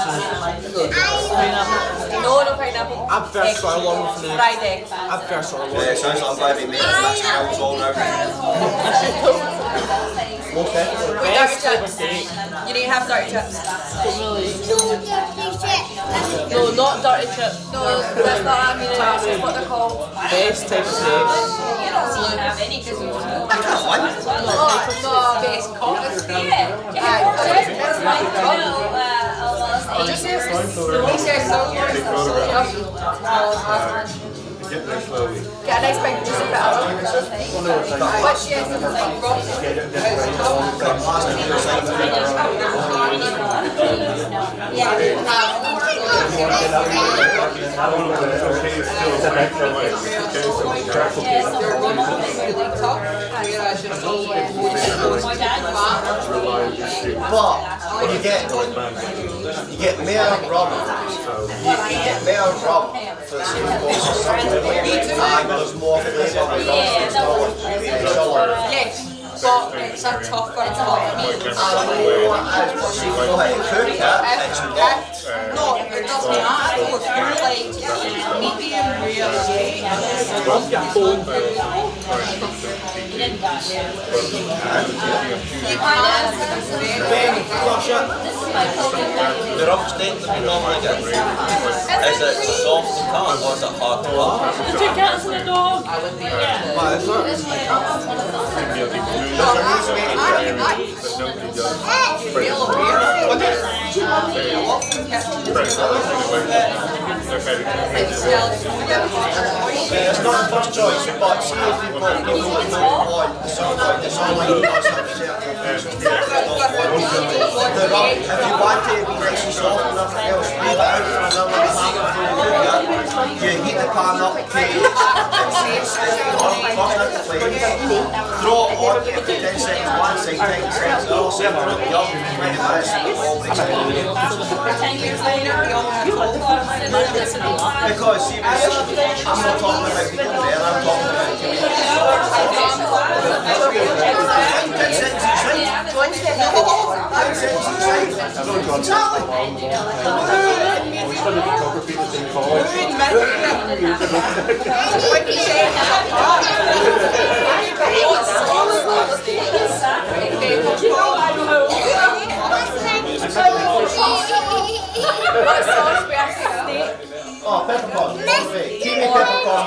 Pineapple. No pineapple. I'm first so long with an egg. Fried egg. I'm first so long. Yeah, it sounds like I'm glad we made mixed meals all now. Most definitely. Dirty chips. You need to have dirty chips. Really? No, not dirty chips. No, that's not what I mean. That's what they're called. Best type of steak. You don't have any because you don't. No, best cocktail. Just say so. He says so. Get a nice big juicy bit of which yes, it's like But you get more rum. You get more rum for the same cost. And there's more flavour. yes, but it's a tougher top meat. I know what it is. You know how to cook it. It's not. No, it doesn't matter. If you're like medium rare steak, The rump steak that we normally get, is it soft to cut or is it hard to cut? the two cats and a dog. What is It's not the first choice, but see if you've got people that know what sort of this online does have certain official dates. If you want to be nice and soft and nothing else, leave it out for another half of the cooker. You heat the pan up to throw it on for 10 seconds one side, 10 seconds the other side, throw it in the oven for 20 minutes and it all exploded. Because see, I'm not talking about people there, I'm talking about community. 10 seconds each side. 10 seconds each side. Oh, peppercorn. Keep me peppercorn.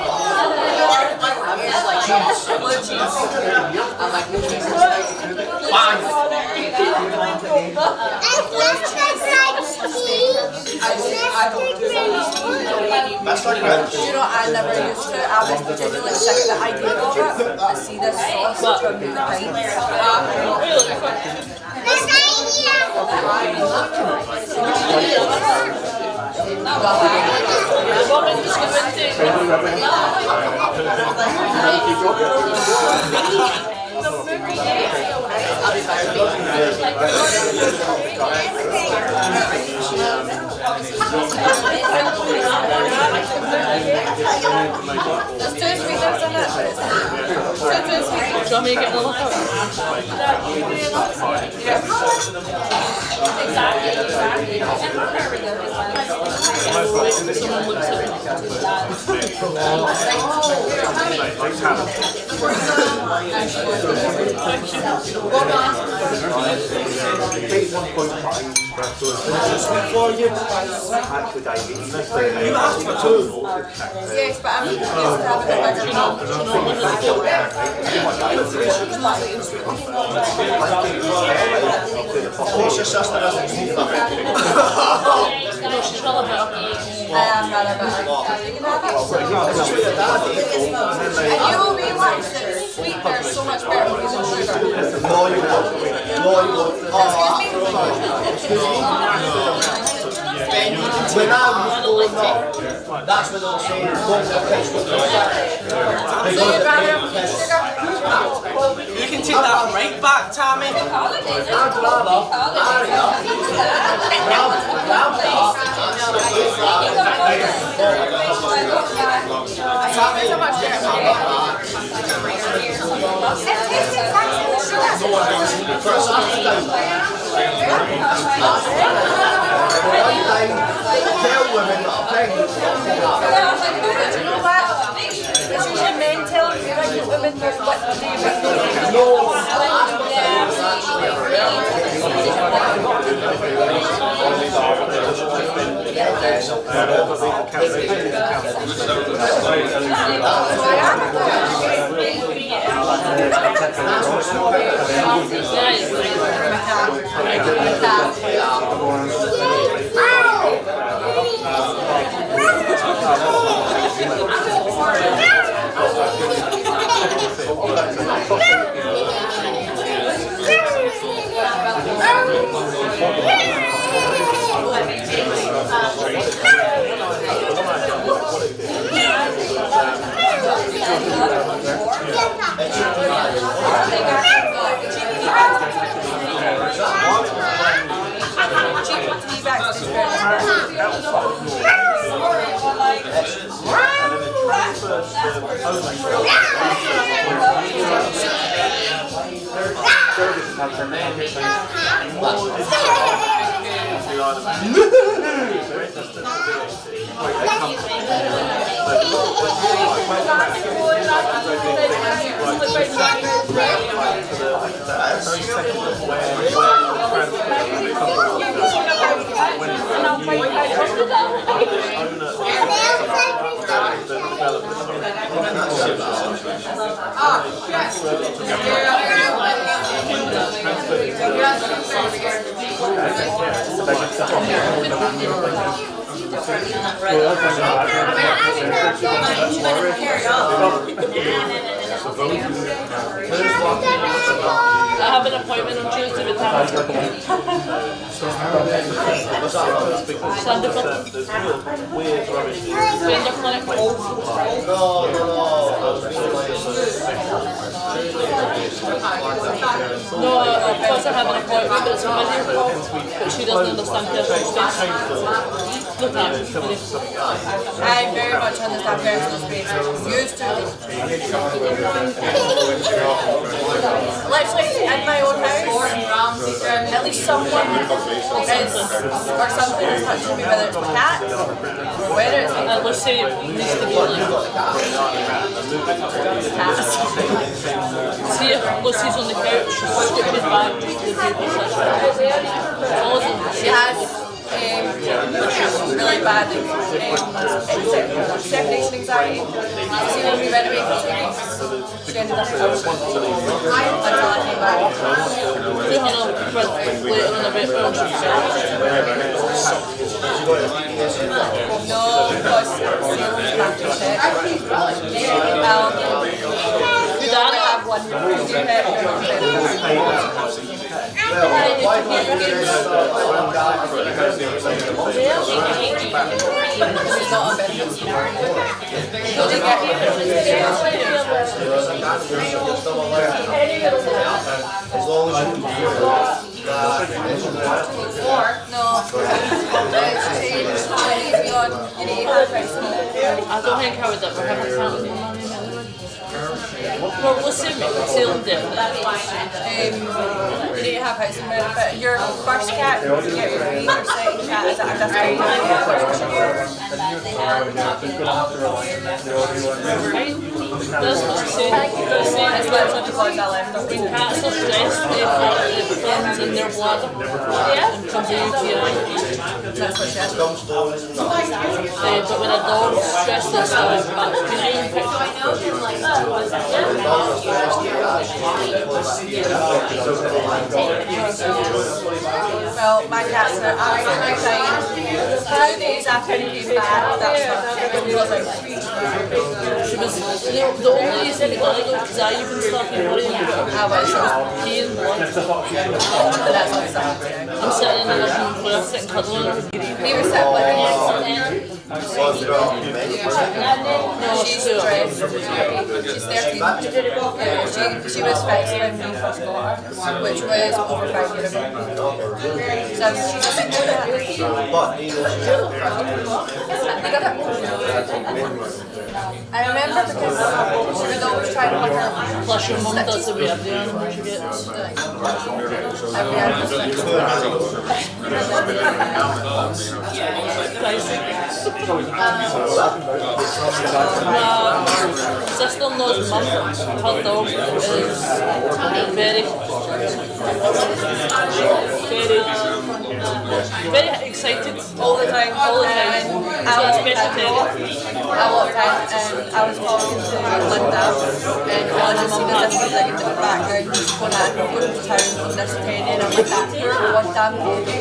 That's like that. You know, I never used to. I was particularly sick of the idea of it. I see this sauce from the There's two sweeteners in it. Two sweeteners. Do you want me to get the look out? Exactly. Someone looks at for you. You asked for two. Yes, but I'm used to having a bigger mouth. Your sister doesn't speak that. No, she's relevant. I am relevant. You can have it. And you will realize that sweet there's so much better for you than sugar. No, you won't. No, you won't. Excuse me? When I was growing up, that's when they were saying, don't get pissed with the You can take that right back, Tammy. I'd rather so much tell women that are pregnant. Do you know what? This is your men telling pregnant women that what to do with I have an appointment on Tuesday with Thomas. Sunday Gender clinic. No, of course I have an appointment, but it's a video call, but she doesn't understand personal space. Look at me. I very much understand personal space. Used to. Literally, in my own house, at least someone is, or something is touching me, whether it's my cat, whether it's like, let's say it needs to be like cats. See if Lucy's on the couch, skip his back, she has really bad separation anxiety. She when we went away for 2 weeks, she ended up until I came back. We had a later on a bit when she no, because she was back to check. Did I have one review pet? She's not a benefit. As long as you I don't think I would ever have a family money anyway. Well, we'll see me. We'll them. You need to have housing benefit. Your first cat, you get free. Your second cat is at a discount. That's what she said. It's literally because I left them. When cats are stressed, they feel it comes in their bladder. And comes out to you. That's what she has. But when a dog's stressed, it's back to you. Well, my cat's now absolutely fine. 2 days after he came back, that's what she was like. She was, the only reason it got illegal because I even started worrying about her. She was peeing blood. That's what it's happened. I'm sitting in the living room where I'm sitting cuddling her. We were sitting with her. No, she's stressed. She's 13. She was fixed when we first got her, which was over 5 years ago. So she doesn't know that. I remember because she would always try to put her. Plus your mum does the way every animal she gets. Every animal. Sister-in-law's mum, her dog is very excited all the time. I walked in and I was talking to Linda, and all your mum has this like in the background, just going to town on this tenny, and I'm like, that's one damn baby.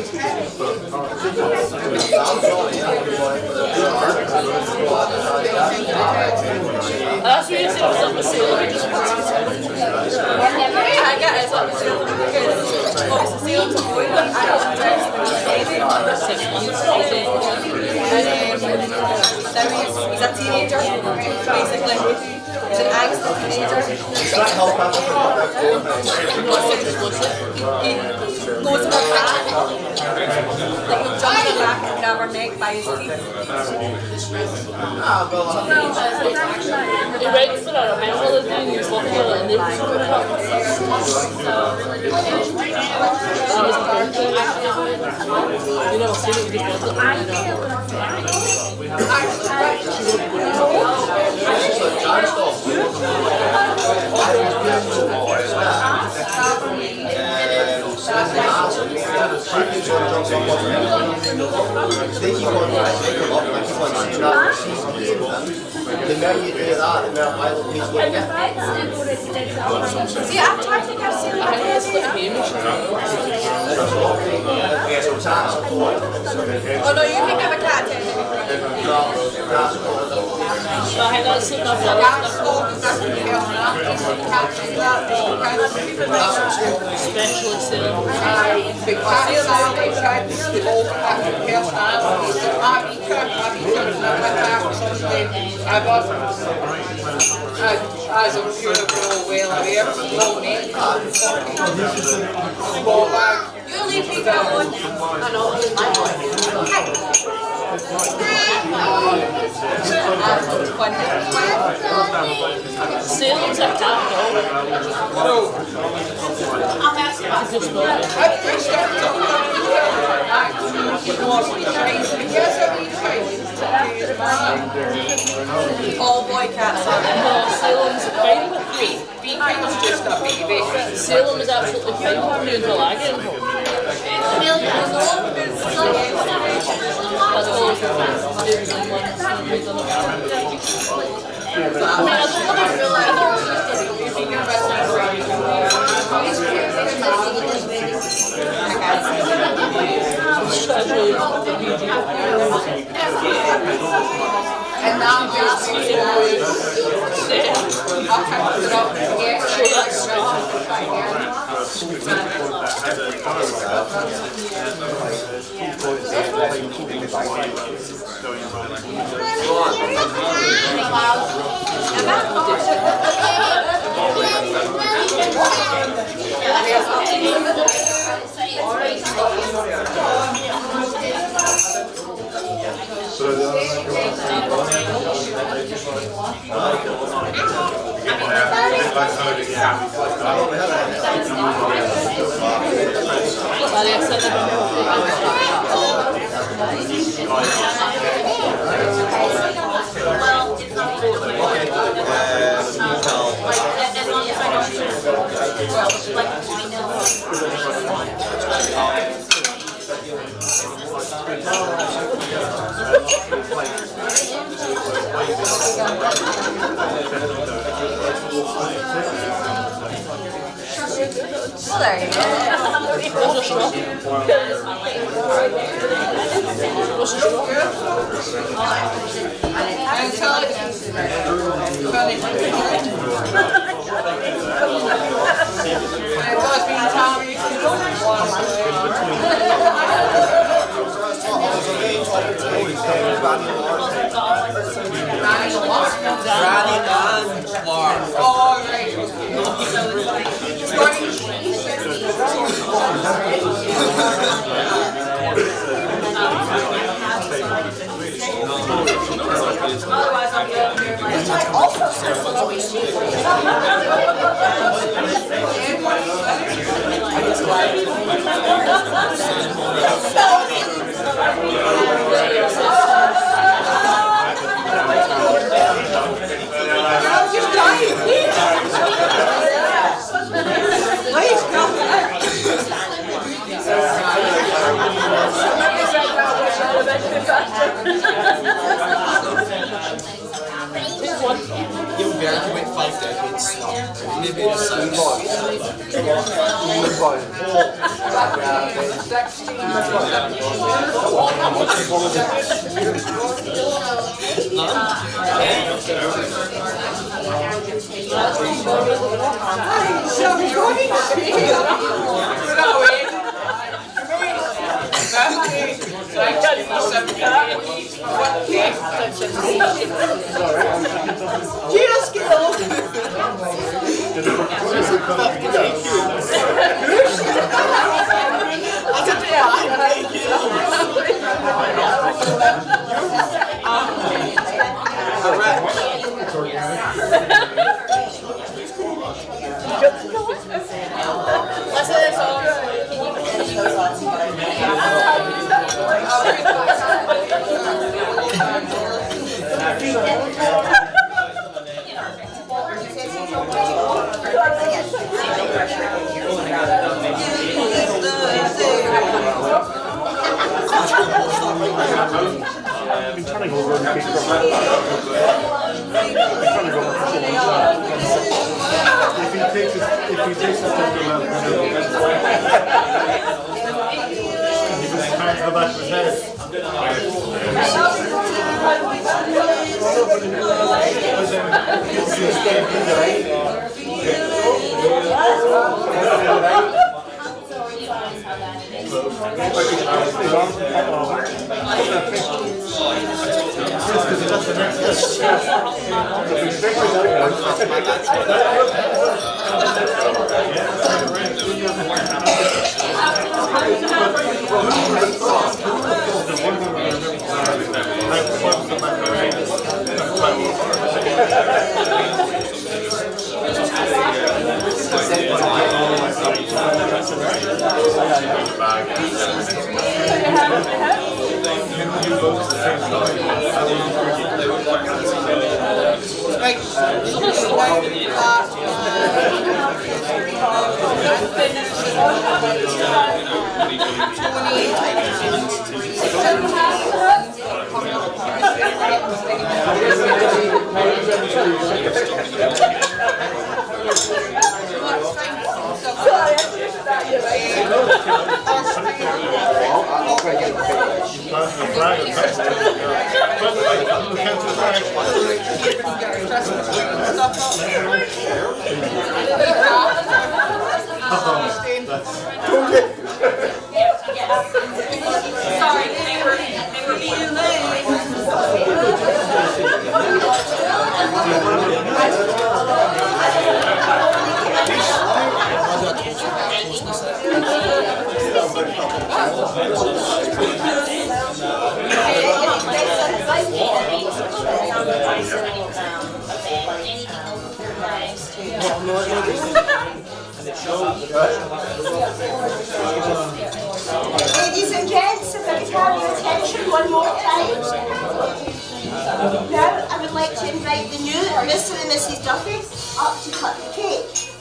That's what you said was up the ceiling. I get it, it's up the ceiling because obviously ceilings are going, I was dressed when he was baby, 6 months, and now he's a teenager, basically. He's an angsty teenager. He goes to her back, like he'll jump in her back and grab her neck by his teeth. He went for her a bit all the time, he was walking her and they were so good. You never seen it, you just want The minute you do that, the minute Violet he's going to get. See, I'm trying to think I've seen that. Oh no, you can give a cat to him. That's my as a beautiful whale of air, low neck, you leave me alone. I know. Salem's a cat dog. I'm asking about just all boy cats are no, Salem's fine with me. Beacon's just a baby. Salem is absolutely fine with me until I get involved. That's all it's and now just well, there you go. You'll bear to wait 5 decades. Maybe it's 6. Yes. the back of his head. Sorry, they were being Ladies and gents, if I could have your attention one more time. Now, I would like to invite the new Mr. and Mrs. Duffy up to cut the cake.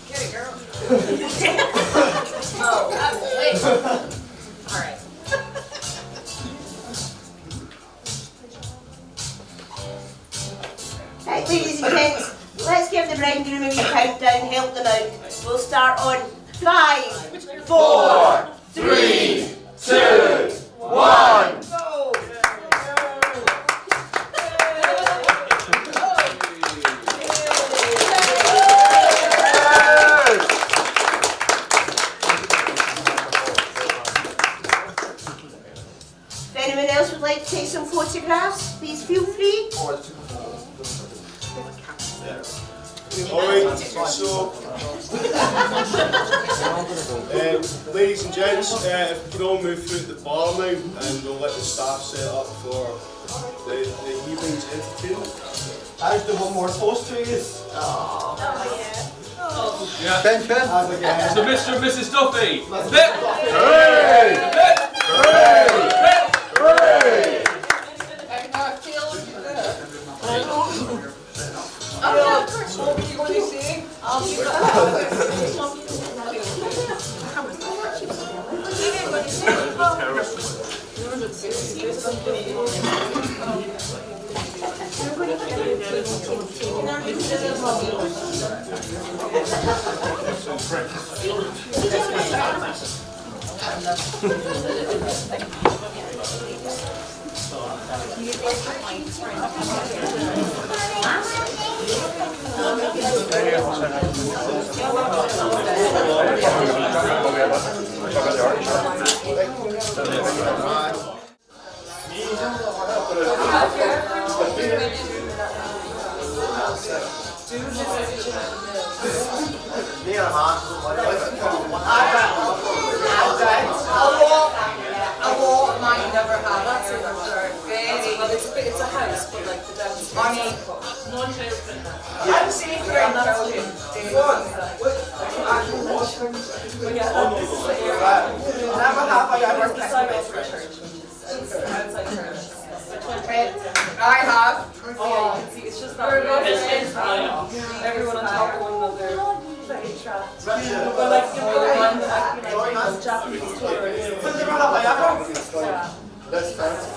Get it, girl. Oh, wait. All right. Right, ladies and gents, let's give the bride and groom a wee countdown, help them out. We'll start on 5, 4, 3, 2, 1. go! If anyone else would like to take some photographs, please feel free. Alright, so ladies and gents, if we can all move through the bar now and we'll let the staff set up for the evening's entertainment. I'll do one more toast to you. Yeah. Ben. So Mr. and Mrs. Duffy. Hooray! Hooray! What were you going to say? A lot might never have that sort of shirt. It's a house, but like the dance. I'm safe here in that never have I ever I have. Oh, you can see it's just not everyone on top of one another. Very trapped. But like one Japanese tourists. That's fancy.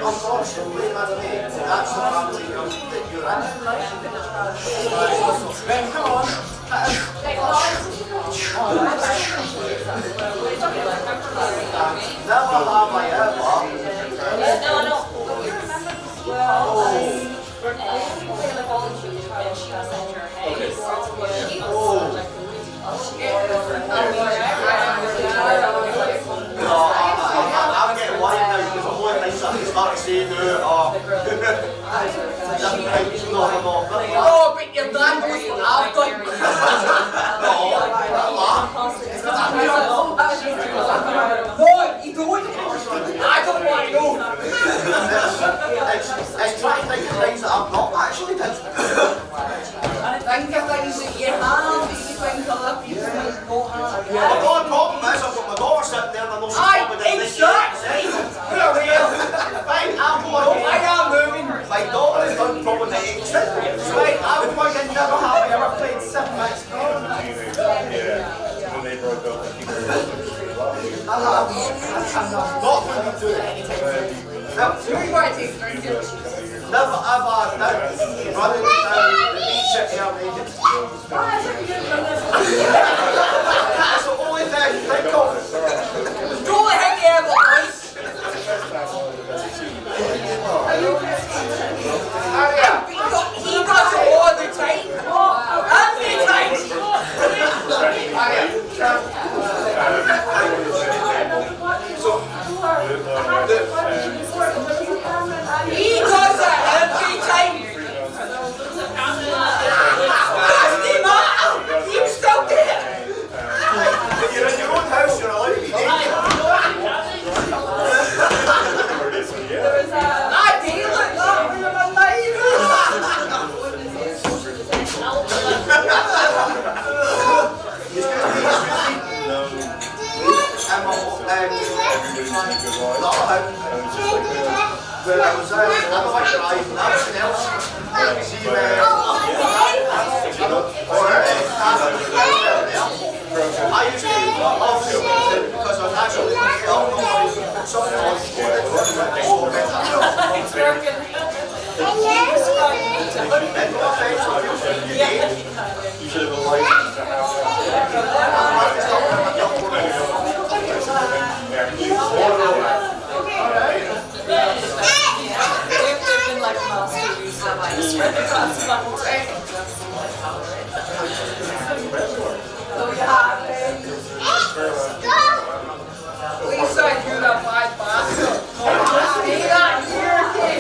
Unfortunately, that's the family that you're in. Ben, come on. Never have I ever. No, no. Well, and she was in her head. I'm getting worried now because I'm only thinking something start saying no. Oh, but your dad knows what I've done. No, you don't. I don't want to know. It's trying to think of things that I've not actually done. Think of things that you have, that you think other people might not have. The only problem is I've got my daughter sitting there and I know she's probably doing this. Exactly. Fine, I'm going home. I am moving. My daughter has done probably the exit. Right, I'm going to never have ever played 7 minutes. Yeah, when they broke up, I think they were not when you do it. Never ever running down the beach at Air Agents. That's the only thing I can think of. Don't let him get out of he does it all the time. Every time. He does it every time. Ask him out. You still do it. You're in your own house, you're allowed to be naked. I do like that when I'm alive. When I was out, I was like driving, everything else. See I used to love it because I was actually something on It's working. You should have a license to have They've been like master use of ice for the past month. So you happy? Lisa, you're the bad bastard. See that? You're okay.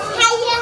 Hiya!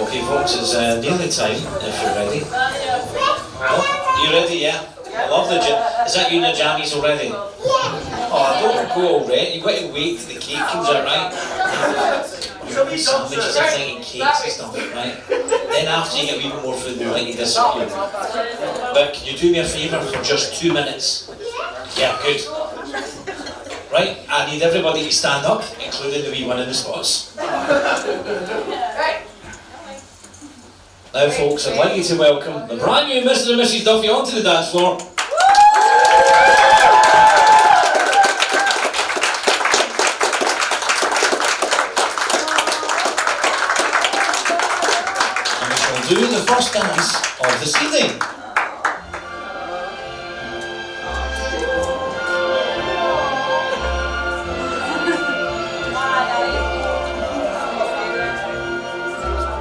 Okay folks, it's nearly time if you're ready. Oh, you ready? Yeah. I love the is that you and the jammies already? Yeah. Oh, don't go already. You've got to wait till the cake comes out, right? You're sandwiches and thinking cakes and stuff, right? Then after you get a wee bit more food, you might disappear. But can you do me a favour for just 2 minutes? Yeah, good. Right, I need everybody to stand up, including the wee one in the spots. Now folks, I'd like you to welcome the brand new Mr. and Mrs. Duffy onto the dance floor. And we shall do the first dance of this evening.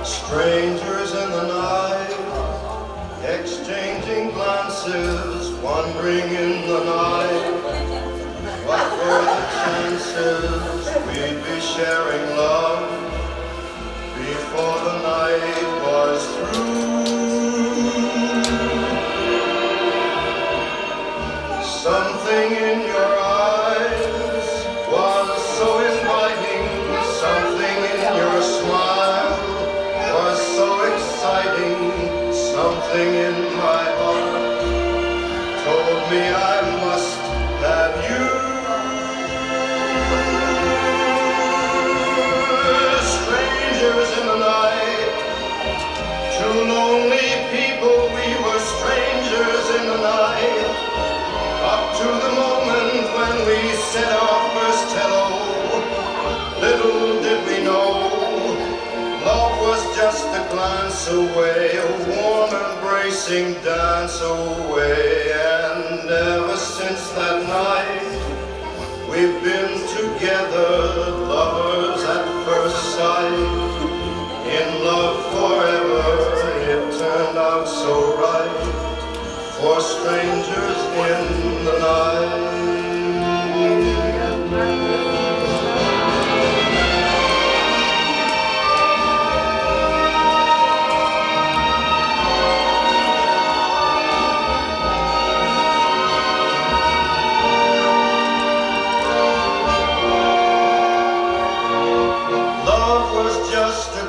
Strangers in the night, exchanging glances, wandering in the night. What were the chances we'd be sharing love before the night was through? Something in your eyes was so inviting, something in your smile was so exciting, something in my heart told me I must have you. Strangers in the night, two lonely people, we were strangers in the night, up to the moment when we said our first hello. Little did we know love was just a glance away, a warm embracing dance away. And ever since that night, we've been together, lovers at first sight. In love forever, it turned out so right, for strangers in the night.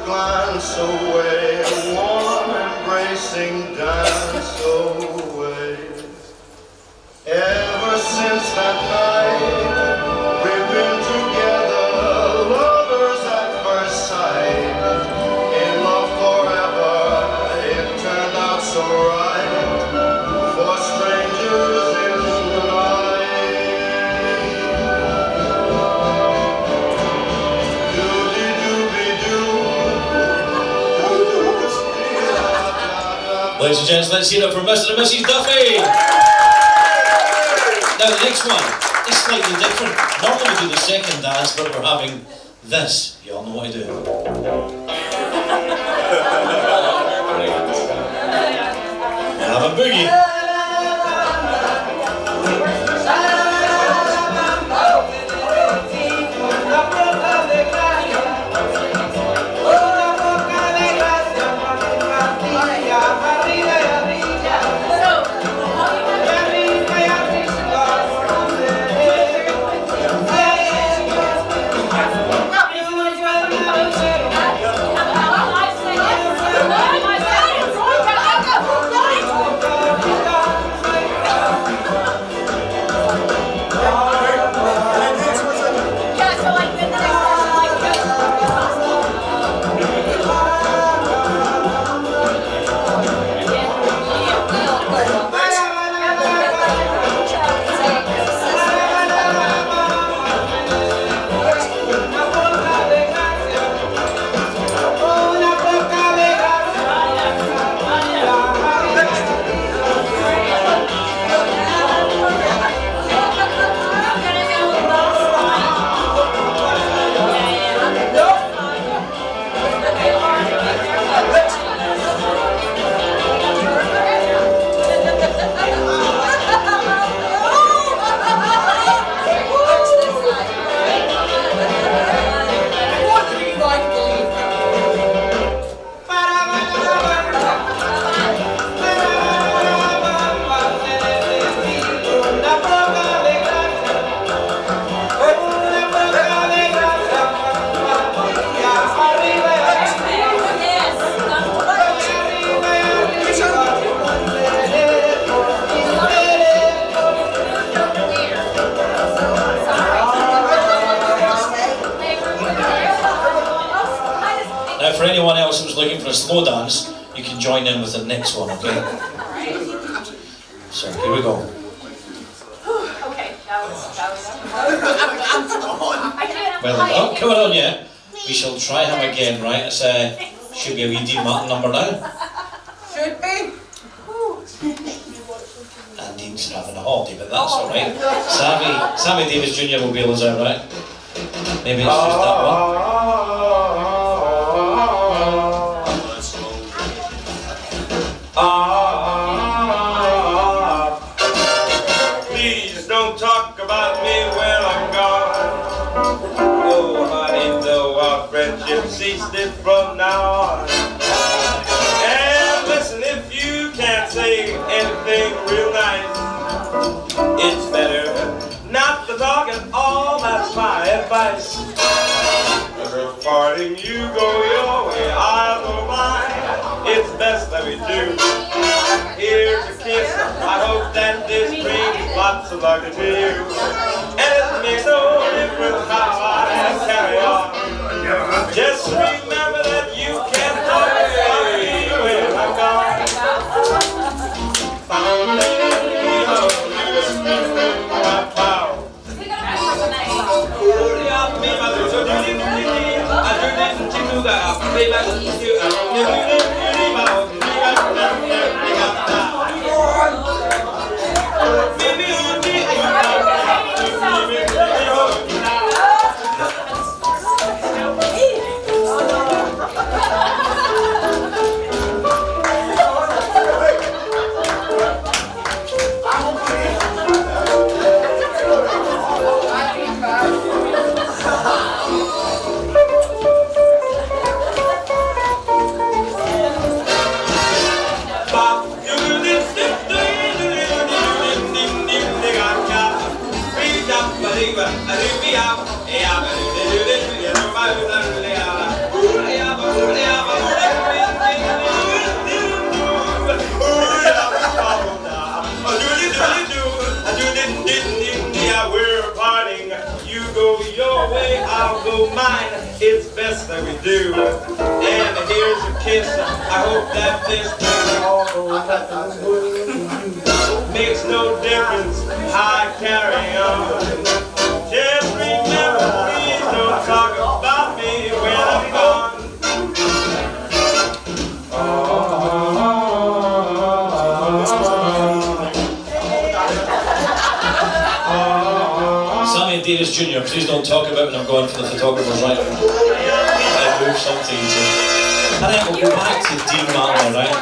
Dance away, a warm embracing dance away. Ever since that night, we've been together, lovers at first sight. In love forever, it turned out so right, for strangers in the night. Ladies and gents, let's hear it for Mr. and Mrs. Duffy! Now the next one is slightly different. Normally we do the second dance, but we're having this. You all know what to do. Have a boogie. Arriba looking for a slow dance, you can join in with the next one, okay? So, here we go. Okay, that was. Well, they're not coming on yet. We shall try him again, right? It's should be a wee Dean Martin number now. Should be. And Dean's having a holiday, but that's alright. Sammy Davis Jr. will bail us out, right? Maybe it's just that one. Please don't talk about me when I'm gone. Oh, honey, though our friendship ceased it from now on. And listen, if you can't say anything real nice, it's better not to talk at all. That's my advice. We're parting, you go your way, I'll go mine. It's best that we do. Here's a kiss. I hope that this brings lots of luck to you. And it makes no difference how I carry on. Just remember that you can't talk away when I'm gone. We're parting. You go your way, I'll go mine. It's best that we do. And here's a kiss. I hope that this makes no difference how I carry on. Just remember, please don't talk about me when I'm gone. Sammy Davis Jr., please don't talk about when I'm going for the photographers, right? I move sometimes. And then we'll go back to Dean Martin, right?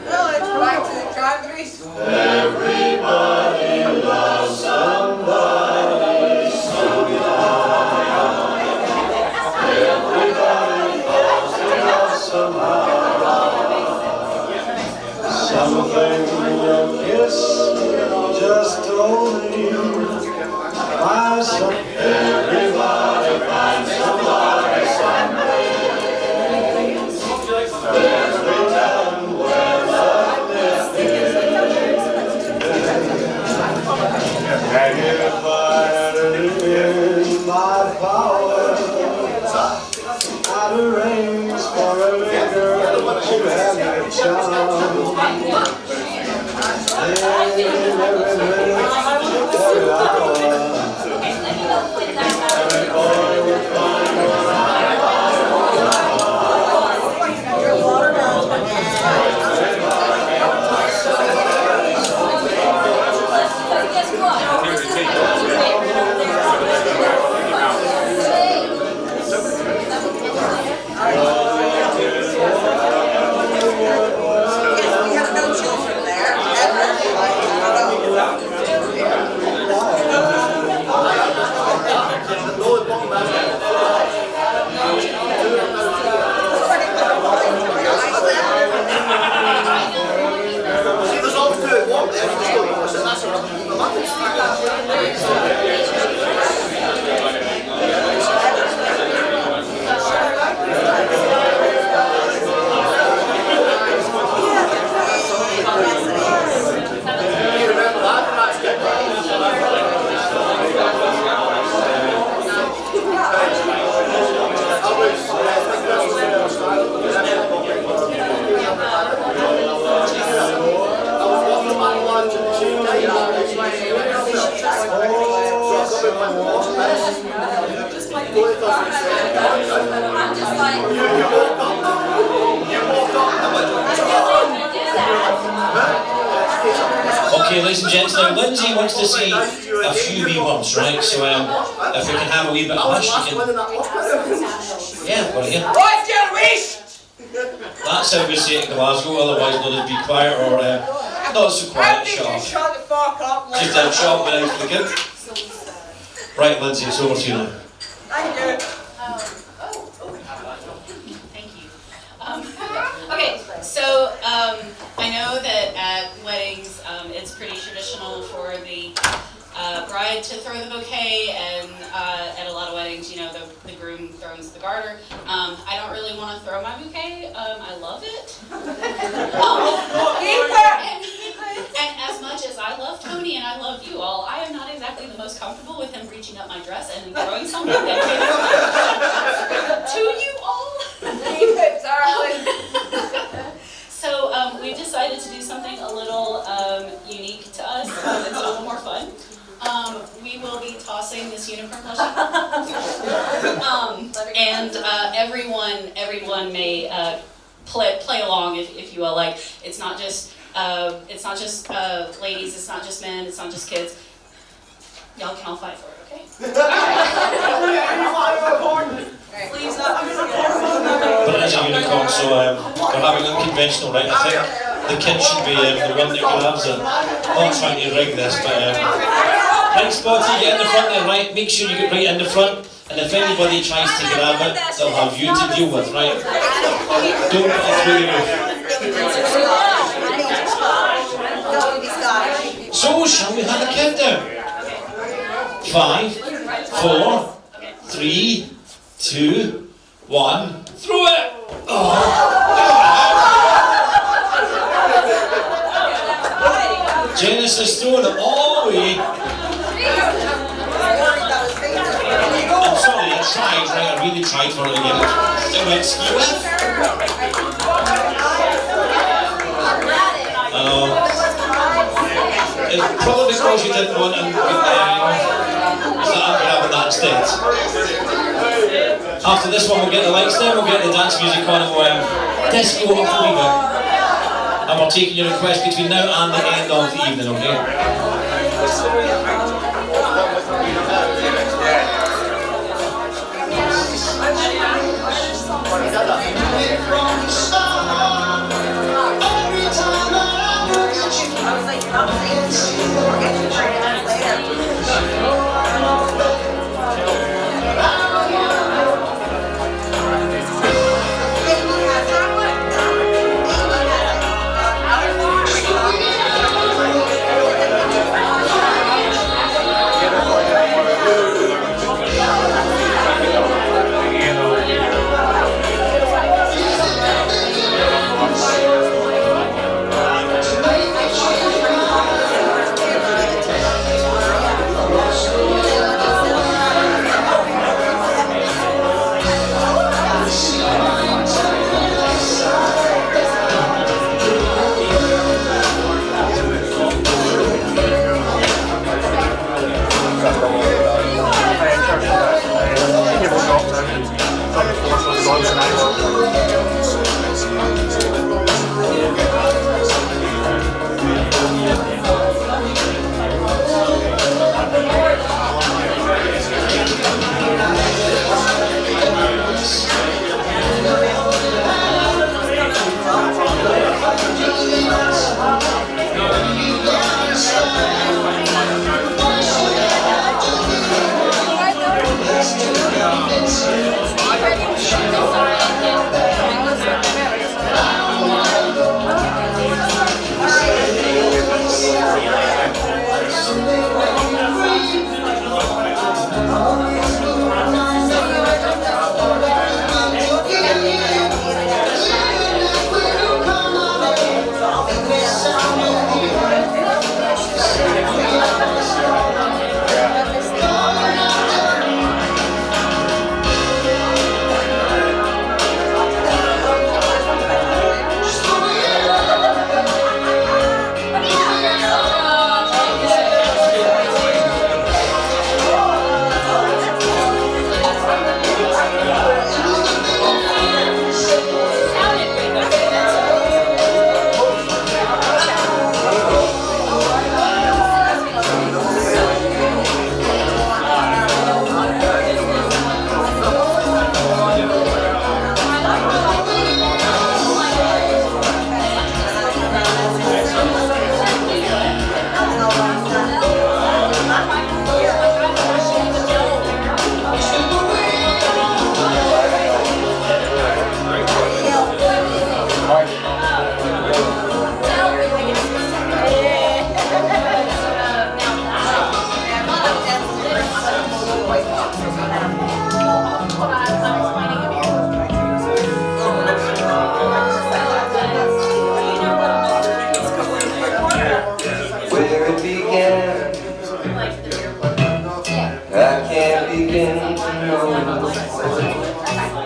Well, it's back to the Cadbury's. Everybody loves somebody, sometime. Everybody loves somehow. Something your kiss just told me. Everybody finds somebody someday. Every time when love is and if I had it in my power, I'd arrange for every girl to have that charm. Every boy would find We have no children there. Okay, ladies and gents, now Lindsey wants to say a few wee words, right? So if we can have a wee bit of hush, you can... Yeah, go ahead. What's your wish? That's how we say it in Glasgow, otherwise known as be quiet or not so quiet, shut up. Shut the fuck up, man. Just shut up and out again. Right, Lindsey, it's over to you now. Thank you. Thank you. Okay, so I know that at weddings it's pretty traditional for the bride to throw the bouquet, and at a lot of weddings, you know, the groom throws the garter. I don't really want to throw my bouquet. I love it. And as much as I love Tony and I love you all, I am not exactly the most comfortable with him reaching up my dress and throwing something that to you all. Keep it, darling. So we've decided to do something a little unique to us. It's a little more fun. We will be tossing this unicorn plushie. And everyone may play along if you will. Like, it's not just ladies, it's not just men, it's not just kids. Y'all can all fight for it, okay? Please not. But it is a unicorn, so we're having unconventional, right? I think the kid should be the one that grabs it. I'm not trying to rig this, but right, Spotty, get in the front there, right? Make sure you get right in the front, and if anybody tries to grab it, they'll have you to deal with, right? Don't put it through the roof. So, shall we have a countdown? 5, 4, 3, 2, 1, throw it! Oh. Genesis throwing it all the way. I'm sorry, I tried, right? I really tried for it again. It went skew. It's probably because you didn't want to grabbing that instead. After this one we'll get the lights there, we'll get the dance music on, and we'll disco up a wee bit. And we're taking your request between now and the end of the evening, okay?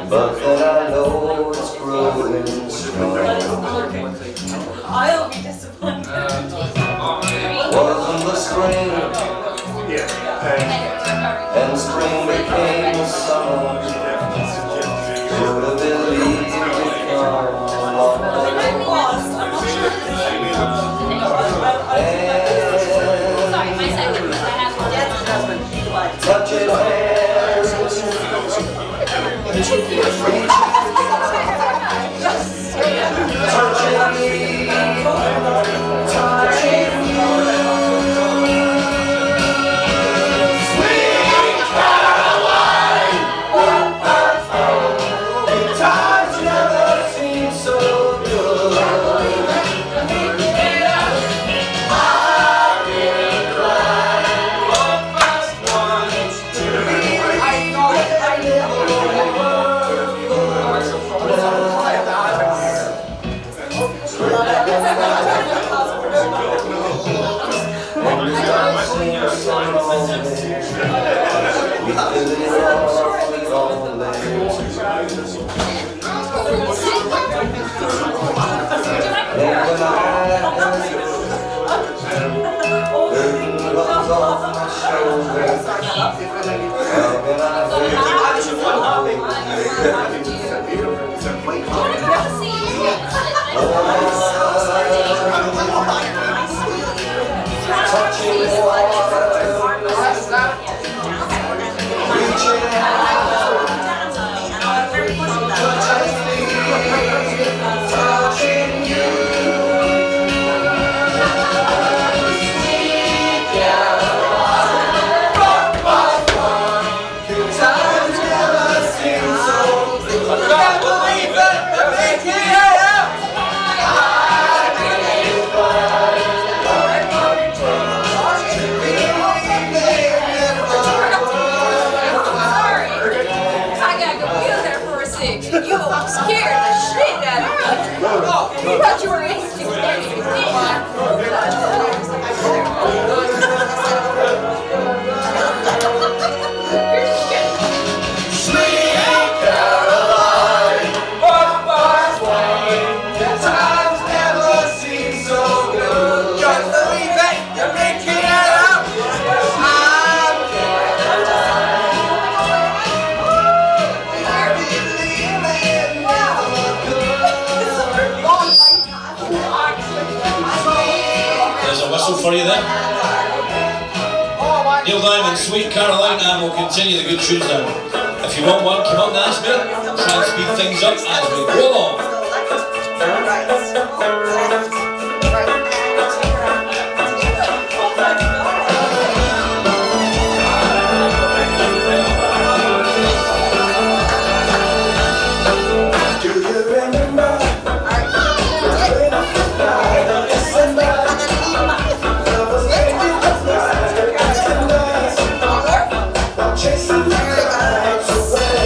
but then I know it's growing strong. I'll be disappointed. Wasn't the spring, and spring became summer. Should have believed it come along. Touching hands, touching me, touching you. Sweet Caroline, good times never seem so good. For you then. Neil Diamond, Sweet Caroline, and we'll continue the good tunes now. If you want one, come up and ask me. Try and speed things up as we go along. Chasing the clouds away.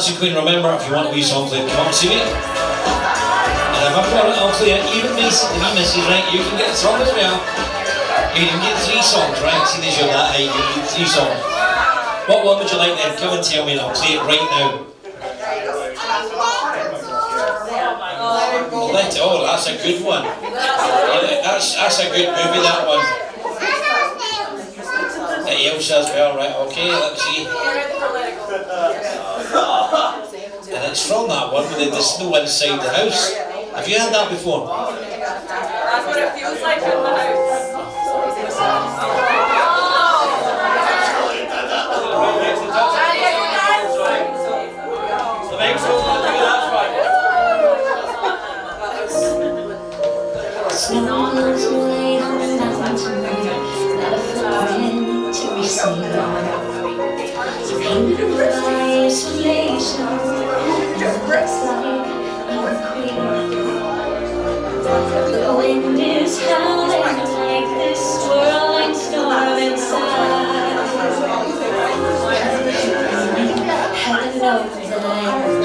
Dancing Queen, remember, if you want a wee song played, come on, see me. And if I've got it, I'll play it. Even me, missus, right, you can get a song as well. You can get 3 songs, right? See, these are that high, you can get 3 songs. What one would you like then? Come and tell me and I'll play it right now. Oh, that's a good one. Yeah, that's a good movie, that one. Elsa as well, right? Okay, let's see. And it's from that one with the snow inside the house. Have you had that before? That's what it feels like in the house. Snows lay on the mountain, not a flowering to be seen. Painted by isolation, looks like I'm a queen. The wind is howling like this swirling storm inside. Hello, the land.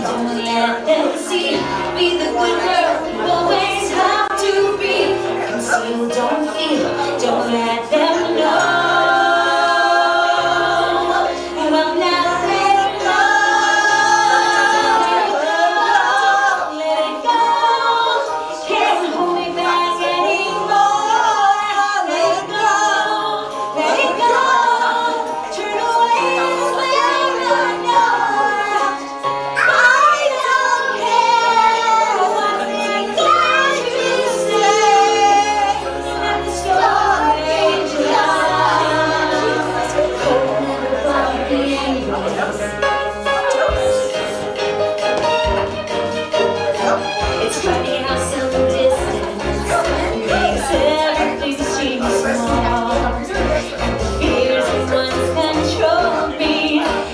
Don't let them see me, the good girl you always have to be. Conceal, don't feel, don't let them know. You will never let it go. Let it go. Can't hold me back anymore. Let it go. Let it go. Turn away, let it go. It's funny how some distance makes everything seem small. Fears that once controlled me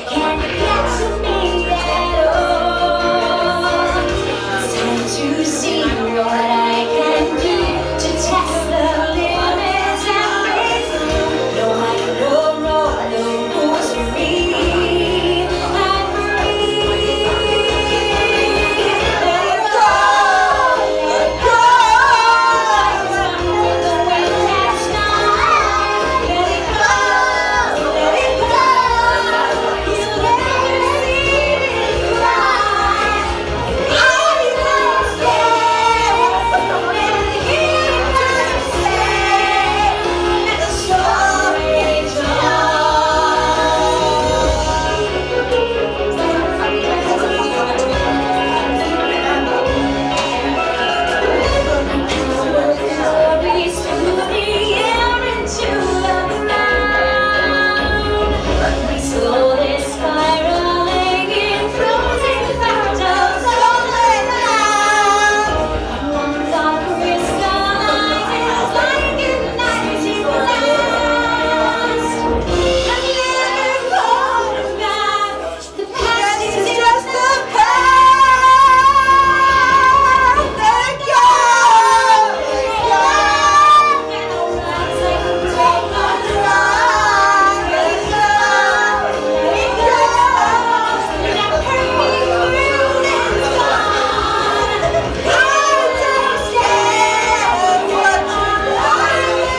can't get to me at all. It's time to see what I can do to test the limits and break through. No higher, no rules for me. I'm free. Let it go. Let it go. The wind has gone. Let it go. Let it go. You'll never see me cry. I don't stay. When the heroes say, let the story stories through the air into the ground. We slowly spiraling in frozen fractals all around. One thought crystallizes like an icy blast. I'm never going back. The past is just the past. Let it go. Let it go. And I'll rise like a break on the line. Let it go. Let it go. And that pain through is gone. I don't stand what you like to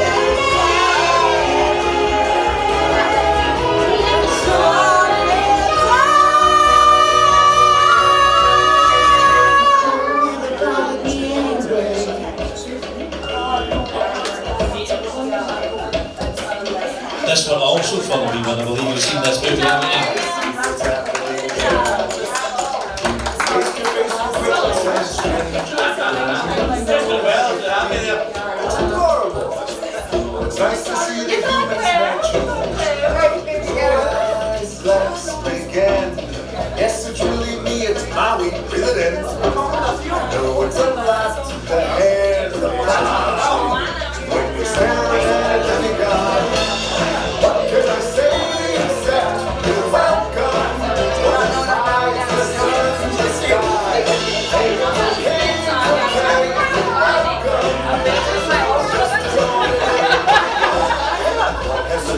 let the story This one also followed me when I believe you've seen this movie, haven't you? Nice to see the humans marching. Let's begin. Yes, it's really me, it's Maui, breathe it in. No, it's a lot, the hair, the blood. When you're staring at a demigod, what can I say except you're welcome? What hides the sun in the sky? Hey, you're welcome. Has a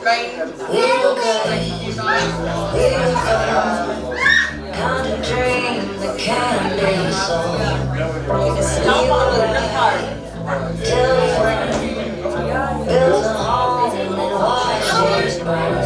Gonna dream the candy song. Steal away till the rain builds a home and watch it burn.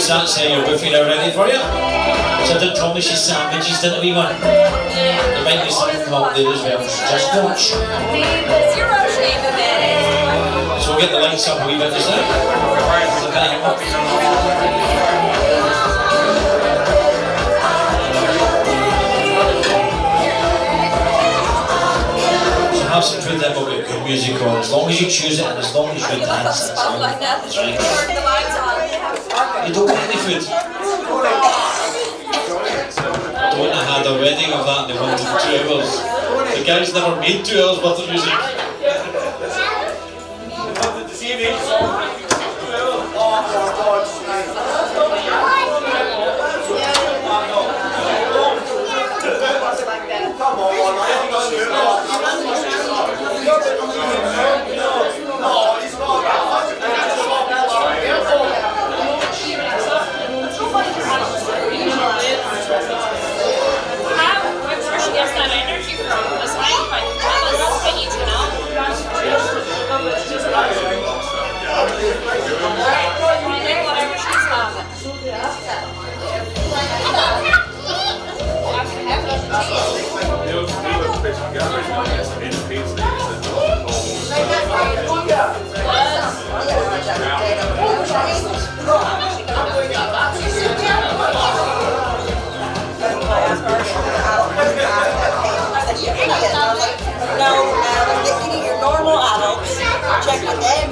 That's your buffet now ready for you. So I did promise you sandwiches, didn't we, one? There might be something hot there as well, so just watch. So we'll get the lights up a wee bit just now. So have some food then, we'll get good music on. As long as you choose it and as long as you dance, that's all. That's right. You don't want any food. I don't have had a wedding of that in the 1 to 2 hours. The guys never made 2 hours worth of music. You need your normal adults. Check with them.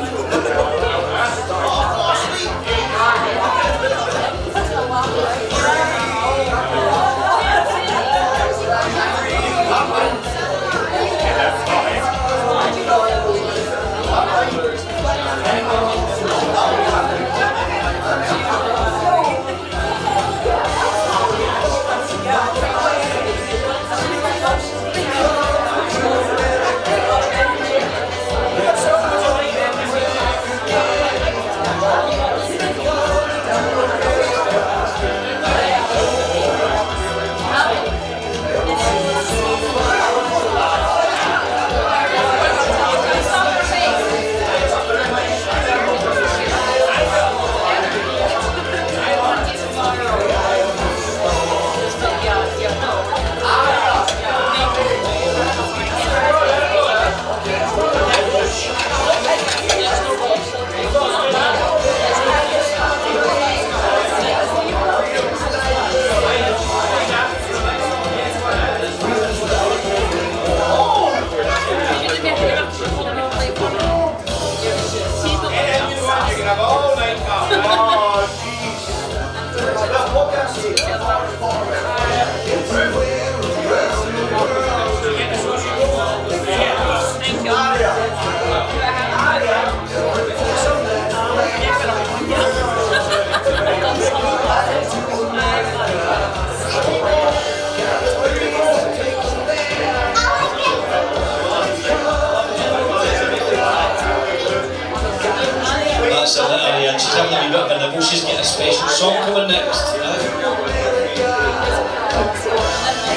know she's got a special song coming next.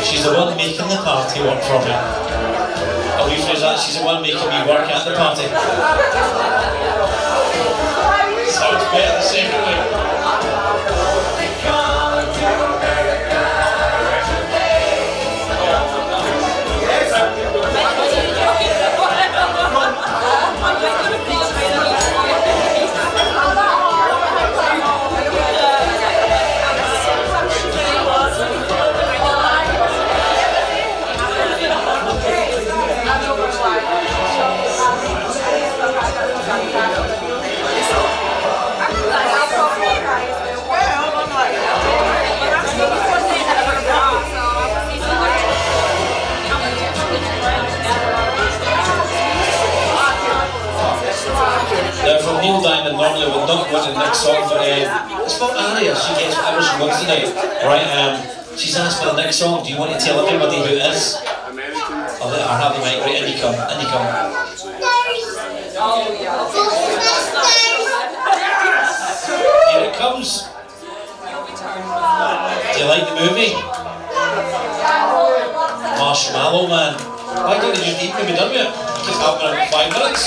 She's the one making the party work for me. I'll rephrase that, she's the one making me work at the party. Sounds better the second way. From Neil Diamond, normally would not want the next song, but it's for Aria. She gets whatever she wants tonight. Right, she's asked for the next song. Do you want to tell everybody who it is? I'll let her have the mic. Right, in you come. In you come. Here it comes. Do you like the movie? Marshmallow Man. Why don't you just eat when we're done with it? Keep happening in 5 minutes.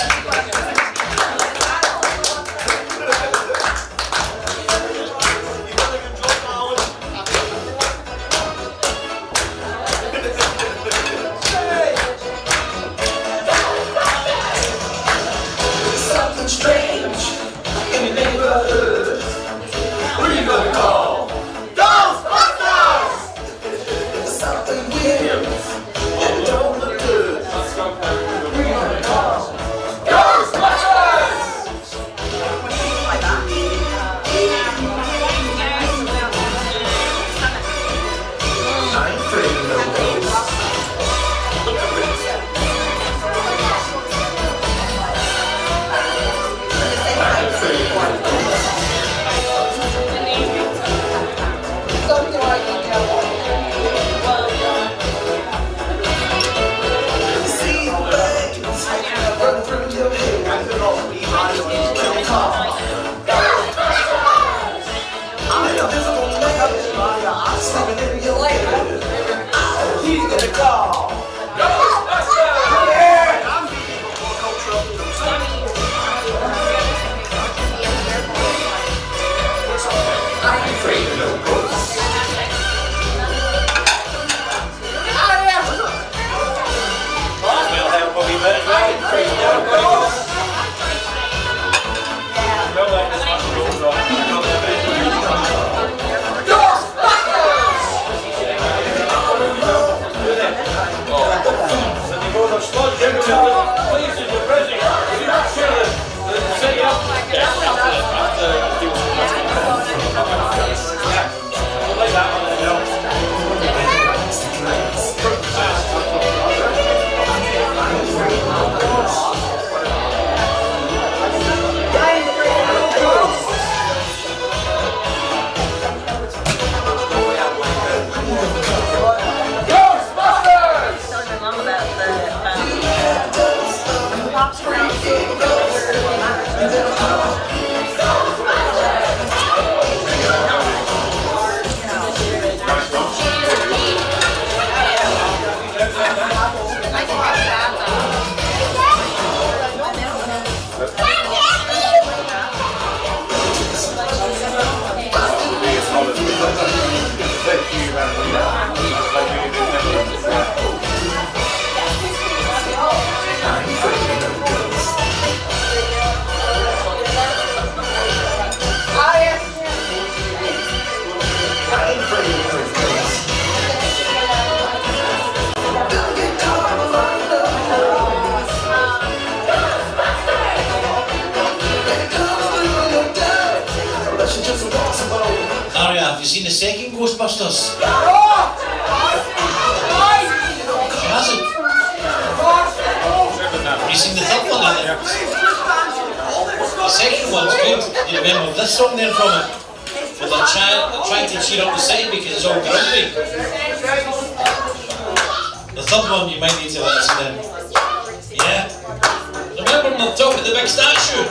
Aria, have you seen the second Ghostbusters? She hasn't. Have you seen the third one out there? The second one's good. You remember this song there from it? But they're trying to cheer up the second because it's all grumpy. The third one you might need to listen in. Yeah? Remember on the top of the big statue?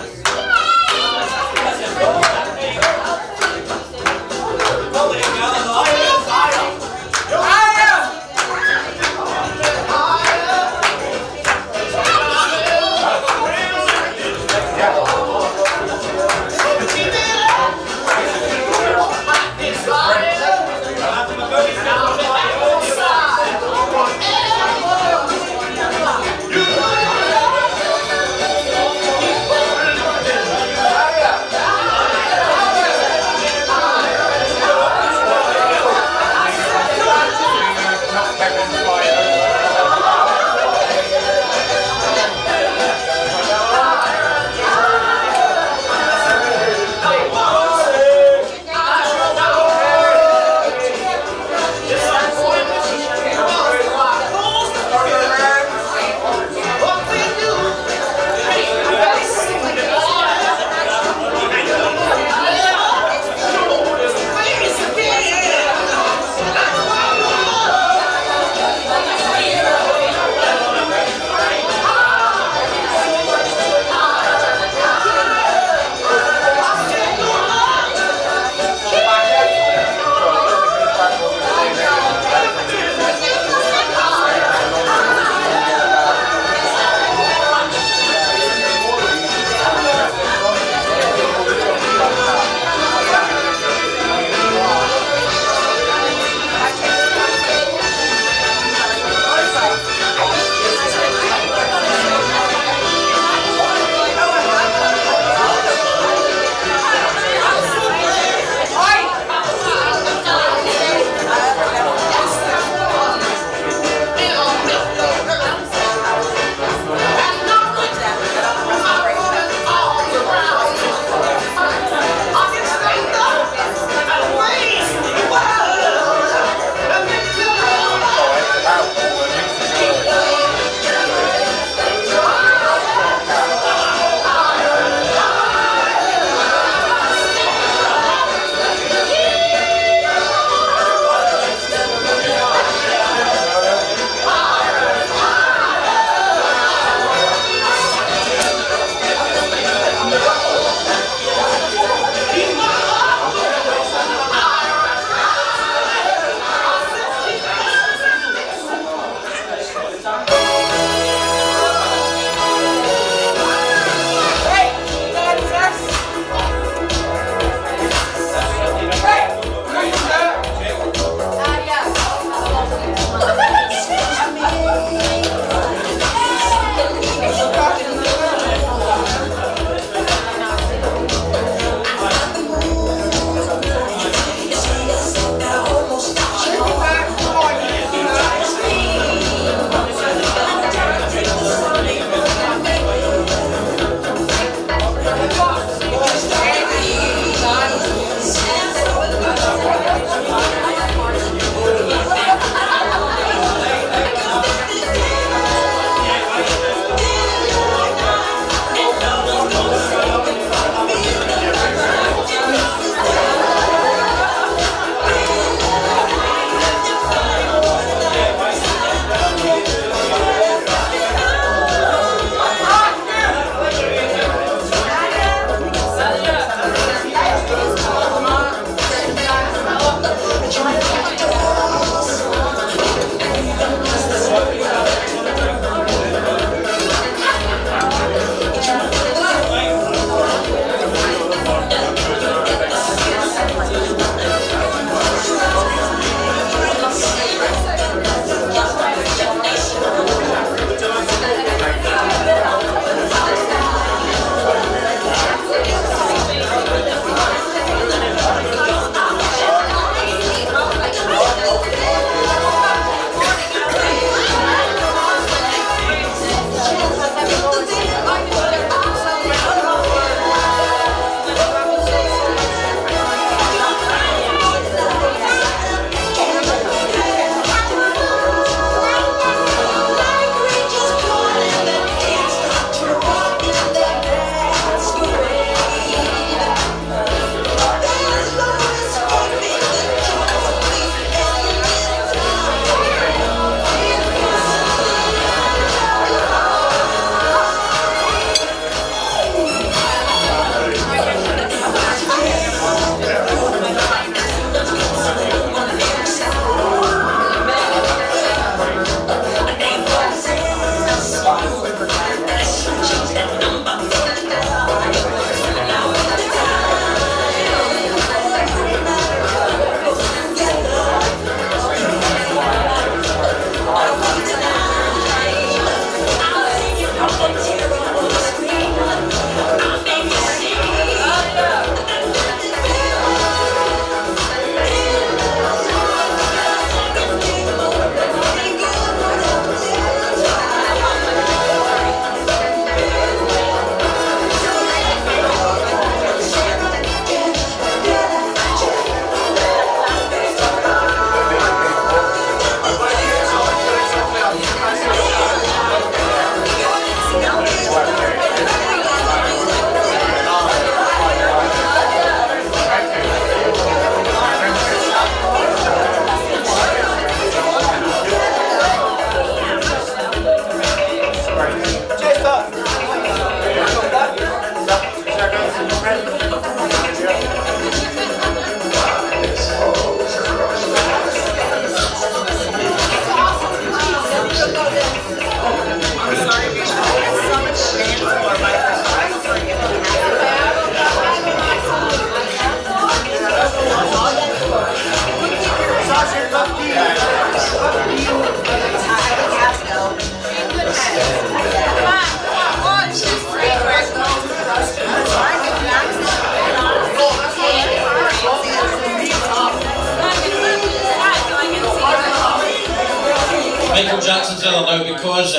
Michael Jackson thriller now, because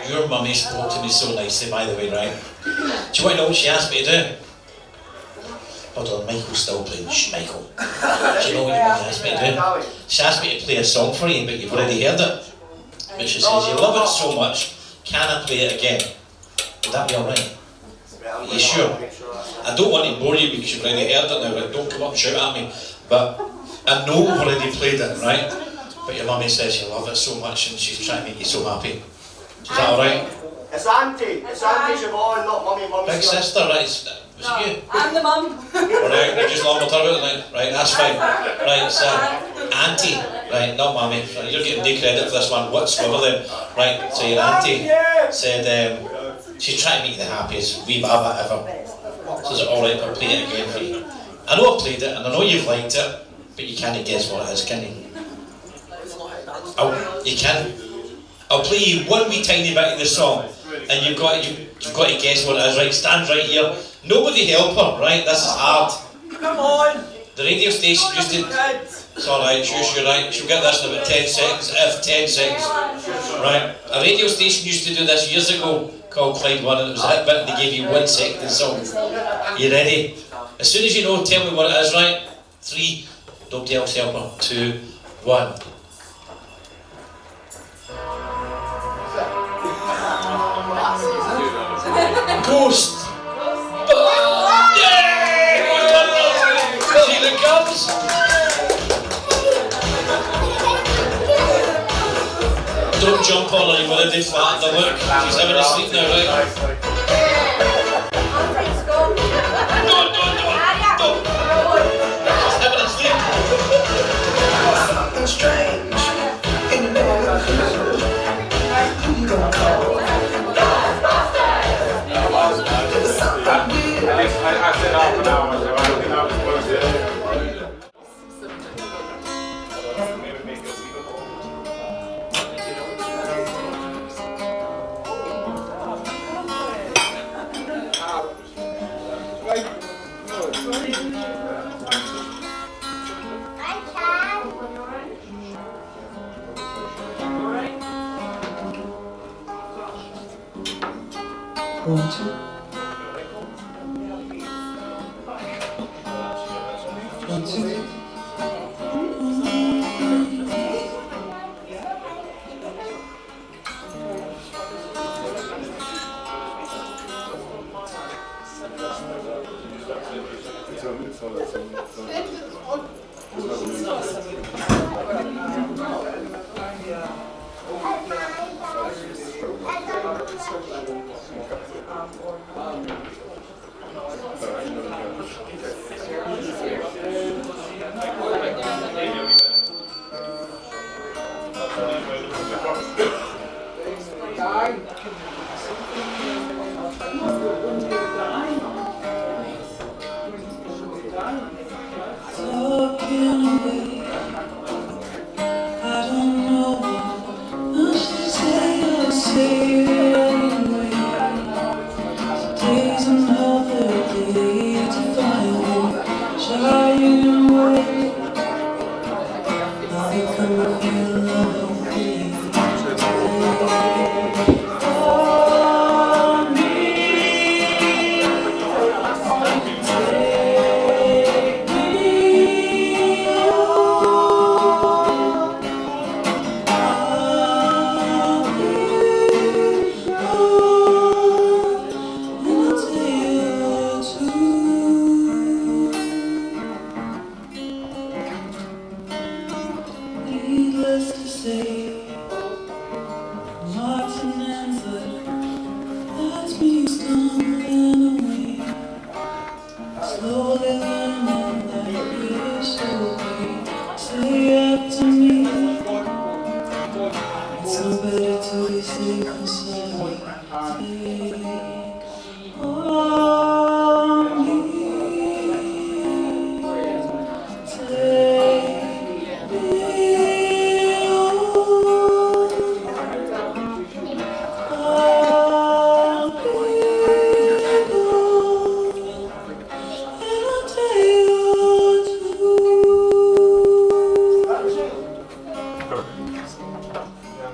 your mummy spoke to me so nicely, by the way, right? Do you want to know what she asked me to do? Hold on, Michael's still playing. Shh, Michael. Do you know what your mummy asked me to do? She asked me to play a song for you, but you've already heard it. But she says, you love it so much, can I play it again? Would that be alright? Are you sure? I don't want to bore you because you've already heard it now, right? Don't come up and shout at me. But I know we've already played it, right? But your mummy says you love it so much and she's trying to make you so happy. Is that alright? It's Auntie. It's Auntie Siobhan, not Mummy. Big sister, right? Was it you? I'm the mum. Alright, we just lumbered her out tonight. Right, that's fine. Right, it's Auntie. Right, not Mummy. Right, you're getting no credit for this one whatsoever then. Right, so your Auntie said she's trying to make you the happiest wee baba ever. So is it alright if I play it again for you? I know I've played it and I know you've liked it, but you can't guess what it is, can you? You can. I'll play you one wee tiny bit of the song and you've got to guess what it is, right? Stand right here. Nobody help her, right? This is hard. Come on! The radio station used to... It's alright, you're right. She'll get this in about 10 seconds, if 10 seconds. Right? A radio station used to do this years ago called Clyde One, and it was a hit bit and they gave you 1 second of the song. You ready? As soon as you know, tell me what it is, right? 3, nobody else help her. 2, 1. Ghost! Yay! Here it comes! Don't jump on her, you've already flattened her, look. She's having a sleep now, right? No! She's having a sleep. Something strange in the neighborhood. Who you gonna call? I said half an hour, so I think I was supposed to. One, two. One, two.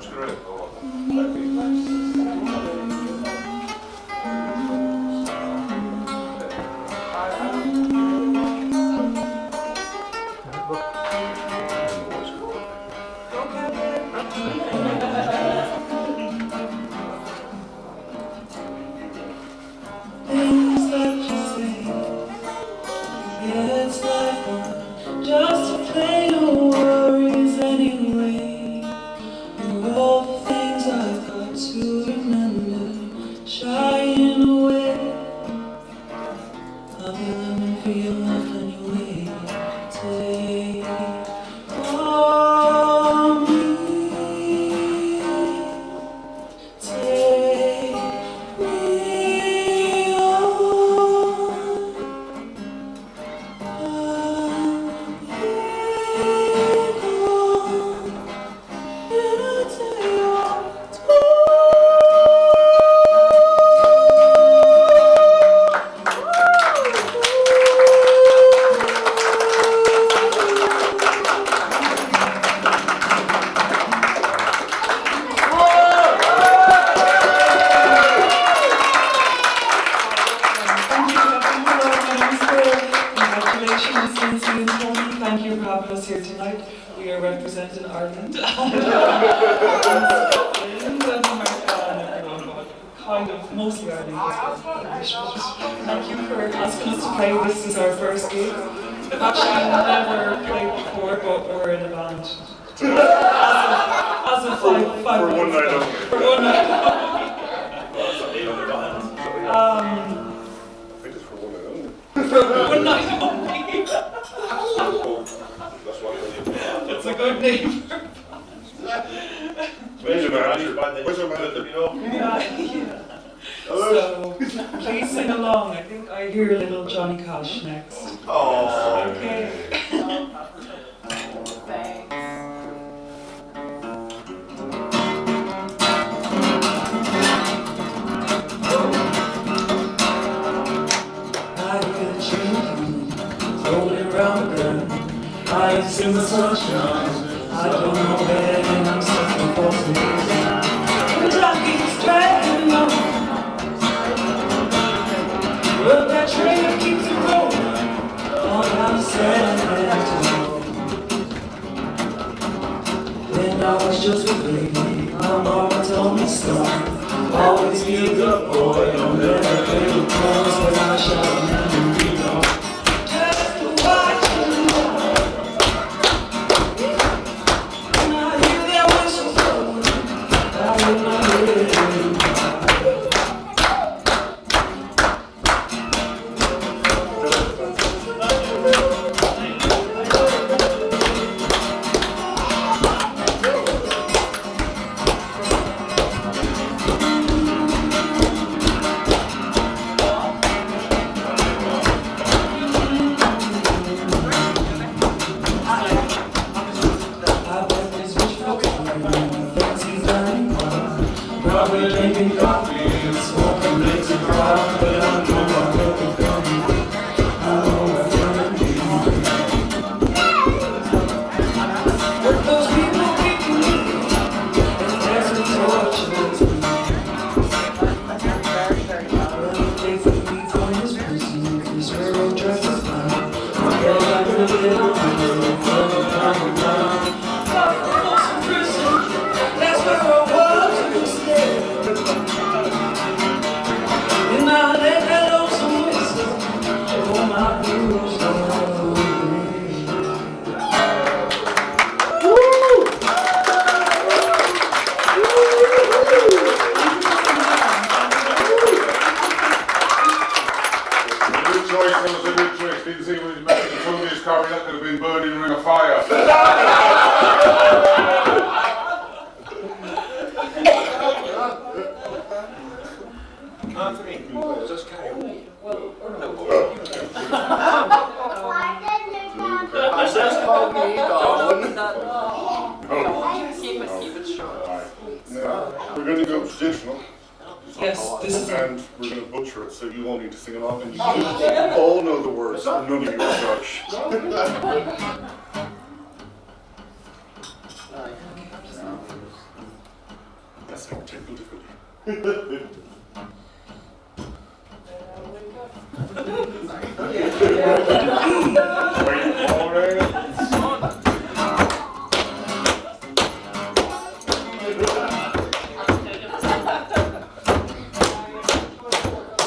Screw it. thank you for having us here tonight. We are representing Ireland. Ireland and America and everyone, but kind of mostly Ireland. Thank you for asking us to play. This is our first gig. We've actually never played before, but we're in a band. As of five for one night only. For one night only. I think it's for one night only. For one night only. That's one name. It's a good name. Where's your manager? Where's your manager? So, please sing along. I think I hear little Johnny Cash next. Oh. Okay. I hear the children rolling around the bend. I see the sunshine. I don't know where, and I'm suffering for some reason. The clock keeps dragging on. Well, that train keeps rolling on down San When I was just a baby, my mama told me stop. Always be a good boy, don't let her play with clothes when I shout and you know. Just to watch you. When I hear that whistle blowing, I will not hear it. Probably drinking coffee and smoking bits of crowd, but I know I'm looking coming. I know I'm gonna be. But those people keep me, and there's a torture that's me. Well, they put me for this prison, this railroad track is mine. Yeah, like a little girl from a pound. That's where I was. And I let that lonesome whistle show my blues Good choice, that was a good choice. Didn't see what he meant to throw this coffee, that could have been burning in a ring of fire. Anthony, just carry on. I just called me, darling. Keep it short. We're going to go traditional. Yes, this is it. And we're going to butcher it, so you all need to sing along. And you all know the words, but none of you are Dutch. That's not technical difficulty. Wait for it.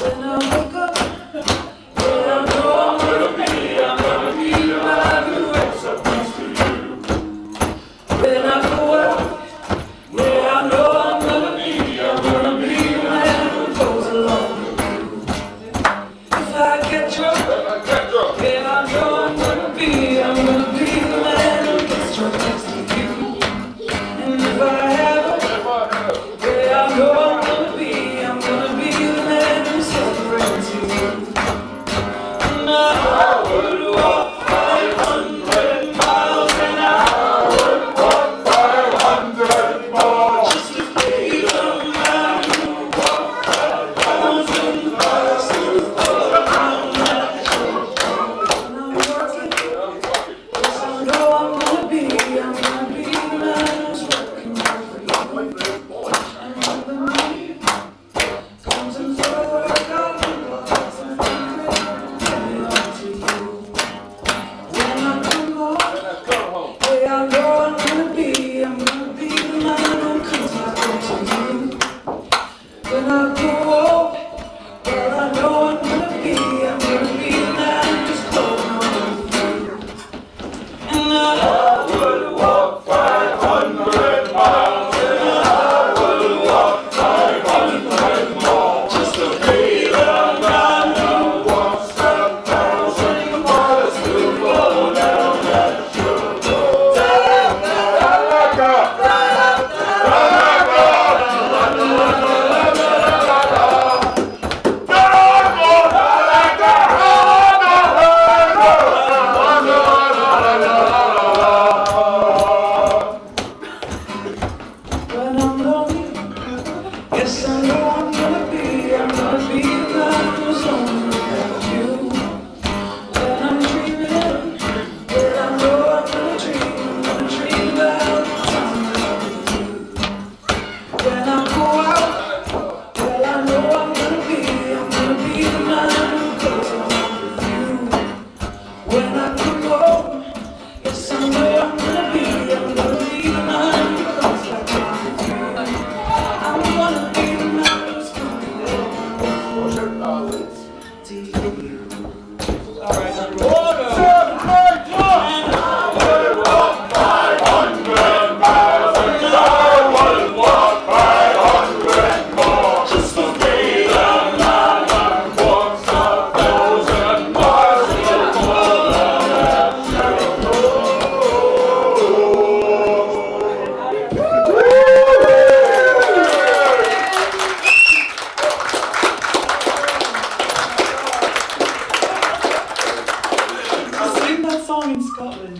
When I wake up, yeah, I know I'm gonna be my new ex.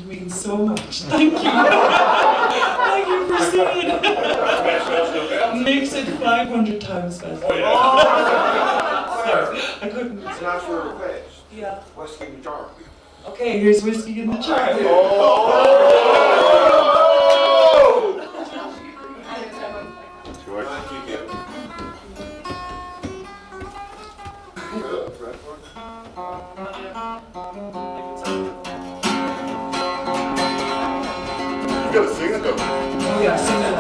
means so much. Thank you. Thank you for singing. Makes it 500 times better. Oh, yeah. Sorry, I couldn't. It's not for a request. Yeah. Whiskey in the jar. Okay, here's whiskey in the jar. Oh! George. Thank you, Kevin. You gotta sing it though. Oh yeah, sing it.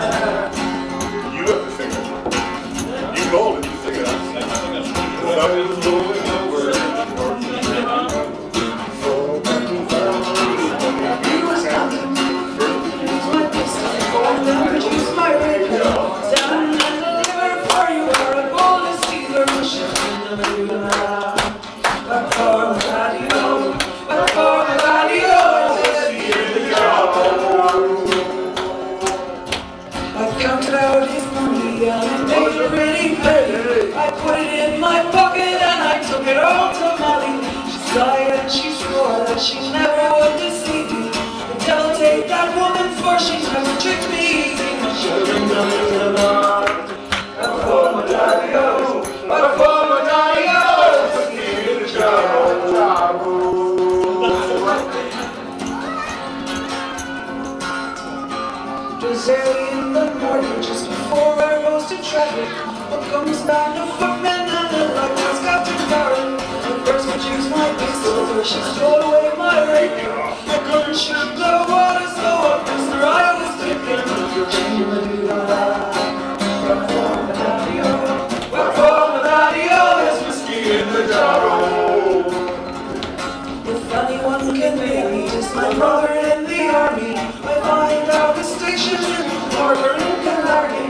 You have to sing it. You know that you sing it. Something's going over. Produce my radio. Down and deliver for you are a golden Caesar mission. But for the radio, I counted out his money and I made it really pay. I put it in my pocket and I took it all to Molly. She sighed and she swore that she never would deceive me. The devil take that woman, for she never tricked me. Children coming to the bar. And for my daddy-o, but for my daddy-o, to keep the job. It was early in the morning, just before I rose to traffic. Up comes down the footman and the light was got to darling. The first would use my pistol, first she stole away my radio. I couldn't shoot the water, so up Mr. I was tipping. But for my daddy-o, there's whiskey in the jar. If anyone can make me just my brother in the army, I find out the station in Harbour in Killarney.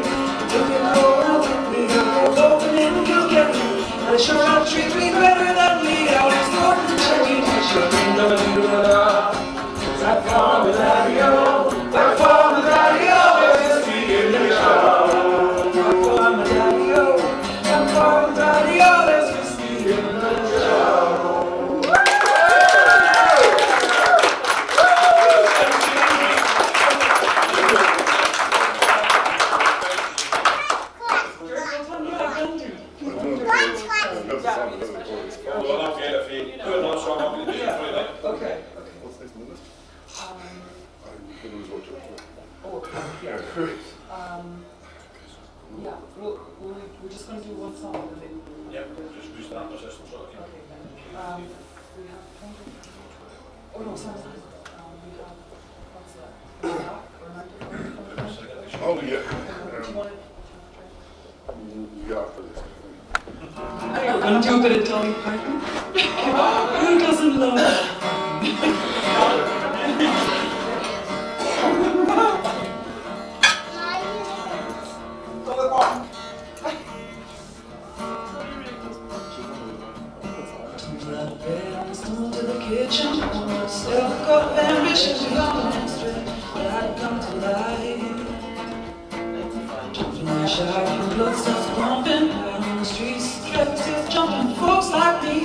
Took it over with me, I was open in Kilkenny. They sure not treat me better than me out in Northern Cherry. That for my daddy-o, that for my daddy-o, there's whiskey in the jar. That for my daddy-o, that for my daddy-o, there's whiskey in the jar. Okay. What's next minute? Yeah, we're just going to do one song and then... Yeah, just restart the system. Okay, we have... Oh no, sorry. We have... What's that? Oh, yeah. Do you want it? Yeah, for this. We're going to do a bit of Dolly Parton. Who doesn't love it? To the kitchen, self of ambition, young and straight, but I'd come to life. Jumping in the shower, blood starts pumping, out on the streets, still jumping, folks like me,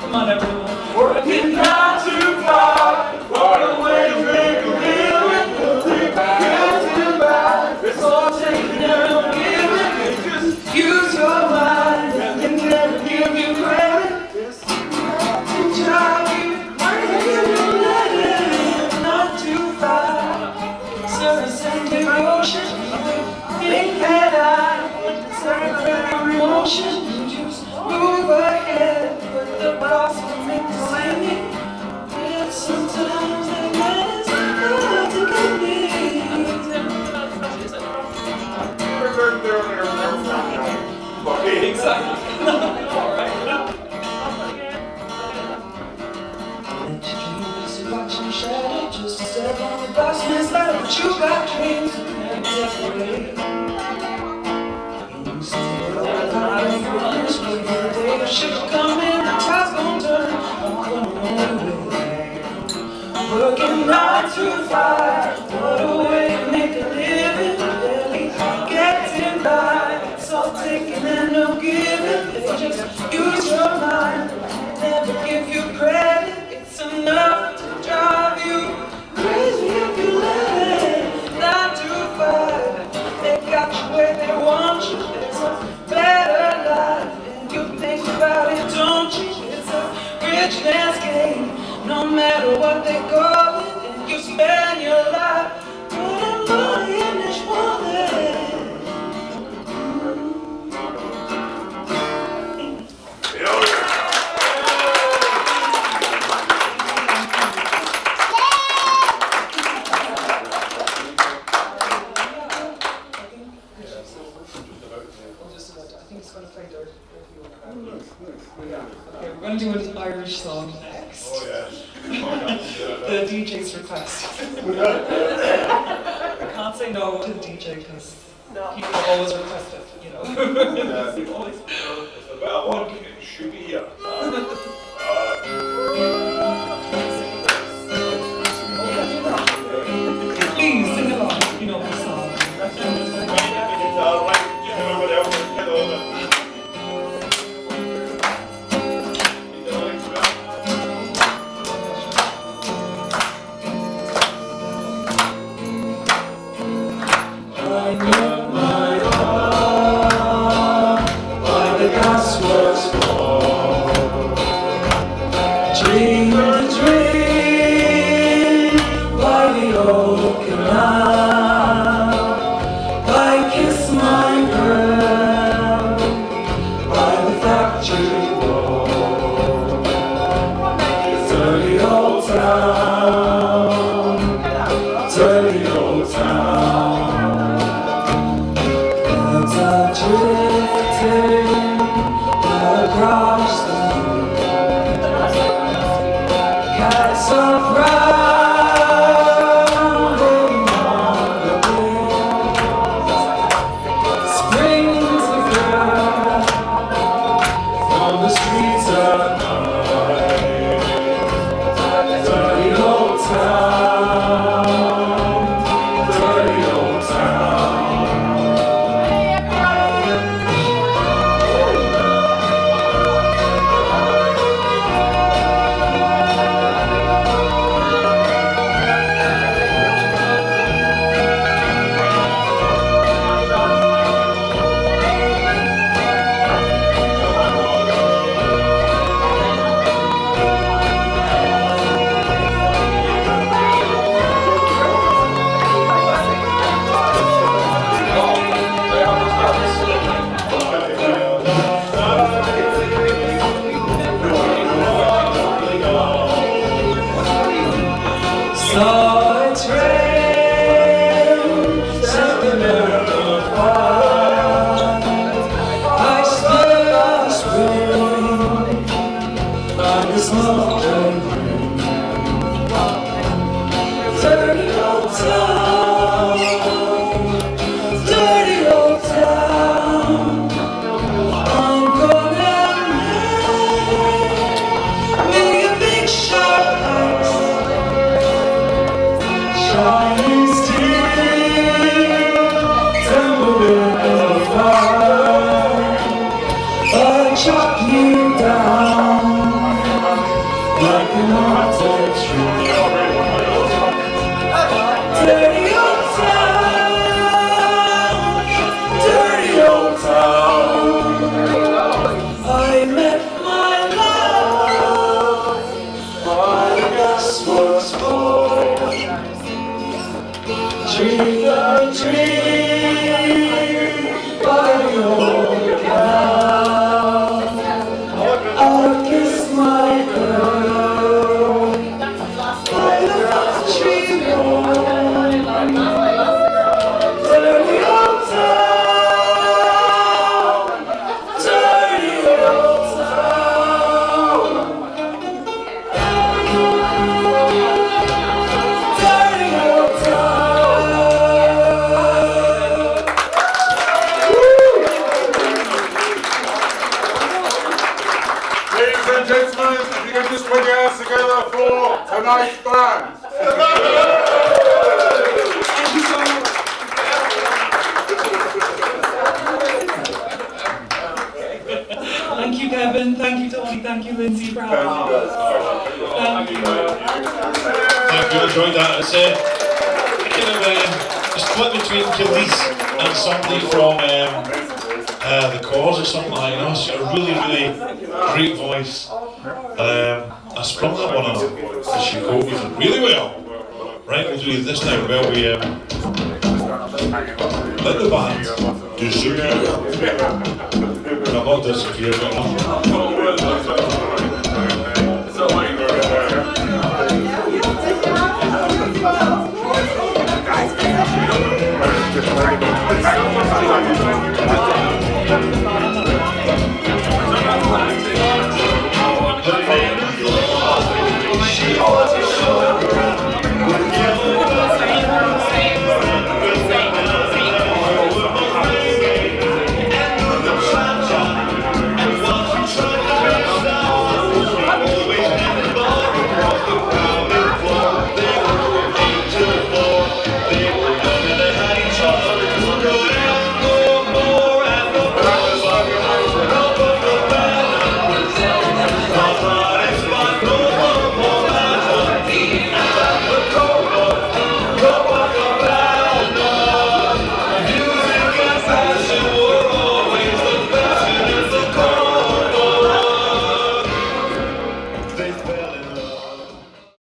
come on everyone. Working 9 to 5, what a way to make a living, getting by, it's all taking and giving, just use your mind, and they never give you credit. Move ahead, but the boss will make the singing. Yet sometimes they manage to get me. Exactly. Watching shadow, just a step on the boss man's ladder, but you got dreams and decorate. The ship will come in, the tide's gonna turn, I'm coming away. Working 9 to 5, what a way to make a living, barely getting by. It's all taking and no giving, they just use your mind, never give you credit, it's enough to rich man's game. No matter what they call it, and you spend your life putting money in this wallet. Okay, we're going to do an Irish song next. Oh, yes. The DJ's request. I can't say no to the DJ because people always request it, you know. People always. It's about one kid should be here. Please sing along, you know the song. I met my love by the gasworks floor. Dreamed a dream by the old canal. I kissed my girl by the factory wall. Dirty old town, dirty old town. Clouds are drifting across the moon. Cats are crowding on the wind. Springs of girl from the streets of night. Dirty old town, dirty old town. Saw a train set the earth on fire. I stood on the spring by the smoke and green. Dirty old town, dirty old town. I'm gonna make me a big sharp house. Shining steel, trembling in the fire. I chop you down like an arctic tree. Dirty old town, dirty old town. I met my love by the gasworks floor. Dream a dream by the old canal. I kissed my girl by the factory wall. Dirty old town, dirty old town. Dirty old town. Ladies and gentlemen, if you can just put your hands together for tonight's band. Thank you so much. Thank you, Kevin. Thank you, Tony. Thank you, Lindsay, for having me. Thank you. Thank you, I enjoyed that. It's kind of a split between Khalees and somebody from the Cause or something like that. She's got a really, really great voice. I sprung that one up as she quoted it really well. Right, we'll do this now. Well, we let the band disappear. I'm not disappear, but